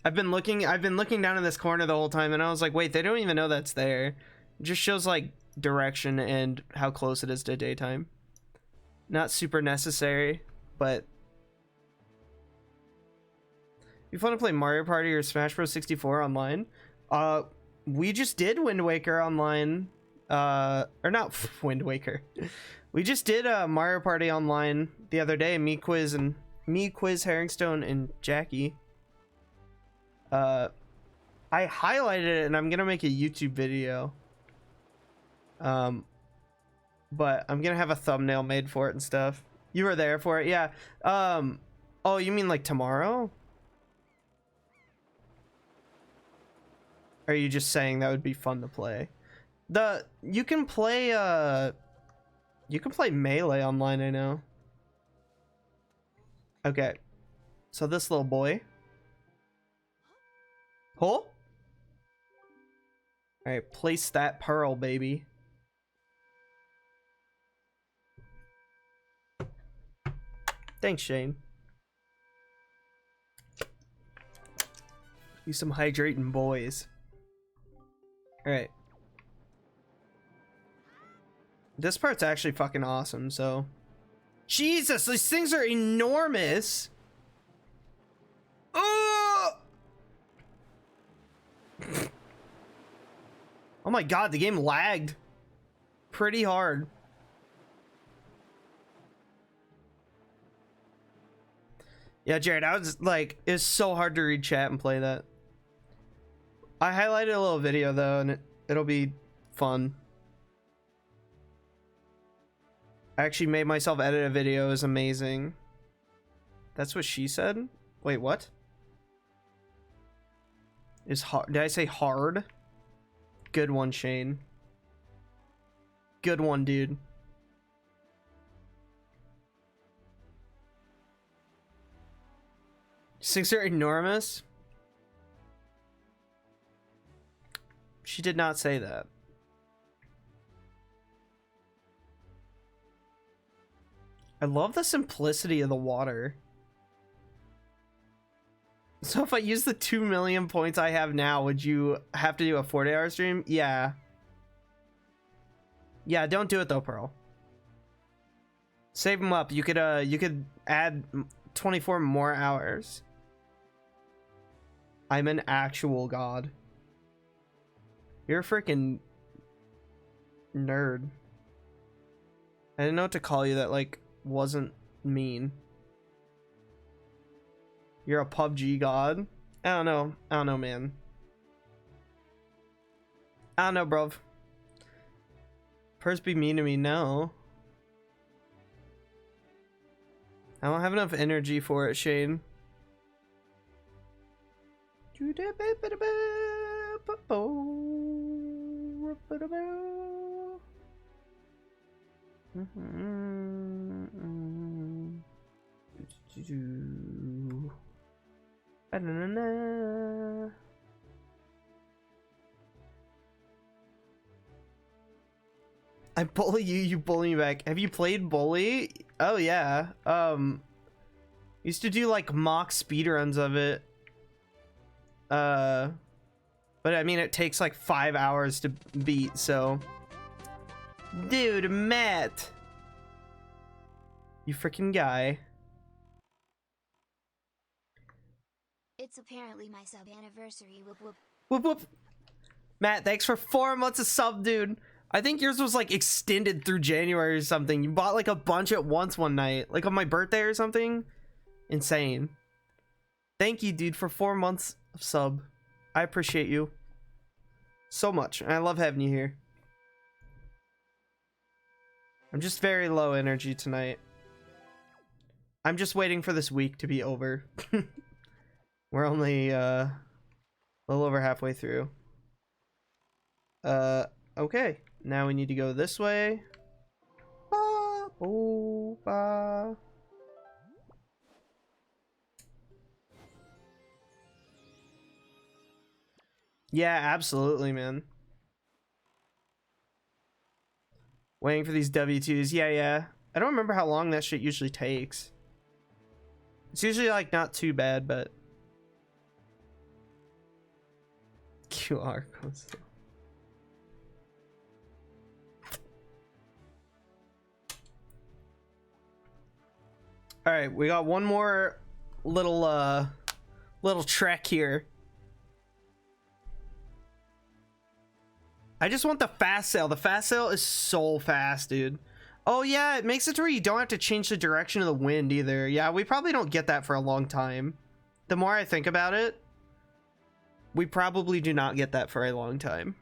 I've been looking down in this corner the whole time, and I was like, wait, they don't even know that's there. It just shows like direction and how close it is to daytime. Not super necessary, but you want to play Mario Party or Smash Bros 64 online? We just did Wind Waker online. Or not Wind Waker. We just did Mario Party online the other day. Me, Quiz, Herringstone, and Jackie. I highlighted it, and I'm gonna make a YouTube video. But I'm gonna have a thumbnail made for it and stuff. You were there for it, yeah. Oh, you mean like tomorrow? Or are you just saying that would be fun to play? You can play Melee online, I know. Okay. So this little boy. Hole? Alright, place that pearl, baby. Thanks, Shane. Do some hydrating, boys. Alright. This part's actually fucking awesome, so. Jesus, these things are enormous! Oh! Oh my god, the game lagged pretty hard. Yeah, Jared, I was like, it's so hard to read chat and play that. I highlighted a little video though, and it'll be fun. I actually made myself edit a video. It was amazing. That's what she said? Wait, what? Is hard? Did I say hard? Good one, Shane. Good one, dude. Things are enormous. She did not say that. I love the simplicity of the water. So if I use the 2 million points I have now, would you have to do a 40-hour stream? Yeah. Yeah, don't do it though, Pearl. Save them up. You could add 24 more hours. I'm an actual god. You're a freaking nerd. I didn't know what to call you that, like, wasn't mean. You're a PUBG god? I don't know, man. I don't know, bro. Purce be mean to me? No. I don't have enough energy for it, Shane. I bully you, you bully me back. Have you played Bully? Oh yeah. Used to do like mock speedruns of it. But I mean it takes like 5 hours to beat, so. Dude, Matt. You freaking guy. It's apparently my sub anniversary. Whoop whoop. Whoop whoop. Matt, thanks for 4 months of sub, dude. I think yours was like extended through January or something. You bought like a bunch at once one night, like on my birthday or something. Insane. Thank you, dude, for 4 months of sub. I appreciate you so much, and I love having you here. I'm just very low energy tonight. I'm just waiting for this week to be over. We're only a little over halfway through. Okay. Now we need to go this way. Ba, bo, ba. Yeah, absolutely, man. Waiting for these W2s. Yeah. I don't remember how long that shit usually takes. It's usually like not too bad, but QR codes. All right, we got one more little trek here. I just want the fast sail. The fast sail is so fast, dude. Oh yeah, it makes it to where you don't have to change the direction of the wind either. Yeah, we probably don't get that for a long time. The more I think about it, we probably do not get that for a long time.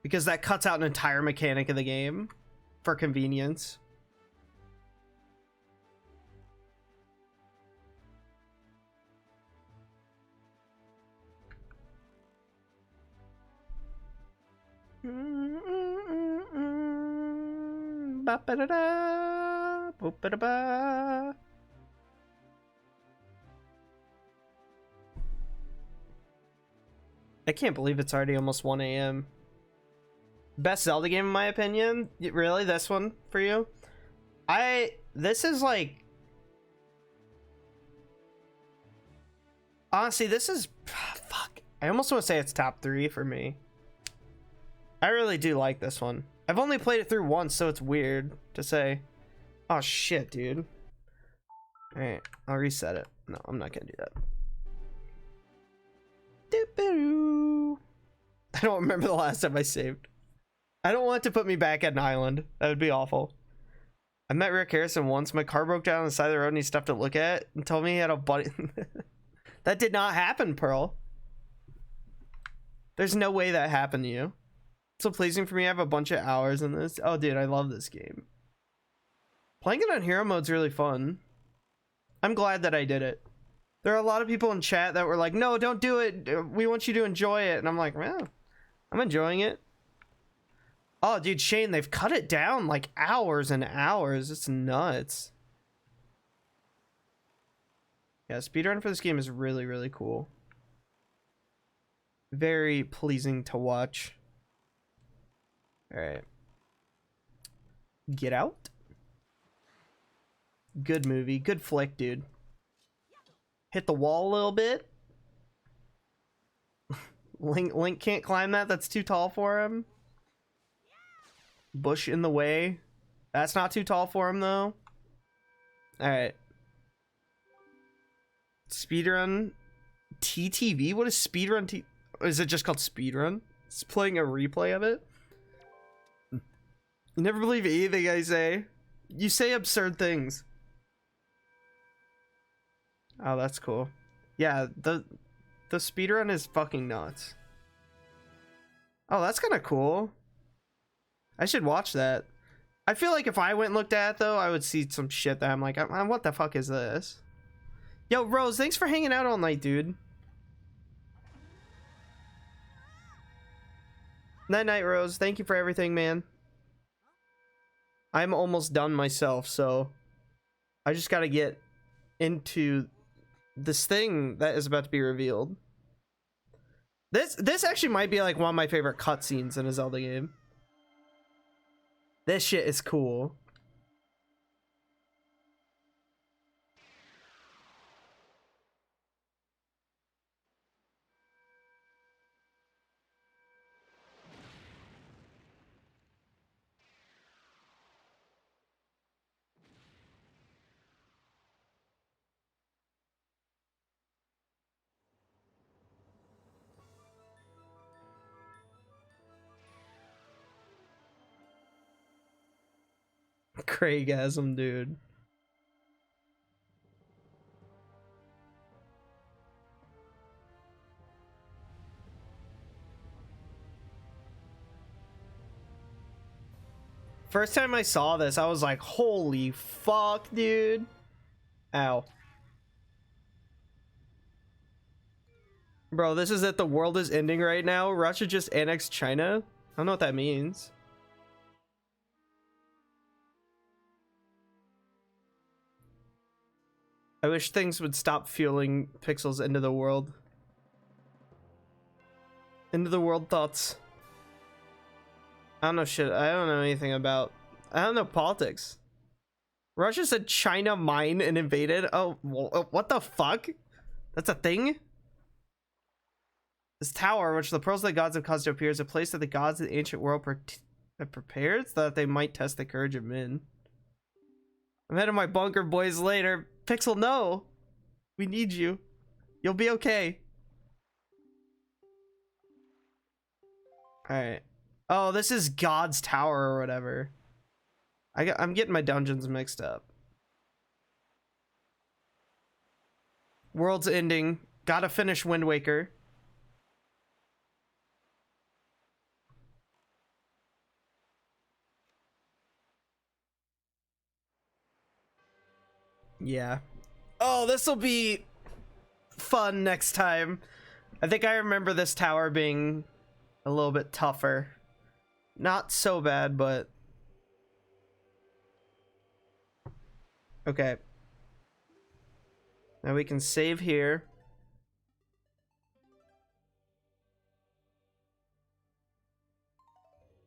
Because that cuts out an entire mechanic of the game for convenience. Ba-ba-da-da, boop-ba-da-ba. I can't believe it's already almost 1 a.m. Best Zelda game in my opinion? Really? This one for you? This is like... Honestly, this is... Fuck. I almost want to say it's top 3 for me. I really do like this one. I've only played it through once, so it's weird to say. Oh shit, dude. Alright, I'll reset it. No, I'm not gonna do that. I don't remember the last time I saved. I don't want it to put me back at an island. That would be awful. I met Rick Harrison once. My car broke down on the side of the road and he stopped to look at it and told me he had a buddy. That did not happen, Pearl. There's no way that happened to you. So pleasing for me. I have a bunch of hours in this. Oh, dude, I love this game. Playing it on hero mode's really fun. I'm glad that I did it. There are a lot of people in chat that were like, no, don't do it. We want you to enjoy it. And I'm like, well, I'm enjoying it. Oh, dude, Shane, they've cut it down like hours and hours. It's nuts. Yeah, speedrun for this game is really, really cool. Very pleasing to watch. All right. Get Out. Good movie. Good flick, dude. Hit the wall a little bit. Link can't climb that. That's too tall for him. Bush in the way. That's not too tall for him, though. Alright. Speedrun TTV? What is speedrun T... Is it just called speedrun? It's playing a replay of it? You never believe anything I say. You say absurd things. Oh, that's cool. Yeah, the speedrun is fucking nuts. Oh, that's kind of cool. I should watch that. I feel like if I went and looked at it, though, I would see some shit that I'm like, what the fuck is this? Yo, Rose, thanks for hanging out all night, dude. Night, Rose. Thank you for everything, man. I'm almost done myself, so I just gotta get into this thing that is about to be revealed. This actually might be like one of my favorite cutscenes in a Zelda game. This shit is cool. Craigasm, dude. First time I saw this, I was like, holy fuck, dude. Ow. Bro, this is it. The world is ending right now. Russia just annexed China. I don't know what that means. I wish things would stop fueling Pixel's into the world. Into the world thoughts. I don't know shit. I don't know anything about... I don't know politics. Russia said China mined and invaded. Oh, what the fuck? That's a thing? This tower, which the pearls of the gods have caused to appear, is a place that the gods of the ancient world prepared so that they might test the courage of men. I'm heading my bunker, boys, later. Pixel, no. We need you. You'll be okay. Alright. Oh, this is God's Tower or whatever. I'm getting my dungeons mixed up. World's ending. Gotta finish Wind Waker. Yeah. Oh, this will be fun next time. I think I remember this tower being a little bit tougher. Not so bad, but... Okay. Now we can save here.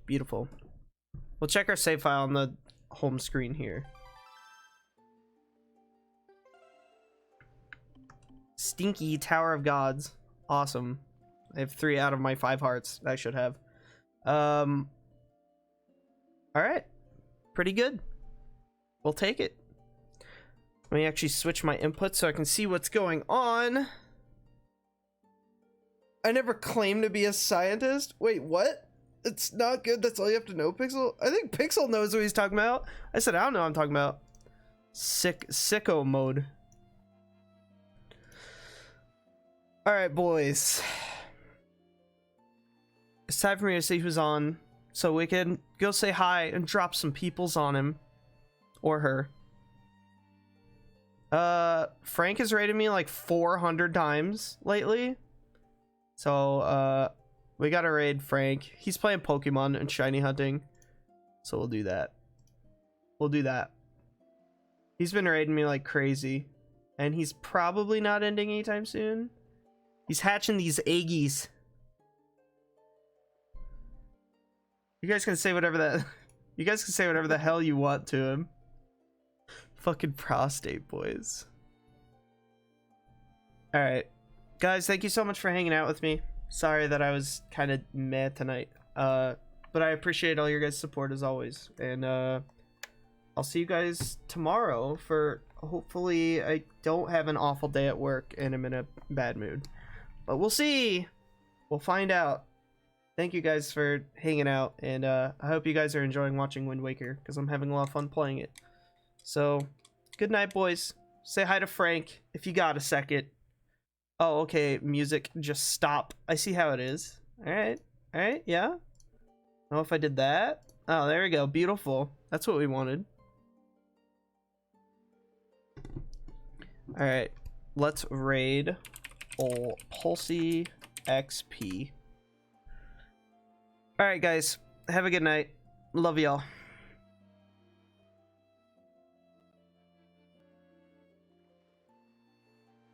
Beautiful. We'll check our save file on the home screen here. Stinky Tower of Gods. Awesome. I have 3 out of my 5 hearts. I should have. Alright. Pretty good. We'll take it. Let me actually switch my input so I can see what's going on. I never claimed to be a scientist. Wait, what? It's not good. That's all you have to know, Pixel? I think Pixel knows what he's talking about. I said I don't know what I'm talking about. Sicko mode. Alright, boys. It's time for me to see who's on, so we can go say hi and drop some peoples on him. Or her. Frank has rated me like 400 times lately. So, we gotta raid Frank. He's playing Pokemon and shiny hunting. So we'll do that. We'll do that. He's been raiding me like crazy. And he's probably not ending anytime soon. He's hatching these eggies. You guys can say whatever that... You guys can say whatever the hell you want to him. Fucking prostate, boys. Alright. Guys, thank you so much for hanging out with me. Sorry that I was kind of meh tonight. But I appreciate all your guys' support as always. And I'll see you guys tomorrow for... Hopefully I don't have an awful day at work and I'm in a bad mood. But we'll see. We'll find out. Thank you guys for hanging out, and I hope you guys are enjoying watching Wind Waker, because I'm having a lot of fun playing it. So, good night, boys. Say hi to Frank, if you got a second. Oh, okay, music, just stop. I see how it is. Alright, yeah. I don't know if I did that. Oh, there we go. Beautiful. That's what we wanted. All right, let's raid ol' Pulsey XP. All right, guys. Have a good night. Love y'all.